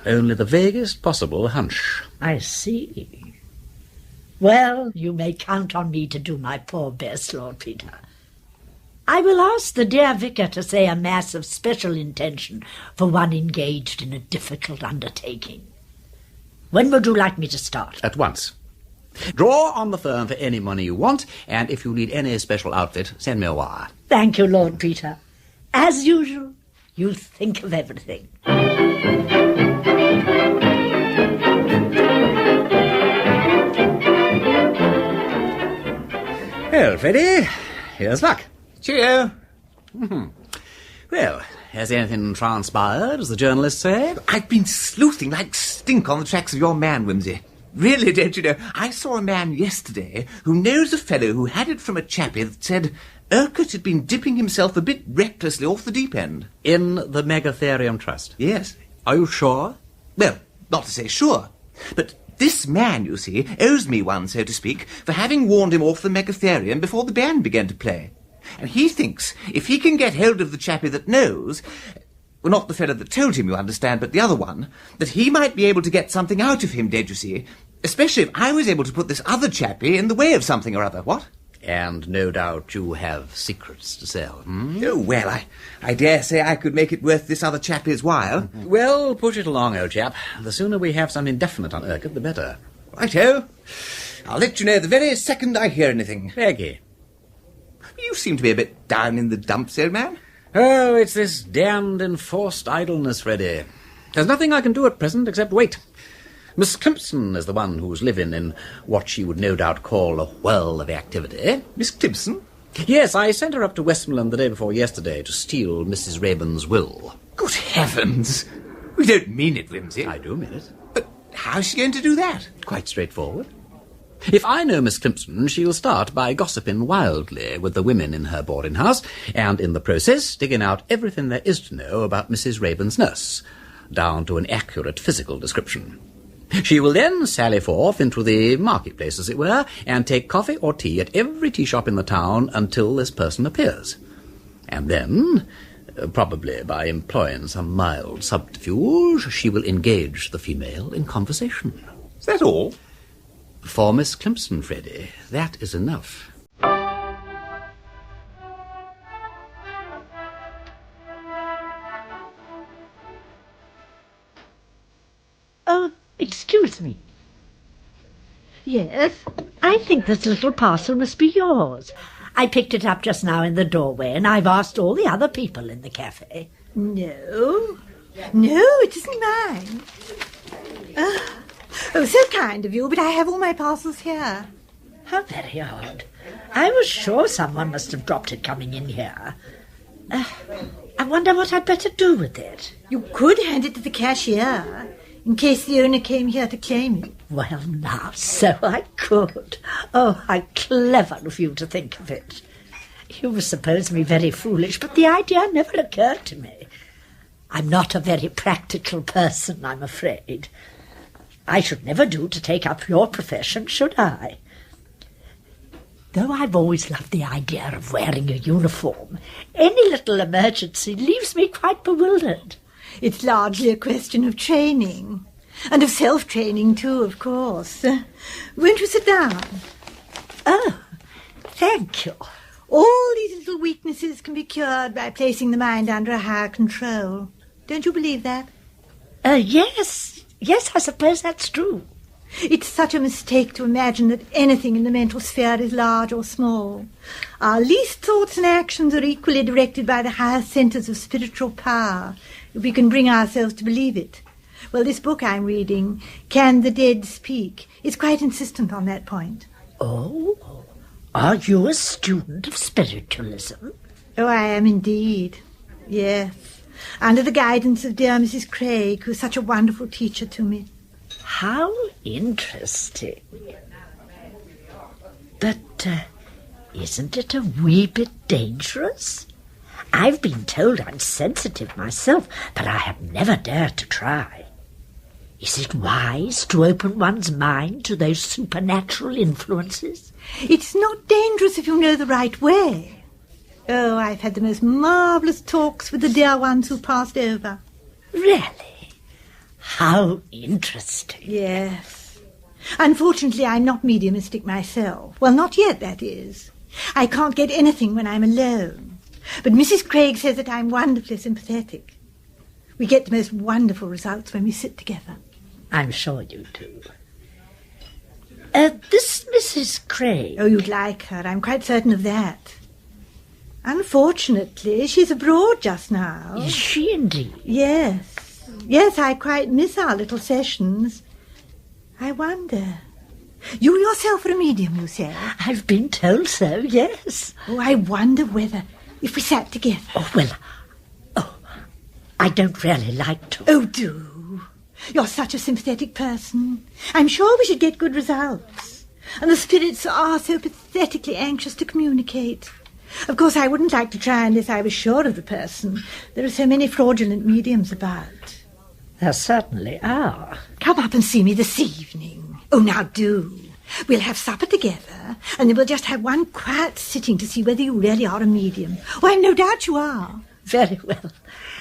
Only the vaguest possible hunch. I see. Well, you may count on me to do my poor best, Lord Peter. I will ask the dear vicar to say a mass of special intention for one engaged in a difficult undertaking. When would you like me to start? At once. Draw on the firm for any money you want, and if you need any special outfit, send me a wire. Thank you, Lord Peter. As usual, you think of everything. Well, Freddie, here's luck. Cheerio. Well, has anything transpired, as the journalists say? I've been sleuthing like stink on the tracks of your man, Wimsey. Really, don't you know, I saw a man yesterday who knows a fellow who had it from a chappie that said Urquhart had been dipping himself a bit recklessly off the deep end. In the Megatherium Trust? Yes. Are you sure? Well, not to say sure, but this man, you see, owes me one, so to speak, for having warned him off the Megatherium before the band began to play. And he thinks if he can get hold of the chappie that knows, well, not the fellow that told him, you understand, but the other one, that he might be able to get something out of him, don't you see? Especially if I was able to put this other chappie in the way of something or other, what? And no doubt you have secrets to sell, Oh, well, I dare say I could make it worth this other chappie's while. Well, push it along, old chap. The sooner we have something definite on Urquhart, the better. Righto. I'll let you know the very second I hear anything. Peggy. You seem to be a bit down in the dumps, old man. Oh, it's this damned enforced idleness, Freddie. There's nothing I can do at present except wait. Miss Climpson is the one who's living in what she would no doubt call a whirl of activity. Miss Climpson? Yes, I sent her up to Westmoreland the day before yesterday to steal Mrs. Rayburn's will. Good heavens! We don't mean it, Wimsey. I do mean it. But how's she going to do that? Quite straightforward. If I know Miss Climpson, she'll start by gossiping wildly with the women in her boarding house, and in the process digging out everything there is to know about Mrs. Rayburn's nurse, down to an accurate physical description. She will then sally forth into the marketplace, as it were, and take coffee or tea at every tea shop in the town until this person appears. And then, probably by employing some mild subterfuge, she will engage the female in conversation. Is that all? For Miss Climpson, Freddie, that is enough. Oh, excuse me. Yes, I think this little parcel must be yours. I picked it up just now in the doorway, and I've asked all the other people in the cafe. No, it isn't mine. Oh, so kind of you, but I have all my parcels here. How very odd. I was sure someone must have dropped it coming in here. I wonder what I'd better do with it. You could hand it to the cashier, in case the owner came here to claim it. Well, now, so I could. Oh, how clever of you to think of it. You suppose me very foolish, but the idea never occurred to me. I'm not a very practical person, I'm afraid. I should never do to take up your profession, should I? Though I've always loved the idea of wearing a uniform, any little emergency leaves me quite bewildered. It's largely a question of training. And of self-training, too, of course. Won't you sit down? Oh, thank you. All these little weaknesses can be cured by placing the mind under a higher control. Don't you believe that? Yes, I suppose that's true. It's such a mistake to imagine that anything in the mental sphere is large or small. Our least thoughts and actions are equally directed by the higher centres of spiritual power, if we can bring ourselves to believe it. Well, this book I'm reading, Can the Dead Speak, is quite insistent on that point. Oh, are you a student of spiritualism? Oh, I am indeed. Yes. Under the guidance of dear Mrs. Craig, who is such a wonderful teacher to me. How interesting. But isn't it a wee bit dangerous? I've been told I'm sensitive myself, but I have never dared to try. Is it wise to open one's mind to those supernatural influences? It's not dangerous if you know the right way. Oh, I've had the most marvellous talks with the dear ones who passed over. Really? How interesting. Yes. Unfortunately, I'm not mediumistic myself. Well, not yet, that is. I can't get anything when I'm alone. But Mrs. Craig says that I'm wonderfully sympathetic. We get the most wonderful results when we sit together. I'm sure you do. This Mrs. Craig... Oh, you'd like her. I'm quite certain of that. Unfortunately, she's abroad just now. Is she indeed? Yes. Yes, I quite miss our little sessions. I wonder... You yourself are a medium, you say? I've been told so, yes. Oh, I wonder whether, if we sat together... Oh, well, I don't really like to. Oh, do. You're such a sympathetic person. I'm sure we should get good results. And the spirits are so pathetically anxious to communicate. Of course, I wouldn't like to try unless I was sure of the person. There are so many fraudulent mediums about. There certainly are. Come up and see me this evening. Oh, now do. We'll have supper together, and then we'll just have one quiet sitting to see whether you really are a medium. Oh, I've no doubt you are. Very well.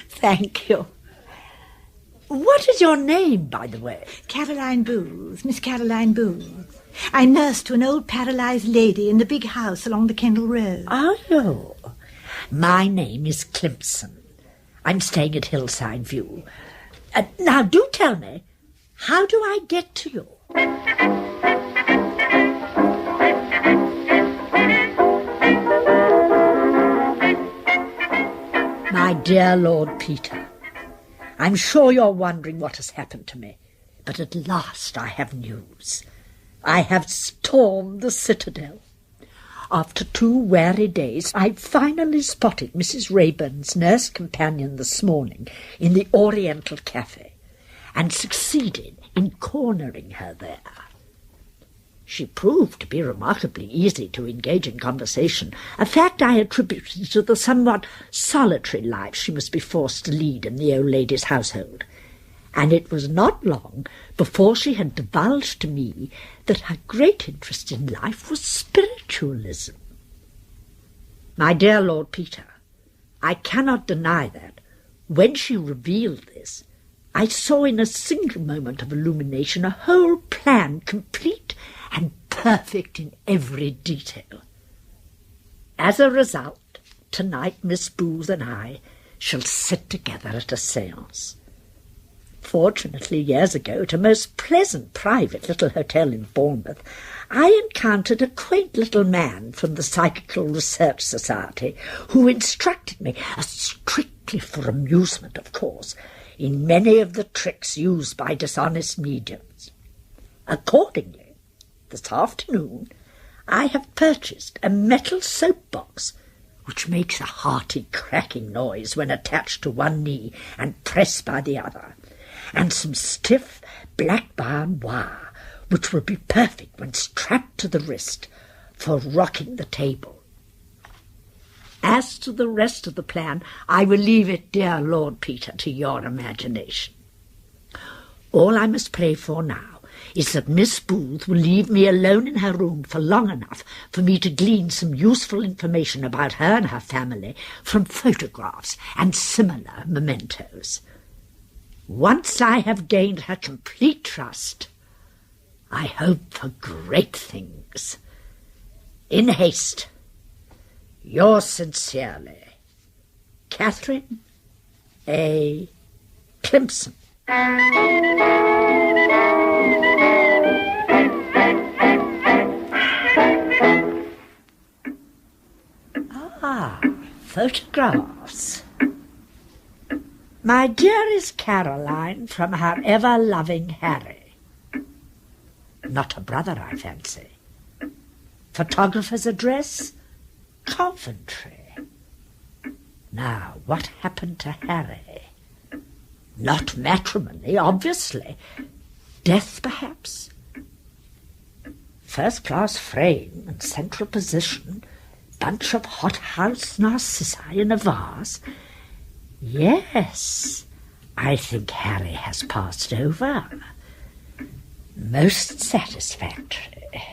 Thank you. What is your name, by the way? Caroline Booth, Miss Caroline Booth. I'm nurse to an old paralysed lady in the big house along the Kendal Road. Oh, my name is Climpson. I'm staying at Hillside View. Now, do tell me, how do I get to you? My dear Lord Peter, I'm sure you're wondering what has happened to me, but at last I have news. I have stormed the citadel. After 2 weary days, I finally spotted Mrs. Rayburn's nurse companion this morning in the Oriental Cafe, and succeeded in cornering her there. She proved to be remarkably easy to engage in conversation, a fact I attributed to the somewhat solitary life she must be forced to lead in the old lady's household. And it was not long before she had divulged to me that her great interest in life was spiritualism. My dear Lord Peter, I cannot deny that, when she revealed this, I saw in a single moment of illumination a whole plan complete and perfect in every detail. As a result, tonight Miss Booth and I shall sit together at a séance. Fortunately, years ago, at a most pleasant private little hotel in Bournemouth, I encountered a quaint little man from the Psychical Research Society who instructed me, strictly for amusement, of course, in many of the tricks used by dishonest mediums. Accordingly, this afternoon, I have purchased a metal soap-box which makes a hearty cracking noise when attached to one knee and pressed by the other, and some stiff black bound wire which will be perfect when strapped to the wrist for rocking the table. As to the rest of the plan, I will leave it, dear Lord Peter, to your imagination. All I must pray for now is that Miss Booth will leave me alone in her room for long enough for me to glean some useful information about her and her family from photographs and similar mementos. Once I have gained her complete trust, I hope for great things. In haste, yours sincerely, Catherine A. Clemson. Ah, photographs. My dearest Caroline, from her ever-loving Harry. Not a brother, I fancy. Photographer's address? Coventry. Now, what happened to Harry? Not matrimony, obviously. Death, perhaps? First-class frame and central position, bunch of hothouse narcissi in a vase. Yes, I think Harry has passed over. Most satisfactory.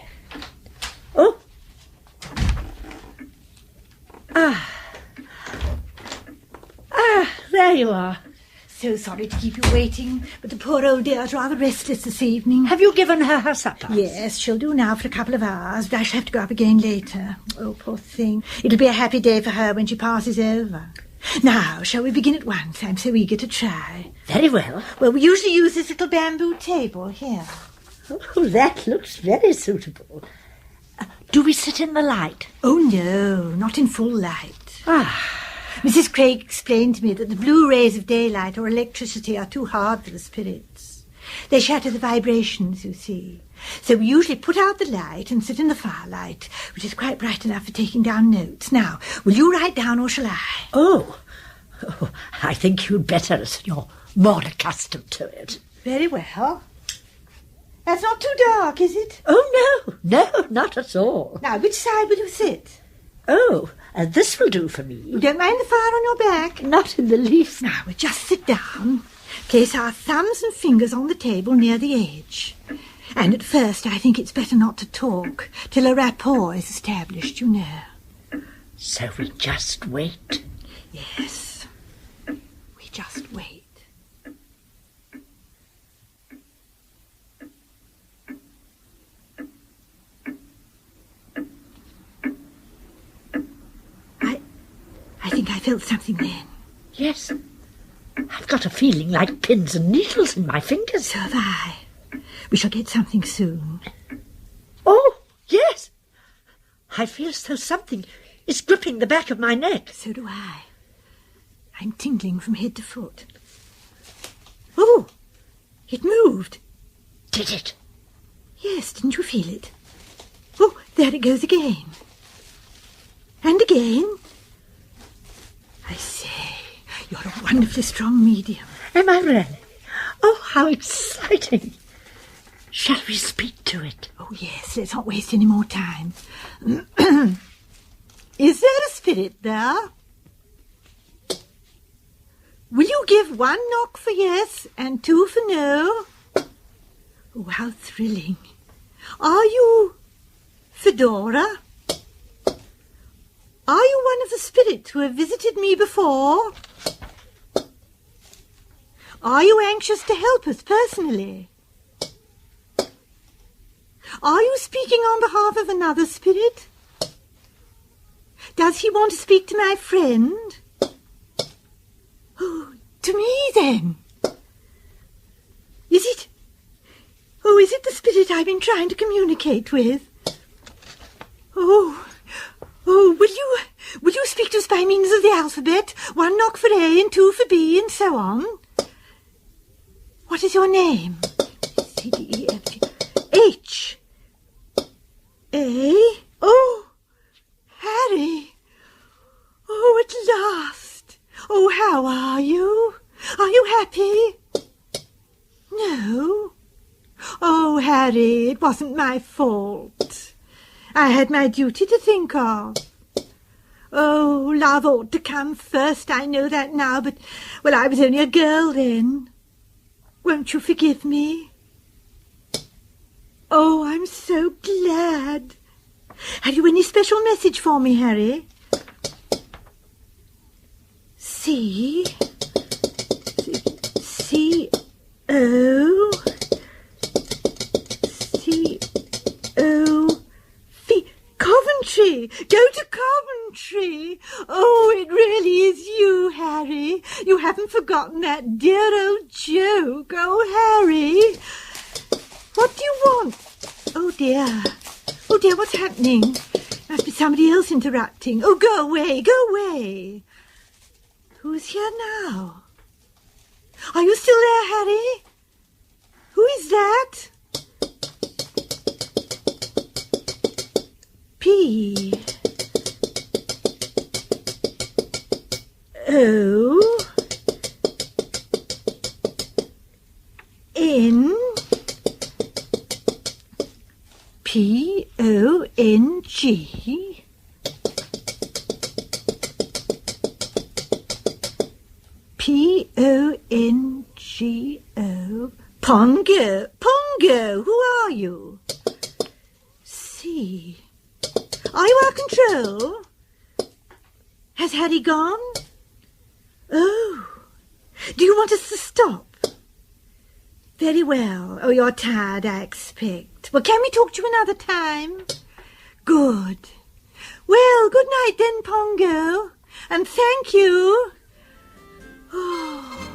Oh! There you are. So sorry to keep you waiting, but the poor old dear's rather restless this evening. Have you given her her supper? Yes, she'll do now for a couple of hours, but I shall have to go up again later. Oh, poor thing. It'll be a happy day for her when she passes over. Now, shall we begin at once? I'm so eager to try. Very well. Well, we usually use this little bamboo table here. Oh, that looks very suitable. Do we sit in the light? Oh, no, not in full light. Mrs. Craig explained to me that the blue rays of daylight or electricity are too hard for the spirits. They shatter the vibrations, you see. So we usually put out the light and sit in the firelight, which is quite bright enough for taking down notes. Now, will you write down or shall I? Oh, I think you'd better, as you're more accustomed to it. Very well. That's not too dark, is it? Oh, no, not at all. Now, which side will you sit? Oh, this will do for me. You don't mind the fire on your back? Not in the least. Now, we'll just sit down, place our thumbs and fingers on the table near the edge. And at first, I think it's better not to talk till a rapport is established, you know. So we just wait? Yes, we just wait. I think I felt something then. Yes. I've got a feeling like pins and needles in my fingers. So have I. We shall get something soon. Oh, yes. I feel as though something is gripping the back of my neck. So do I. I'm tingling from head to foot. Oh, it moved. Did it? Yes, didn't you feel it? Oh, there it goes again. And again. I say, you're a wonderfully strong medium. Am I really? Oh, how exciting. Shall we speak to it? Oh, yes, let's not waste any more time. Is there a spirit there? Will you give 1 knock for yes and 2 for no? Oh, how thrilling. Are you Fedora? Are you one of the spirits who have visited me before? Are you anxious to help us personally? Are you speaking on behalf of another spirit? Does he want to speak to my friend? Oh, to me then. Is it the spirit I've been trying to communicate with? Oh, will you speak to us by means of the alphabet? 1 knock for A and 2 for B and so on. What is your name? C, D, E, F, G, H, A, Harry? Oh, Harry. Oh, at last. Oh, how are you? Are you happy? No. Oh, Harry, it wasn't my fault. I had my duty to think of. Oh, love ought to come first, I know that now, but, well, I was only a girl then. Won't you forgive me? Oh, I'm so glad. Have you any special message for me, Harry? C-O... Coventry! Go to Coventry! Oh, it really is you, Harry. You haven't forgotten that dear old joke. Oh, Harry. What do you want? Oh, dear. Oh, dear, what's happening? Must be somebody else interrupting. Oh, go away, go away. Who's here now? Are you still there, Harry? Who is that? P-O-N-G P-O-N-G-O Pongo. Pongo, who are you? C. Are you out of control? Has Harry gone? Oh. Do you want us to stop? Very well. Oh, you're tired, I expect. Well, can we talk to you another time? Good. Well, good night then, Pongo. And thank you. Oh.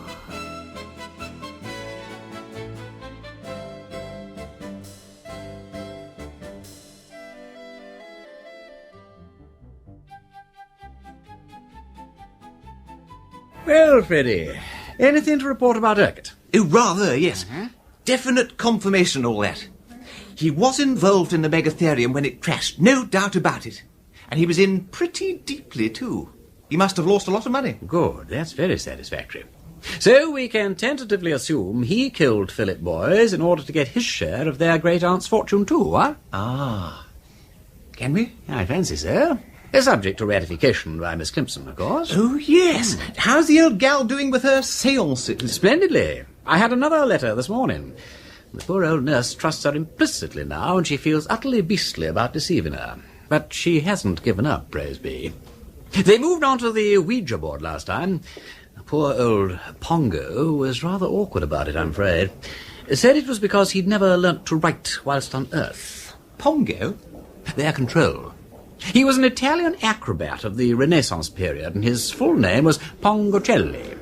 Well, Freddie, anything to report about Urquhart? Oh, rather, yes. Definite confirmation, all that. He was involved in the megatherium when it crashed, no doubt about it. And he was in pretty deeply, too. He must have lost a lot of money. Good, that's very satisfactory. So we can tentatively assume he killed Philip Boys in order to get his share of their great-aunt's fortune, too, huh? Ah. Can we? I fancy so. Subject to ratification by Miss Climpson, of course. Oh, yes. How's the old gal doing with her seances? Splendidly. I had another letter this morning. The poor old nurse trusts her implicitly now, and she feels utterly beastly about deceiving her. But she hasn't given up, praise be. They moved on to the Ouija board last time. Poor old Pongo was rather awkward about it, I'm afraid. Said it was because he'd never learnt to write whilst on Earth. Pongo? Their control. He was an Italian acrobat of the Renaissance period, and his full name was Pongocelli.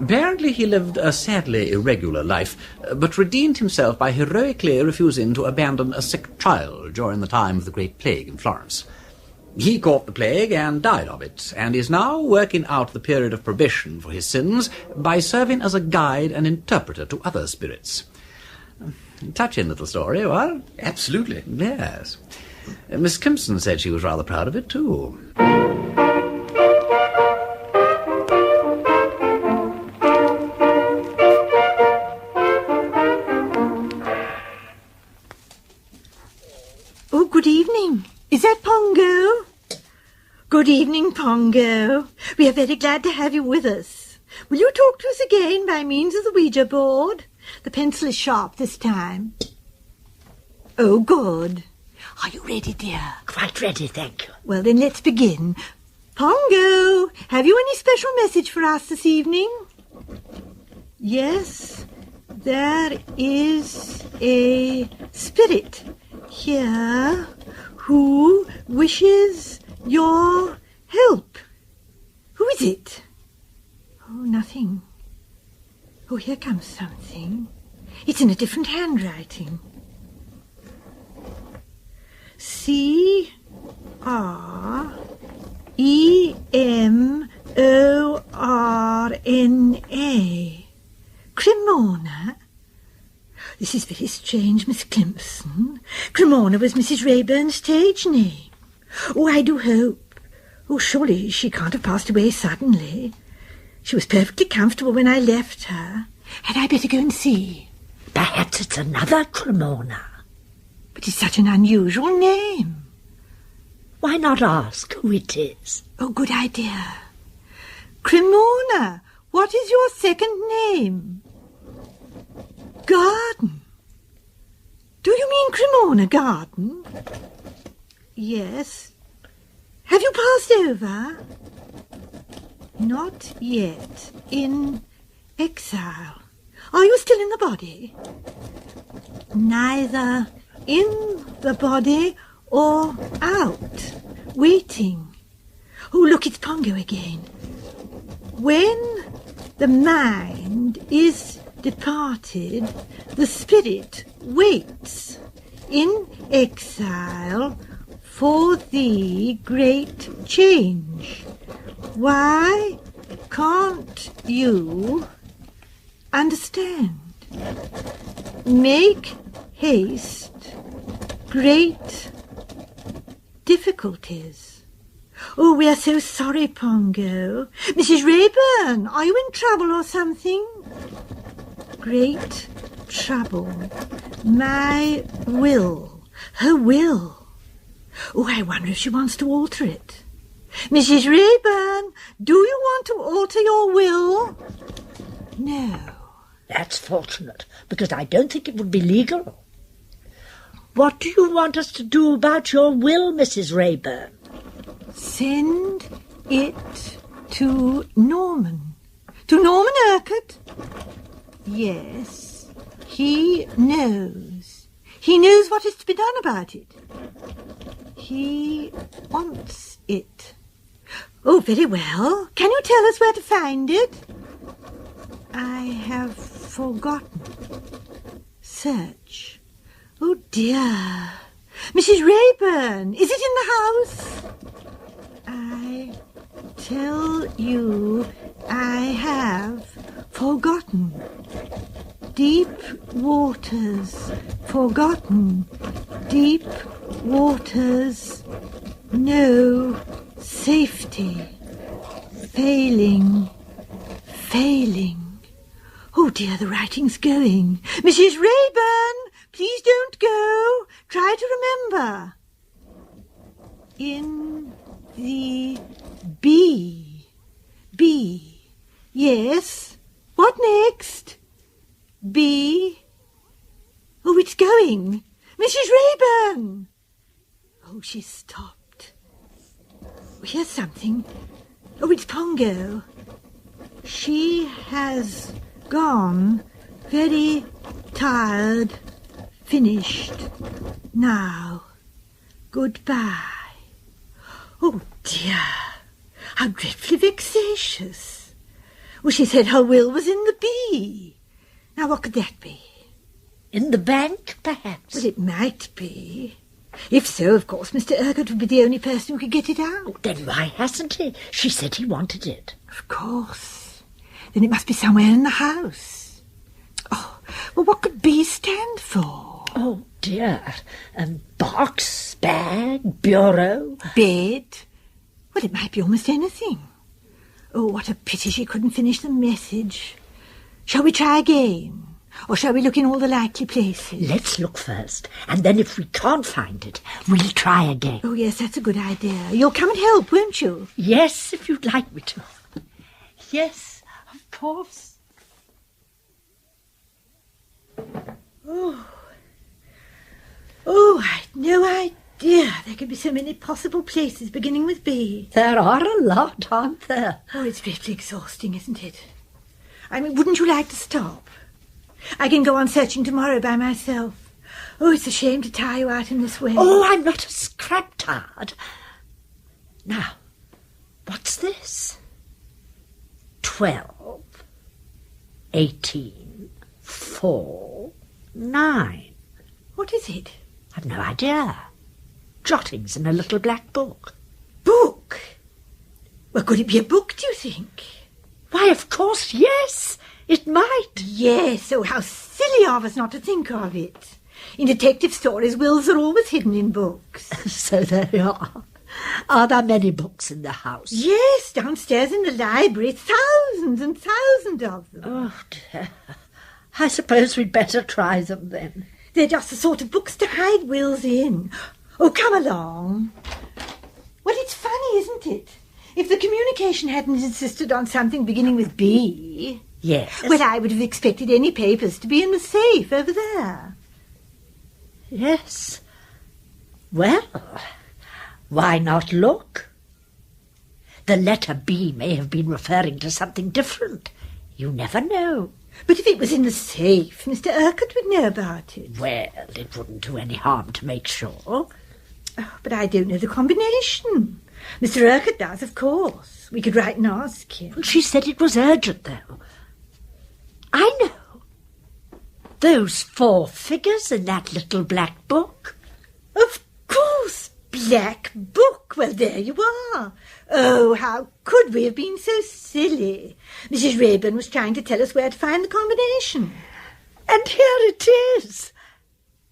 Apparently he lived a sadly irregular life, but redeemed himself by heroically refusing to abandon a sick child during the time of the Great Plague in Florence. He caught the plague and died of it, and is now working out the period of probation for his sins by serving as a guide and interpreter to other spirits. Touching little story, what? Absolutely. Yes. Miss Climpson said she was rather proud of it, too. Oh, good evening. Is that Pongo? Good evening, Pongo. We are very glad to have you with us. Will you talk to us again by means of the Ouija board? The pencil is sharp this time. Oh, good. Are you ready, dear? Quite ready, thank you. Well, then let's begin. Pongo, have you any special message for us this evening? Yes, there is a spirit here who wishes your help. Who is it? Oh, nothing. Oh, here comes something. It's in a different handwriting. C-R-E-M-O-R-N-A. Cremona? This is very strange, Miss Climpson. Cremona was Mrs. Rayburn's stage name. Oh, I do hope. Oh, surely she can't have passed away suddenly. She was perfectly comfortable when I left her. Had I better go and see? Perhaps it's another Cremona. But it's such an unusual name. Why not ask who it is? Oh, good idea. Cremona, what is your second name? Garden. Do you mean Cremona Garden? Yes. Have you passed over? Not yet. In exile. Are you still in the body? Neither in the body or out. Waiting. Oh, look, it's Pongo again. When the mind is departed, the spirit waits in exile for the great change. Why can't you understand? Make haste, great difficulties. Oh, we are so sorry, Pongo. Mrs. Rayburn, are you in trouble or something? Great trouble. My will. Her will. Oh, I wonder if she wants to alter it. Mrs. Rayburn, do you want to alter your will? No. That's fortunate, because I don't think it would be legal. What do you want us to do about your will, Mrs. Rayburn? Send it to Norman. To Norman Urquhart? Yes, he knows. He knows what is to be done about it. He wants it. Oh, very well. Can you tell us where to find it? I have forgotten. Search. Oh, dear. Mrs. Rayburn, is it in the house? I tell you, I have forgotten. Deep waters, forgotten. Deep waters, no safety. Failing, failing. Oh, dear, the writing's going. Mrs. Rayburn, please don't go. Try to remember. In the B. B. Yes. What next? B. Oh, it's going. Mrs. Rayburn. Oh, she's stopped. Here's something. Oh, it's Pongo. She has gone, very tired, finished. Now, goodbye. Oh, dear, how dreadfully vexatious. Well, she said her will was in the B. Now, what could that be? In the bank, perhaps? Well, it might be. If so, of course, Mr. Urquhart would be the only person who could get it out. Oh, then why hasn't he? She said he wanted it. Of course. Then it must be somewhere in the house. Oh, well, what could B stand for? Oh, dear. Box, bag, bureau. Bed. Well, it might be almost anything. Oh, what a pity she couldn't finish the message. Shall we try again? Or shall we look in all the likely places? Let's look first, and then if we can't find it, we'll try again. Oh, yes, that's a good idea. You'll come and help, won't you? Yes, if you'd like me to. Yes, of course. Oh, I'd no idea there could be so many possible places beginning with B. There are a lot, aren't there? Oh, it's dreadfully exhausting, isn't it? I mean, wouldn't you like to stop? I can go on searching tomorrow by myself. Oh, it's a shame to tire you out in this way. Oh, I'm not a scrap tired. Now, what's this? 12, 18, 4, 9. What is it? I've no idea. Jottings in a little black book. Book? Well, could it be a book, do you think? Why, of course, yes. It might. Yes, oh, how silly of us not to think of it. In detective stories, wills are always hidden in books. So they are. Are there many books in the house? Yes, downstairs in the library, thousands and thousands of them. Oh, dear. I suppose we'd better try them then. They're just the sort of books to hide wills in. Oh, come along. Well, it's funny, isn't it? If the communication hadn't insisted on something beginning with B... Yes. Well, I would have expected any papers to be in the safe over there. Yes. Well, why not look? The letter B may have been referring to something different. You never know. But if it was in the safe, Mr. Urquhart would know about it. Well, it wouldn't do any harm to make sure. Oh, but I don't know the combination. Mr. Urquhart does, of course. We could write and ask him. She said it was urgent, though. I know. Those 4 figures in that little black book. Of course, black book. Well, there you are. Oh, how could we have been so silly? Mrs. Rayburn was trying to tell us where to find the combination. And here it is.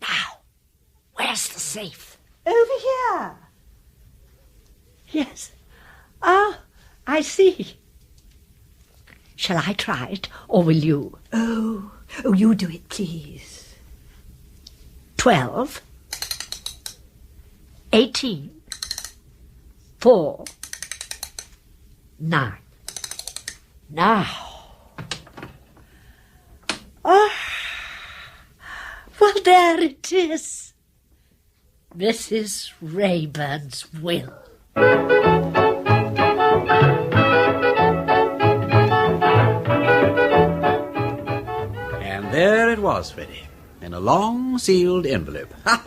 Now, where's the safe? Over here. Yes. Ah, I see. Shall I try it, or will you? Oh, you do it, please. 12, 18, 4, 9. Now. Ah, well, there it is. Mrs. Rayburn's will. And there it was, Freddie, in a long sealed envelope. Ha!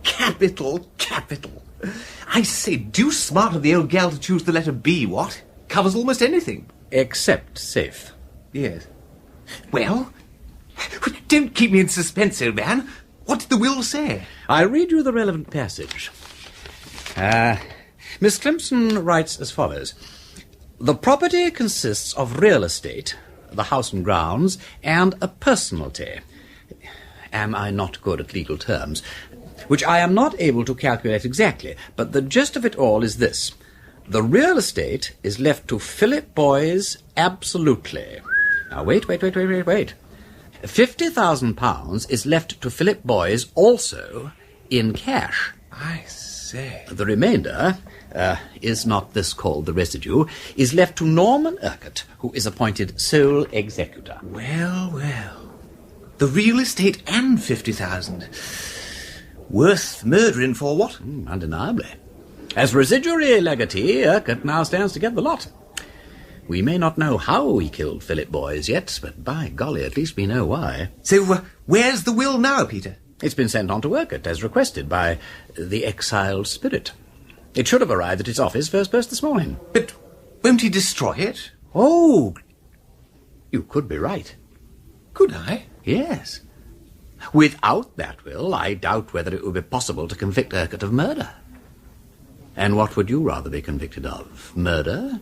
Capital, capital. I say, deuce smart of the old gal to choose the letter B, what? Covers almost anything. Except safe. Yes. Well, don't keep me in suspense, old man. What did the will say? I'll read you the relevant passage. Miss Clemson writes as follows. The property consists of real estate, the house and grounds, and a personalty. Am I not good at legal terms? Which I am not able to calculate exactly, but the gist of it all is this. The real estate is left to Philip Boys absolutely. Now, wait. £50,000 is left to Philip Boys also in cash. I say. The remainder, is not this called the residue, is left to Norman Urquhart, who is appointed sole executor. Well. The real estate and 50,000. Worth murdering for what? Undeniably. As residuary legatee, Urquhart now stands to get the lot. We may not know how he killed Philip Boys yet, but by golly, at least we know why. So, where's the will now, Peter? It's been sent on to Urquhart, as requested by the exiled spirit. It should have arrived at his office first post this morning. But won't he destroy it? Oh, you could be right. Could I? Yes. Without that will, I doubt whether it would be possible to convict Urquhart of murder. And what would you rather be convicted of? Murder?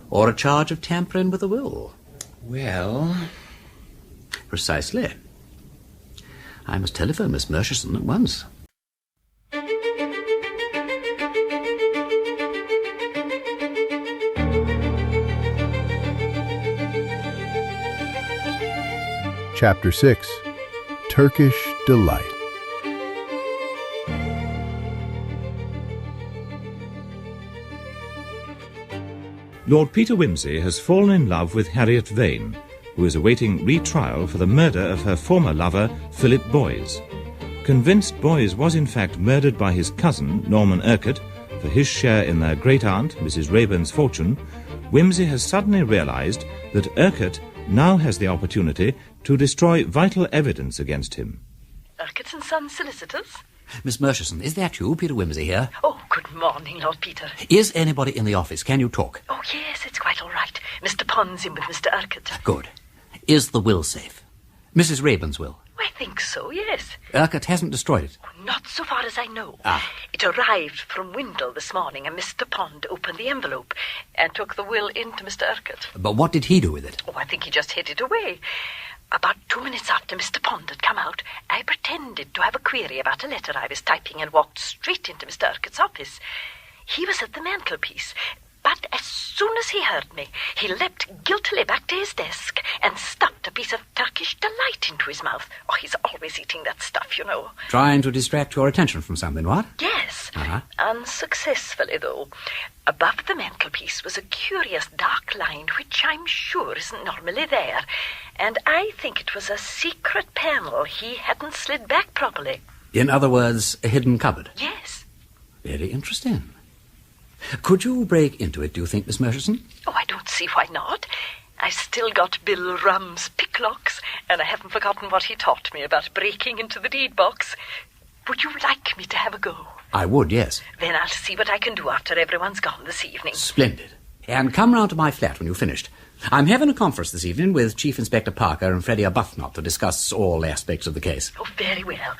Or a charge of tampering with a will? Well... Precisely. I must telephone Miss Murchison at once. Chapter 6. Turkish Delight. Lord Peter Wimsey has fallen in love with Harriet Vane, who is awaiting retrial for the murder of her former lover, Philip Boys. Convinced Boys was in fact murdered by his cousin, Norman Urquhart, for his share in their great-aunt, Mrs. Rayburn's fortune, Wimsey has suddenly realized that Urquhart now has the opportunity to destroy vital evidence against him. Urquhart and Sons solicitors? Miss Murchison, is that you, Peter Wimsey here? Oh, good morning, Lord Peter. Is anybody in the office? Can you talk? Oh, yes, it's quite all right. Mr. Pond's in with Mr. Urquhart. Good. Is the will safe? Mrs. Rayburn's will? I think so, yes. Urquhart hasn't destroyed it? Not so far as I know. Ah. It arrived from Windle this morning, and Mr. Pond opened the envelope and took the will in to Mr. Urquhart. But what did he do with it? Oh, I think he just hid it away. About 2 minutes after Mr. Pond had come out, I pretended to have a query about a letter I was typing and walked straight into Mr. Urquhart's office. He was at the mantelpiece, but as soon as he heard me, he leapt guiltily back to his desk and stuffed a piece of Turkish Delight into his mouth. Oh, he's always eating that stuff, you know. Trying to distract your attention from something, what? Yes, Uh-huh. unsuccessfully, though. Above the mantelpiece was a curious dark line which I'm sure isn't normally there, and I think it was a secret panel he hadn't slid back properly. In other words, a hidden cupboard. Yes. Very interesting. Could you break into it, do you think, Miss Murchison? Oh, I don't see why not. I've still got Bill Rum's picklocks, and I haven't forgotten what he taught me about breaking into the deed box. Would you like me to have a go? I would, yes. Then I'll see what I can do after everyone's gone this evening. Splendid. And come round to my flat when you've finished. I'm having a conference this evening with Chief Inspector Parker and Freddie Arbuthnot to discuss all aspects of the case. Oh, very well.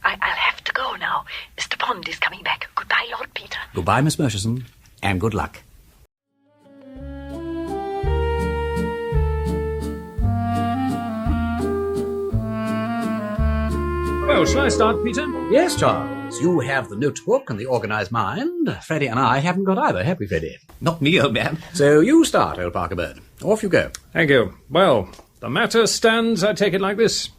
I'll have to go now. Mr. Pond is coming back. Goodbye, Lord Peter. Goodbye, Miss Murchison, and good luck. Well, shall I start, Peter? Yes, Charles. You have the notebook and the organised mind. Freddie and I haven't got either, have we, Freddie? Not me, old man. So you start, old Parker Bird. Off you go. Thank you. Well, the matter stands, I take it, like this.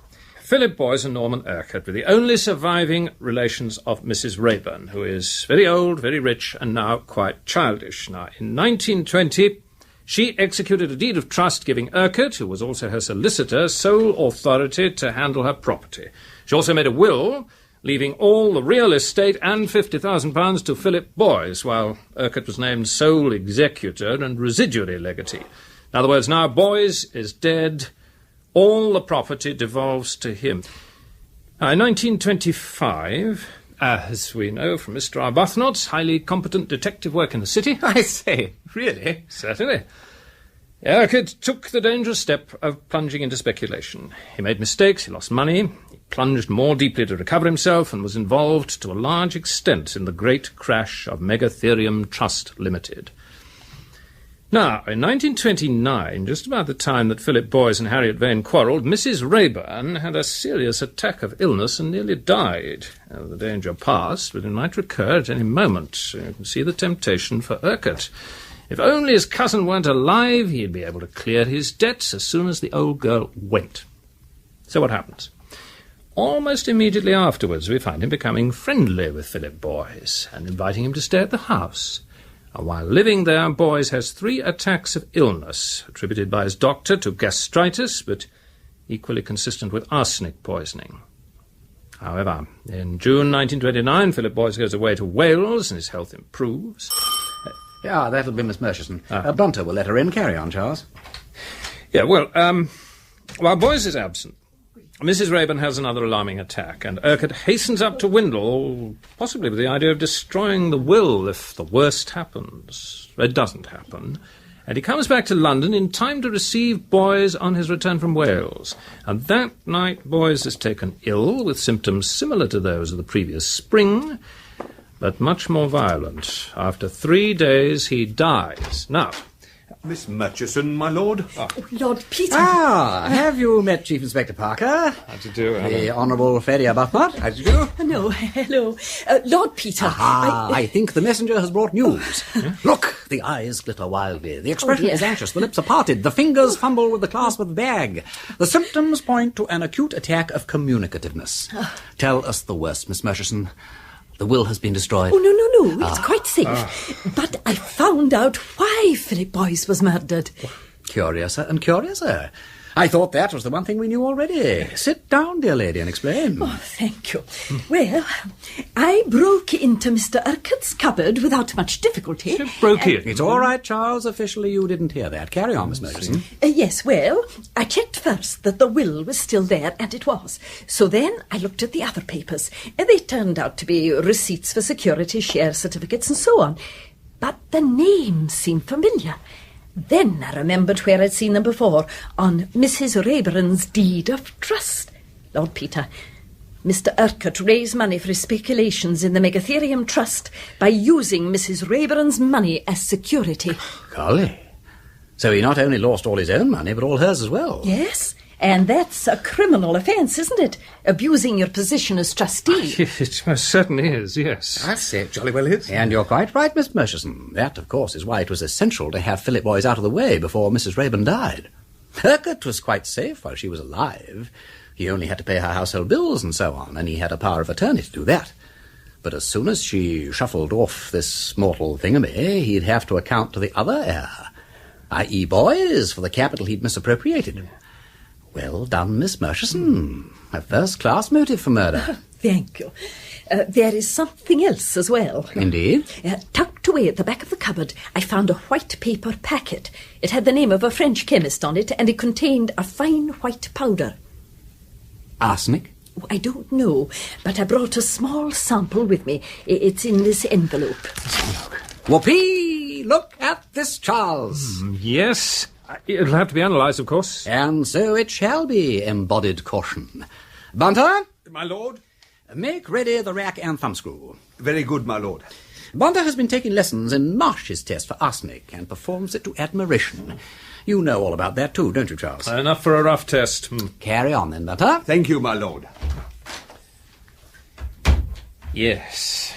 Philip Boyce and Norman Urquhart were the only surviving relations of Mrs. Raeburn, who is very old, very rich, and now quite childish. Now, in 1920, she executed a deed of trust giving Urquhart, who was also her solicitor, sole authority to handle her property. She also made a will, leaving all the real estate and £50,000 to Philip Boyce, while Urquhart was named sole executor and residuary legatee. In other words, now Boyce is dead, all the property devolves to him. Now, in 1925, as we know from Mr. Arbuthnot's highly competent detective work in the city... I say, really? Certainly. Urquhart took the dangerous step of plunging into speculation. He made mistakes, he lost money, he plunged more deeply to recover himself, and was involved to a large extent in the great crash of Megatherium Trust Limited. Now, in 1929, just about the time that Philip Boyce and Harriet Vane quarrelled, Mrs. Raeburn had a serious attack of illness and nearly died. The danger passed, but it might recur at any moment. You can see the temptation for Urquhart. If only his cousin weren't alive, he'd be able to clear his debts as soon as the old girl went. So what happens? Almost immediately afterwards, we find him becoming friendly with Philip Boyce and inviting him to stay at the house. And while living there, Boyce has 3 attacks of illness, attributed by his doctor to gastritis, but equally consistent with arsenic poisoning. However, in June 1929, Philip Boyce goes away to Wales, and his health improves. Yeah, that'll be Miss Murchison. Blunter will let her in. Carry on, Charles. Yeah, well, while Boyce is absent, Mrs. Raeburn has another alarming attack, and Urquhart hastens up to Windle, possibly with the idea of destroying the will if the worst happens. It doesn't happen, and he comes back to London in time to receive Boyce on his return from Wales. And that night Boyce is taken ill with symptoms similar to those of the previous spring, but much more violent. After 3 days he dies. Now, Miss Murchison, my lord. Oh, Lord Peter. Have you met Chief Inspector Parker? How do you do, The Honourable Freddie Arbuthnot? How do you do? No, hello. Lord Peter. I think the messenger has brought news. Look, the eyes glitter wildly. The expression is anxious. The lips are parted. The fingers fumble with the clasp of the bag. The symptoms point to an acute attack of communicativeness. Tell us the worst, Miss Murchison. The will has been destroyed. Oh, no. It's quite safe. But I found out why Philip Boyce was murdered. Curiouser and curiouser. I thought that was the one thing we knew already. Sit down, dear lady, and explain. Oh, thank you. Well, I broke into Mr. Urquhart's cupboard without much difficulty. Broke in? It's all right, Charles. Officially, you didn't hear that. Carry on, Miss Murchison. Yes, well, I checked first that the will was still there, and it was. So then I looked at the other papers. They turned out to be receipts for security, share certificates, and so on. But the names seemed familiar. Then I remembered where I'd seen them before, on Mrs. Raeburn's deed of trust. Lord Peter, Mr. Urquhart raised money for his speculations in the Megatherium Trust by using Mrs. Raeburn's money as security. Golly. So he not only lost all his own money, but all hers as well. Yes, And that's a criminal offence, isn't it? Abusing your position as trustee. It most certainly is, yes. I'd say it jolly well is. And you're quite right, Miss Murchison. That, of course, is why it was essential to have Philip Boys out of the way before Mrs. Rayburn died. Urquhart was quite safe while she was alive. He only had to pay her household bills and so on, and he had a power of attorney to do that. But as soon as she shuffled off this mortal thingamy, he'd have to account to the other heir, i.e. Boys, for the capital he'd misappropriated. Well done, Miss Murchison. A first-class motive for murder. Thank you. There is something else as well. Indeed? Tucked away at the back of the cupboard, I found a white paper packet. It had the name of a French chemist on it, and it contained a fine white powder. Arsenic? I don't know, but I brought a small sample with me. It's in this envelope. Whoopee! Look at this, Charles. Yes. It'll have to be analysed, of course. And so it shall be, embodied caution. Bunter? My lord? Make ready the rack and thumbscrew. Very good, my lord. Bunter has been taking lessons in Marsh's test for arsenic and performs it to admiration. You know all about that too, don't you, Charles? Enough for a rough test. Carry on then, Bunter. Thank you, my lord. Yes.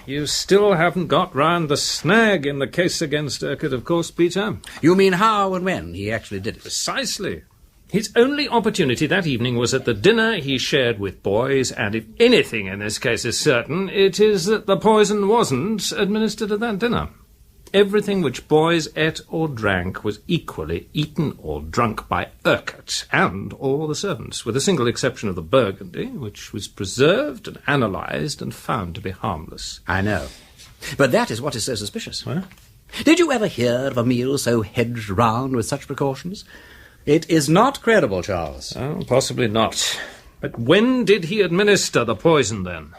You still haven't got round the snag in the case against Urquhart, of course, Peter. You mean how and when he actually did it? Precisely. His only opportunity that evening was at the dinner he shared with Boys, and if anything in this case is certain, it is that the poison wasn't administered at that dinner. Everything which Boys ate or drank was equally eaten or drunk by Urquhart and all the servants, with a single exception of the burgundy, which was preserved and analysed and found to be harmless. I know. But that is what is so suspicious. Huh? Did you ever hear of a meal so hedged round with such precautions? It is not credible, Charles. Oh, possibly not. But when did he administer the poison, then?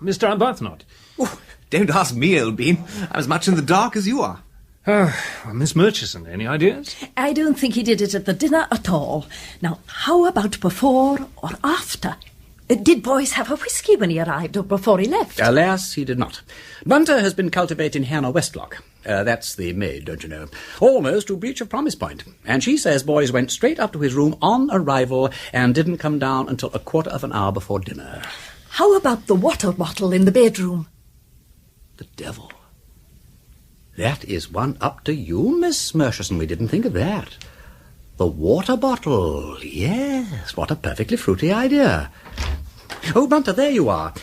Mr. Arbuthnot? Oh, don't ask me, Elbean. I'm as much in the dark as you are. Well, Miss Murchison, any ideas? I don't think he did it at the dinner at all. Now, how about before or after? Did Boys have a whisky when he arrived or before he left? Alas, he did not. Bunter has been cultivating Hannah Westlock. That's the maid, don't you know? Almost to breach of promise point. And she says Boys went straight up to his room on arrival and didn't come down until a quarter of an hour before dinner. How about the water bottle in the bedroom? The devil. That is one up to you, Miss Murchison. We didn't think of that. The water bottle. Yes, what a perfectly fruity idea. Oh, Bunter, there you are.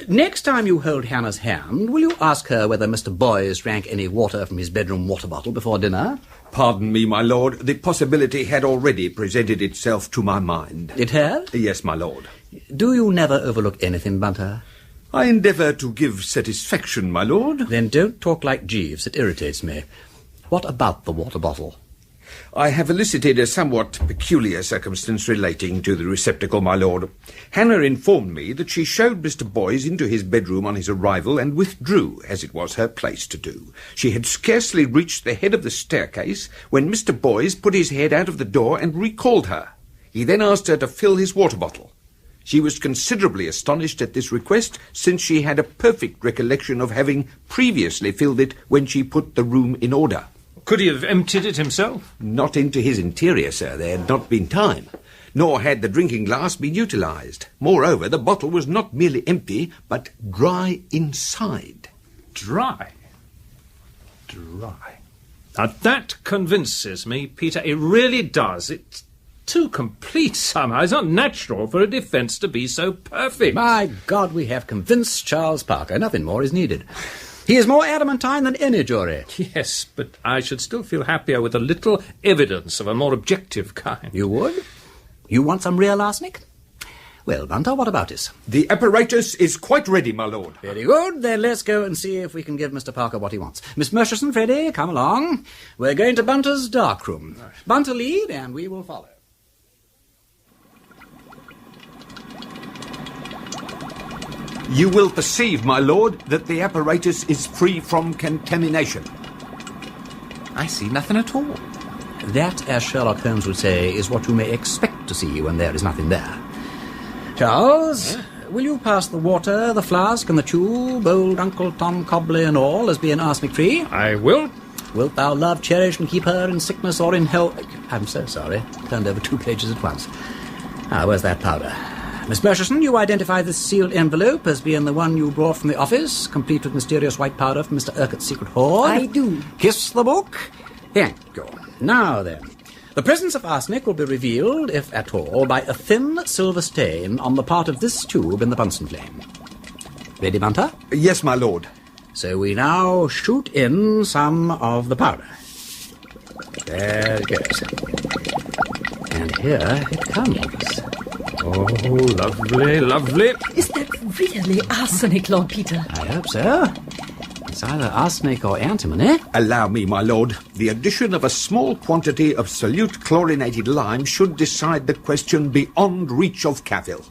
Next time you hold Hannah's hand, will you ask her whether Mr. Boys drank any water from his bedroom water bottle before dinner? Pardon me, my lord. The possibility had already presented itself to my mind. It had? Yes, my lord. Do you never overlook anything, Bunter? I endeavour to give satisfaction, my lord. Then don't talk like Jeeves. It irritates me. What about the water bottle? I have elicited a somewhat peculiar circumstance relating to the receptacle, my lord. Hannah informed me that she showed Mr. Boys into his bedroom on his arrival and withdrew, as it was her place to do. She had scarcely reached the head of the staircase when Mr. Boys put his head out of the door and recalled her. He then asked her to fill his water bottle. She was considerably astonished at this request, since she had a perfect recollection of having previously filled it when she put the room in order. Could he have emptied it himself? Not into his interior, sir. There had not been time. Nor had the drinking glass been utilised. Moreover, the bottle was not merely empty, but dry inside. Dry? Dry. Now that convinces me, Peter. It really does. It's too complete somehow. It's not natural for a defence to be so perfect. My God, we have convinced Charles Parker. Nothing more is needed. He is more adamantine than any jury. Yes, but I should still feel happier with a little evidence of a more objective kind. You would? You want some real arsenic? Well, Bunter, what about this? The apparatus is quite ready, my lord. Very good. Then let's go and see if we can give Mr. Parker what he wants. Miss Murchison, Freddie, come along. We're going to Bunter's darkroom. Bunter lead, and we will follow. You will perceive, my lord, that the apparatus is free from contamination. I see nothing at all. That, as Sherlock Holmes would say, is what you may expect to see when there is nothing there. Charles, will you pass the water, the flask, and the tube, old Uncle Tom Cobley and all, as being arsenic-free? I will. Wilt thou love, cherish, and keep her in sickness or in health? I'm so sorry. Turned over 2 pages at once. Where's that powder? Miss Murchison, you identify this sealed envelope as being the one you brought from the office, complete with mysterious white powder from Mr. Urquhart's secret hoard? I do. Kiss the book. Thank you. Now then, the presence of arsenic will be revealed, if at all, by a thin silver stain on the part of this tube in the Bunsen flame. Ready, Bunter? Yes, my lord. So we now shoot in some of the powder. There it goes. And here it comes. Oh, lovely, lovely. Is that really arsenic, Lord Peter? I hope so. It's either arsenic or antimony. Allow me, my lord. The addition of a small quantity of solute chlorinated lime should decide the question beyond reach of cavil.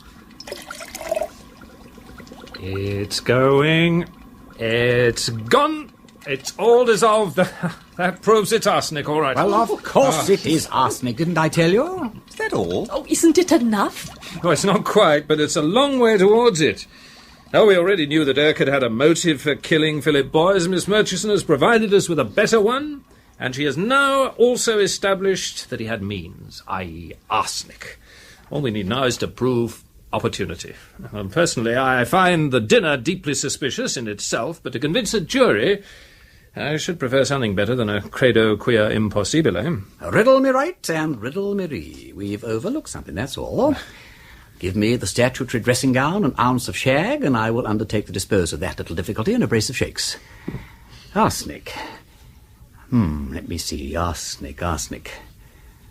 It's going. It's gone. It's all dissolved. That proves it's arsenic, all right. Well, of course it is arsenic, didn't I tell you? Is that all? Oh, isn't it enough? Oh, it's not quite, but it's a long way towards it. Oh, we already knew that Urquhart had a motive for killing Philip Boyes. Miss Murchison has provided us with a better one, and she has now also established that he had means, i.e. arsenic. All we need now is to prove opportunity. Personally, I find the dinner deeply suspicious in itself, but to convince a jury, I should prefer something better than a credo quia impossibile. Riddle me right and riddle me ree. We've overlooked something, that's all. Give me the statutory dressing gown, an ounce of shag, and I will undertake to dispose of that little difficulty in a brace of shakes. Arsenic. Let me see. Arsenic.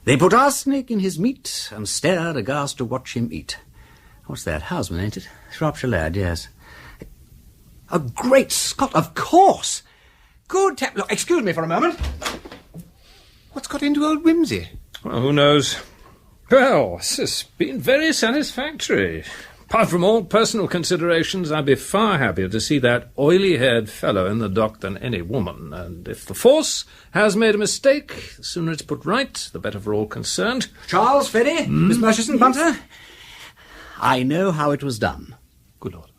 They put arsenic in his meat and stared aghast to watch him eat. What's that? Houseman, ain't it? Shropshire lad, yes. A great Scott, of course! Good look, excuse me for a moment. What's got into old Wimsey? Well, who knows? Well, this has been very satisfactory. Apart from all personal considerations, I'd be far happier to see that oily-haired fellow in the dock than any woman. And if the force has made a mistake, the sooner it's put right, the better for all concerned. Charles, Freddy, Miss Murchison, Bunter. I know how it was done. Good Lord.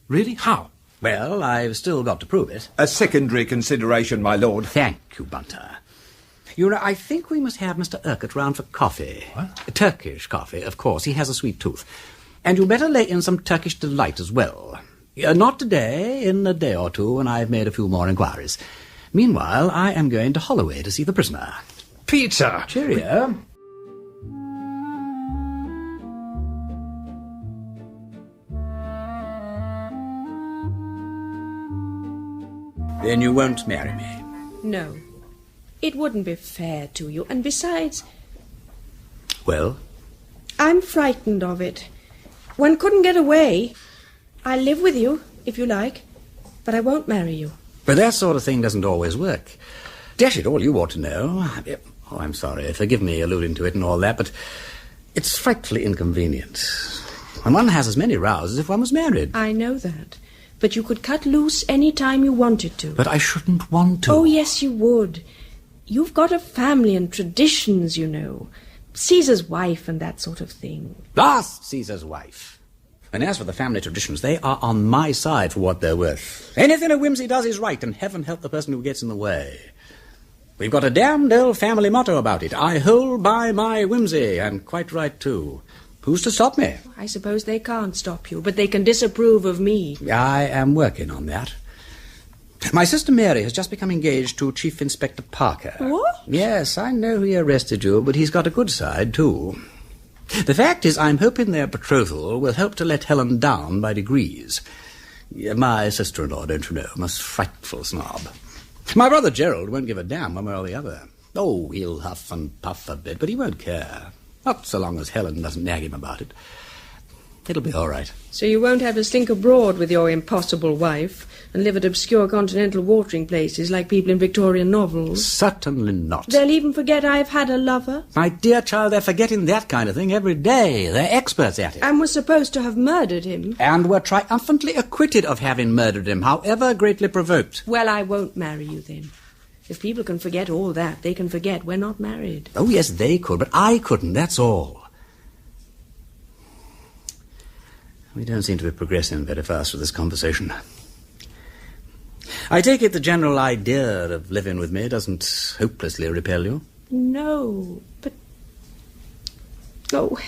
Really? How? Well, I've still got to prove it. A secondary consideration, my lord. Thank you, Bunter. You know, I think we must have Mr. Urquhart round for coffee. What? Turkish coffee, of course. He has a sweet tooth. And you'd better lay in some Turkish Delight as well. Not today, in a day or two, when I've made a few more inquiries. Meanwhile, I am going to Holloway to see the prisoner. Peter! Cheerio. Then you won't marry me? No. It wouldn't be fair to you. And besides... Well? I'm frightened of it. One couldn't get away. I'll live with you, if you like, but I won't marry you. But that sort of thing doesn't always work. Dash it, all you ought to know... Oh, I'm sorry, forgive me alluding to it and all that, but it's frightfully inconvenient. And one has as many rows as if one was married. I know that. But you could cut loose any time you wanted to. But I shouldn't want to. Oh, yes, you would. You've got a family and traditions, you know. Caesar's wife and that sort of thing. Ask Caesar's wife. And as for the family traditions, they are on my side for what they're worth. Anything a Wimsey does is right, and heaven help the person who gets in the way. We've got a damned old family motto about it. I hold by my Wimsey, and quite right, too. Who's to stop me? I suppose they can't stop you, but they can disapprove of me. I am working on that. My sister Mary has just become engaged to Chief Inspector Parker. What? Yes, I know he arrested you, but he's got a good side, too. The fact is, I'm hoping their betrothal will help to let Helen down by degrees. My sister-in-law, don't you know, most frightful snob. My brother Gerald won't give a damn one way or the other. Oh, he'll huff and puff a bit, but he won't care. Not so long as Helen doesn't nag him about it. It'll be all right. So you won't have to stink abroad with your impossible wife and live at obscure continental watering places like people in Victorian novels? Certainly not. They'll even forget I've had a lover? My dear child, they're forgetting that kind of thing every day. They're experts at it. And were supposed to have murdered him. And were triumphantly acquitted of having murdered him, however greatly provoked. Well, I won't marry you then. If people can forget all that, they can forget we're not married. Oh, yes, they could, but I couldn't, that's all. We don't seem to be progressing very fast with this conversation. I take it the general idea of living with me doesn't hopelessly repel you? No, but... Oh,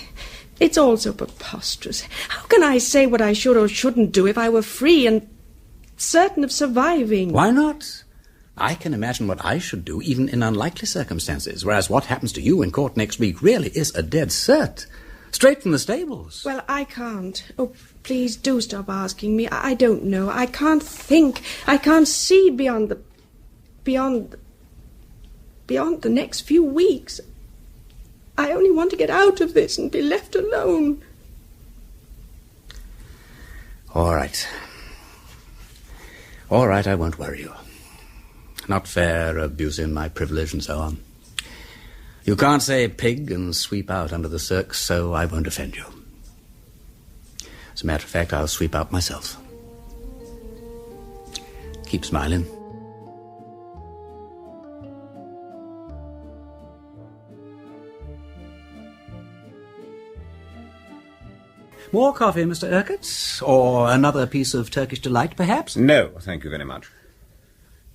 it's all so preposterous. How can I say what I should or shouldn't do if I were free and certain of surviving? Why not? I can imagine what I should do, even in unlikely circumstances, whereas what happens to you in court next week really is a dead cert. Straight from the stables. Well, I can't. Oh, please do stop asking me. I don't know. I can't think. I can't see beyond the next few weeks. I only want to get out of this and be left alone. All right. All right, I won't worry you. Not fair, abusing my privilege and so on. You can't say pig and sweep out under the circs, so I won't offend you. As a matter of fact, I'll sweep out myself. Keep smiling. More coffee, Mr. Urquhart? Or another piece of Turkish Delight, perhaps? No, thank you very much.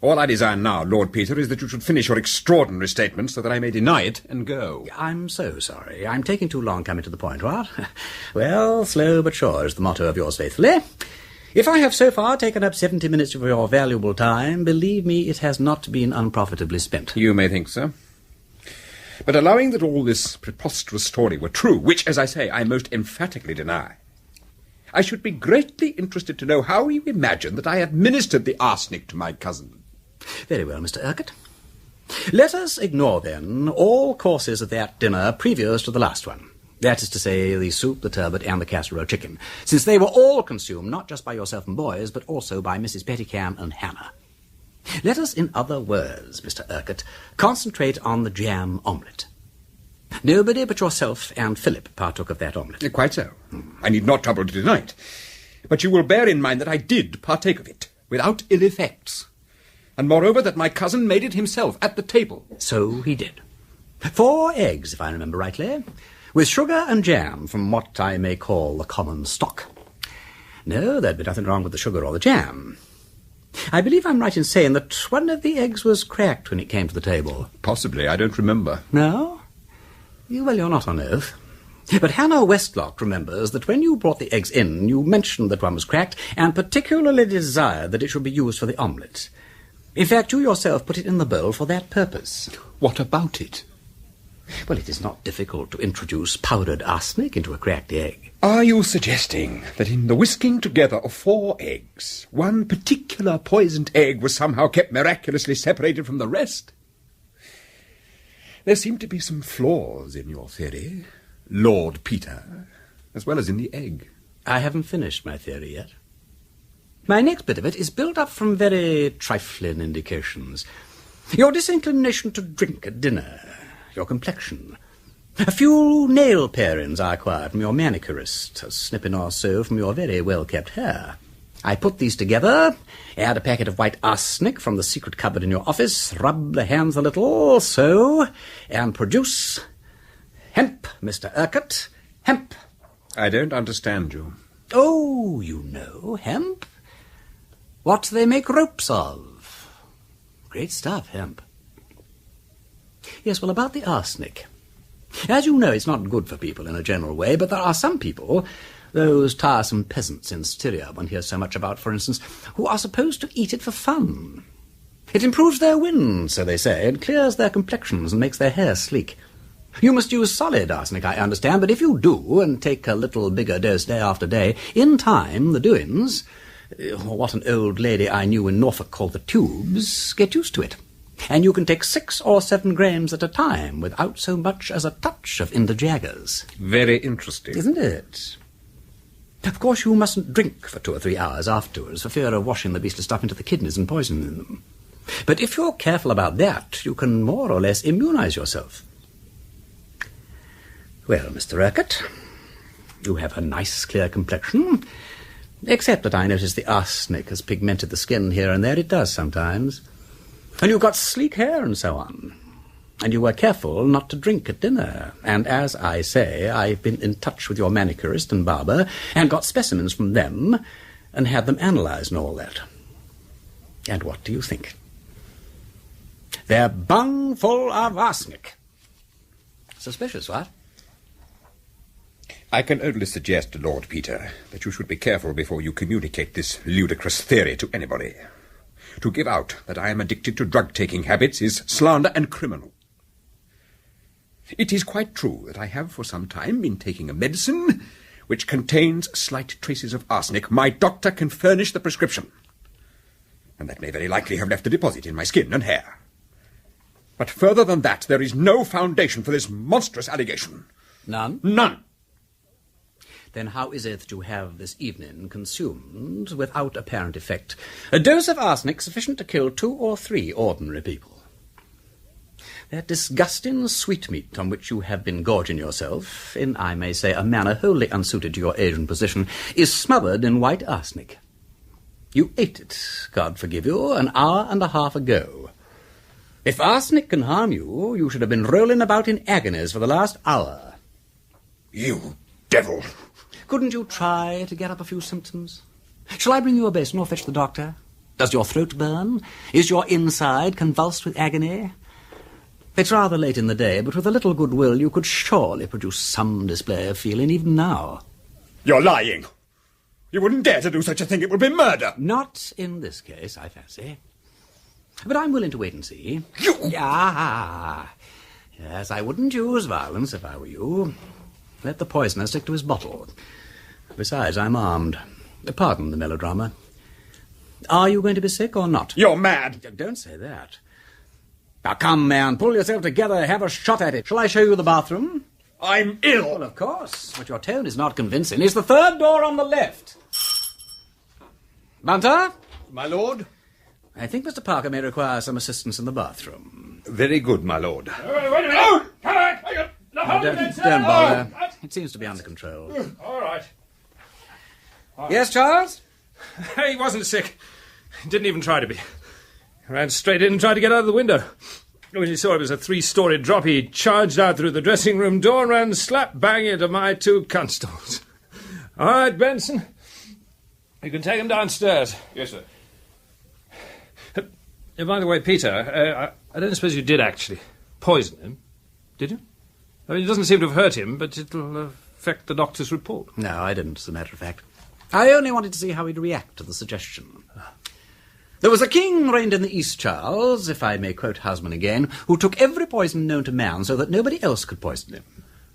All I desire now, Lord Peter, is that you should finish your extraordinary statement so that I may deny it and go. I'm so sorry. I'm taking too long coming to the point, what? Well, slow but sure is the motto of yours faithfully. If I have so far taken up 70 minutes of your valuable time, believe me, it has not been unprofitably spent. You may think so. But allowing that all this preposterous story were true, which, as I say, I most emphatically deny, I should be greatly interested to know how you imagine that I administered the arsenic to my cousin. Very well, Mr. Urquhart. Let us ignore, then, all courses of that dinner previous to the last one. That is to say, the soup, the turbot, and the casserole chicken, since they were all consumed not just by yourself and boys, but also by Mrs. Pettycam and Hannah. Let us, in other words, Mr. Urquhart, concentrate on the jam omelette. Nobody but yourself and Philip partook of that omelette. Quite so. I need not trouble to deny it. But you will bear in mind that I did partake of it, without ill effects. And moreover, that my cousin made it himself at the table. So he did. 4 eggs, if I remember rightly, with sugar and jam from what I may call the common stock. No, there'd be nothing wrong with the sugar or the jam. I believe I'm right in saying that one of the eggs was cracked when it came to the table. Possibly, I don't remember. No? Well, you're not on oath. But Hannah Westlock remembers that when you brought the eggs in, you mentioned that one was cracked, and particularly desired that it should be used for the omelette. In fact, you yourself put it in the bowl for that purpose. What about it? Well, it is not difficult to introduce powdered arsenic into a cracked egg. Are you suggesting that in the whisking together of 4 eggs, one particular poisoned egg was somehow kept miraculously separated from the rest? There seem to be some flaws in your theory, Lord Peter, as well as in the egg. I haven't finished my theory yet. My next bit of it is built up from very trifling indications. Your disinclination to drink at dinner, your complexion, a few nail parings I acquired from your manicurist, a snipping or so from your very well-kept hair. I put these together, add a packet of white arsenic from the secret cupboard in your office, rub the hands a little, so, and produce hemp, Mr. Urquhart, hemp. I don't understand you. Oh, you know hemp. What they make ropes of. Great stuff, hemp. Yes, well, about the arsenic. As you know, it's not good for people in a general way, but there are some people, those tiresome peasants in Styria one hears so much about, for instance, who are supposed to eat it for fun. It improves their wind, so they say, and clears their complexions and makes their hair sleek. You must use solid arsenic, I understand, but if you do, and take a little bigger dose day after day, in time the doings, or what an old lady I knew in Norfolk called the tubes, get used to it. And you can take 6 or 7 grains at a time without so much as a touch of indijaggers. Very interesting. Isn't it? Of course, you mustn't drink for 2 or 3 hours afterwards for fear of washing the beastly stuff into the kidneys and poisoning them. But if you're careful about that, you can more or less immunize yourself. Well, Mr. Urquhart, you have a nice, clear complexion, except that I notice the arsenic has pigmented the skin here and there. It does sometimes. And you've got sleek hair and so on. And you were careful not to drink at dinner. And as I say, I've been in touch with your manicurist and barber and got specimens from them and had them analysed and all that. And what do you think? They're bung full of arsenic. Suspicious, what? I can only suggest, Lord Peter, that you should be careful before you communicate this ludicrous theory to anybody. To give out that I am addicted to drug-taking habits is slander and criminal. It is quite true that I have for some time been taking a medicine which contains slight traces of arsenic. My doctor can furnish the prescription, and that may very likely have left a deposit in my skin and hair. But further than that, there is no foundation for this monstrous allegation. None? None. Then how is it that you have this evening consumed, without apparent effect, a dose of arsenic sufficient to kill 2 or 3 ordinary people? That disgusting sweetmeat on which you have been gorging yourself, in, I may say, a manner wholly unsuited to your age and position, is smothered in white arsenic. You ate it, God forgive you, an hour and a half ago. If arsenic can harm you, you should have been rolling about in agonies for the last hour. You devil! Couldn't you try to get up a few symptoms? Shall I bring you a basin or fetch the doctor? Does your throat burn? Is your inside convulsed with agony? It's rather late in the day, but with a little goodwill you could surely produce some display of feeling even now. You're lying. You wouldn't dare to do such a thing. It would be murder. Not in this case, I fancy. But I'm willing to wait and see. You! Ah, yes, I wouldn't use violence if I were you. Let the poisoner stick to his bottle. Besides, I'm armed. Pardon the melodrama. Are you going to be sick or not? You're mad. Don't say that. Now, come, man, pull yourself together, have a shot at it. Shall I show you the bathroom? I'm ill. Well, of course, but your tone is not convincing. It's the third door on the left. Bunter? My lord? I think Mr. Parker may require some assistance in the bathroom. Very good, my lord. Wait a minute! Oh, come on! Don't bother. It seems to be under control. All right. Yes, Charles? He wasn't sick. Didn't even try to be. Ran straight in and tried to get out of the window. When he saw it was a 3-story drop, he charged out through the dressing-room door and ran slap-bang into my 2 constables. All right, Benson. You can take him downstairs. Yes, sir. By the way, Peter, I don't suppose you did actually poison him, did you? I mean, it doesn't seem to have hurt him, but it'll affect the doctor's report. No, I didn't, as a matter of fact. I only wanted to see how he'd react to the suggestion. There was a king reigned in the East, Charles, if I may quote Husband again, who took every poison known to man so that nobody else could poison him.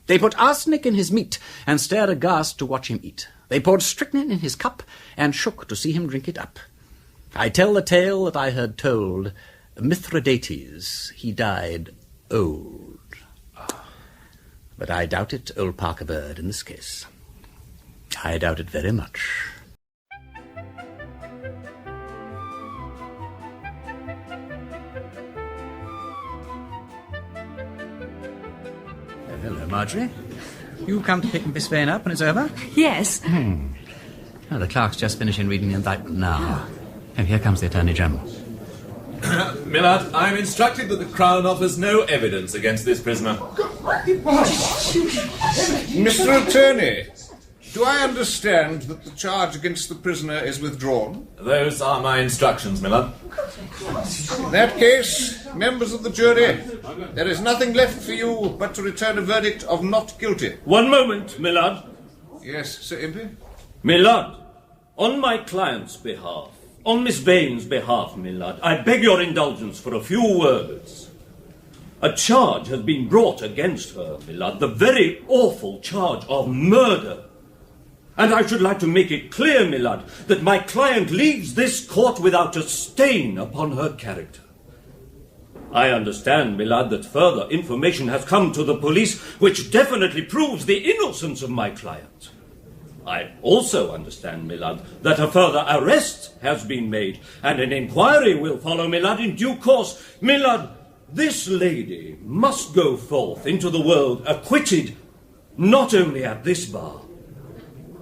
They put arsenic in his meat and stared aghast to watch him eat. They poured strychnine in his cup and shook to see him drink it up. I tell the tale that I heard told. Mithridates, he died old. But I doubt it, old Parker Bird, in this case. I doubt it very much. Hello, Marjorie. You come to pick Miss Vane up and it's over? Yes. Oh, the clerk's just finishing reading the indictment now. Oh, here comes the Attorney General. Millard, I am instructed that the Crown offers no evidence against this prisoner. Mr. Attorney, do I understand that the charge against the prisoner is withdrawn? Those are my instructions, Millard. In that case, members of the jury, there is nothing left for you but to return a verdict of not guilty. One moment, Millard. Yes, Sir Impey? Millard, on my client's behalf, on Miss Vane's behalf, Millard, I beg your indulgence for a few words. A charge has been brought against her, Millard, the very awful charge of murder. And I should like to make it clear, Millard, that my client leaves this court without a stain upon her character. I understand, Millard, that further information has come to the police which definitely proves the innocence of my client. I also understand, Millard, that a further arrest has been made, and an inquiry will follow, Millard, in due course. Millard, this lady must go forth into the world acquitted, not only at this bar,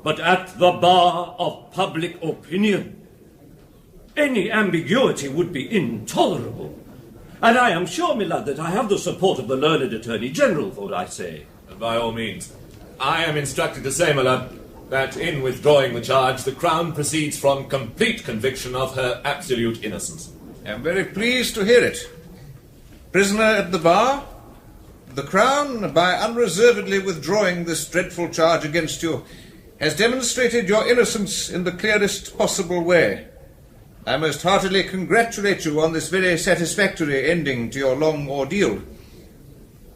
but at the bar of public opinion. Any ambiguity would be intolerable. And I am sure, Millard, that I have the support of the learned Attorney General for what I say. By all means. I am instructed to say, Millard, that in withdrawing the charge, the Crown proceeds from complete conviction of her absolute innocence. I am very pleased to hear it. Prisoner at the bar, The Crown, by unreservedly withdrawing this dreadful charge against you, has demonstrated your innocence in the clearest possible way. I most heartily congratulate you on this very satisfactory ending to your long ordeal.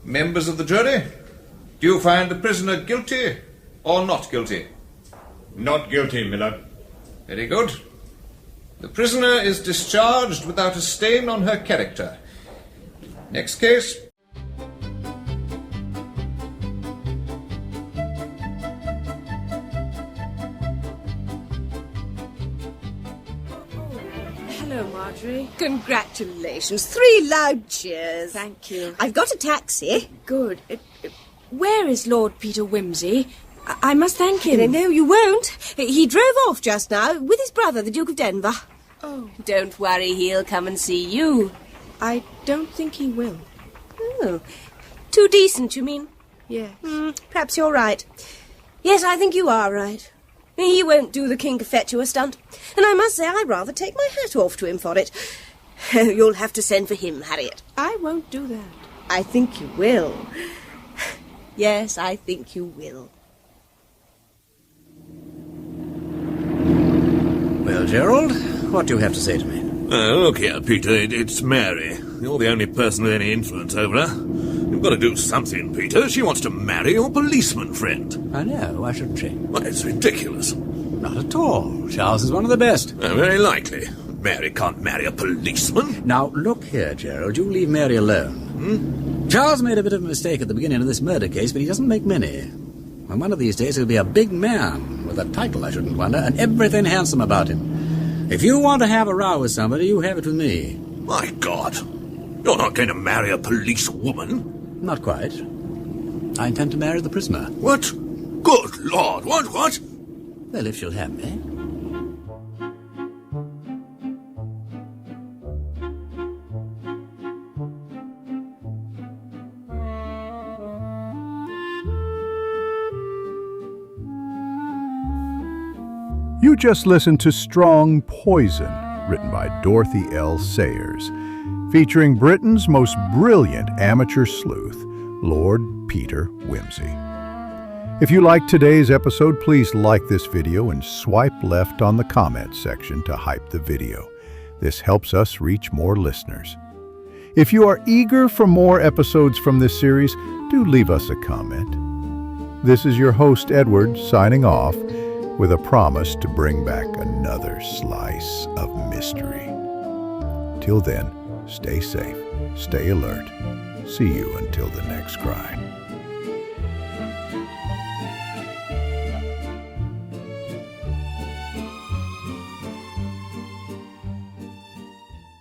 Members of the jury, do you find the prisoner guilty or not guilty? Not guilty, Miller. Very good. The prisoner is discharged without a stain on her character. Next case. Hello, Marjorie. Congratulations. 3 loud cheers. Thank you. I've got a taxi. Good. Where is Lord Peter Wimsey? I must thank him. No, you won't. He drove off just now with his brother, the Duke of Denver. Oh. Don't worry, he'll come and see you. I don't think he will. Oh. Too decent, you mean? Yes. Perhaps you're right. Yes, I think you are right. He won't do the King Cophetua stunt. And I must say, I'd rather take my hat off to him for it. You'll have to send for him, Harriet. I won't do that. I think you will. Yes, I think you will. Well, Gerald, what do you have to say to me? Look here, Peter, it's Mary. You're the only person with any influence over her. You've got to do something, Peter. She wants to marry your policeman friend. I know, why shouldn't she? Well, it's ridiculous. Not at all. Charles is one of the best. Very likely. Mary can't marry a policeman. Now, look here, Gerald, you leave Mary alone. Charles made a bit of a mistake at the beginning of this murder case, but he doesn't make many. And one of these days he'll be a big man, with a title, I shouldn't wonder, and everything handsome about him. If you want to have a row with somebody, you have it with me. My God. You're not going to marry a police woman? Not quite. I intend to marry the prisoner. What? Good Lord, what? Well, if she'll have me. You just listened to Strong Poison, written by Dorothy L. Sayers, featuring Britain's most brilliant amateur sleuth, Lord Peter Wimsey. If you liked today's episode, please like this video and swipe left on the comments section to hype the video. This helps us reach more listeners. If you are eager for more episodes from this series, do leave us a comment. This is your host, Edward, signing off, with a promise to bring back another slice of mystery. Till then, stay safe, stay alert. See you until the next crime.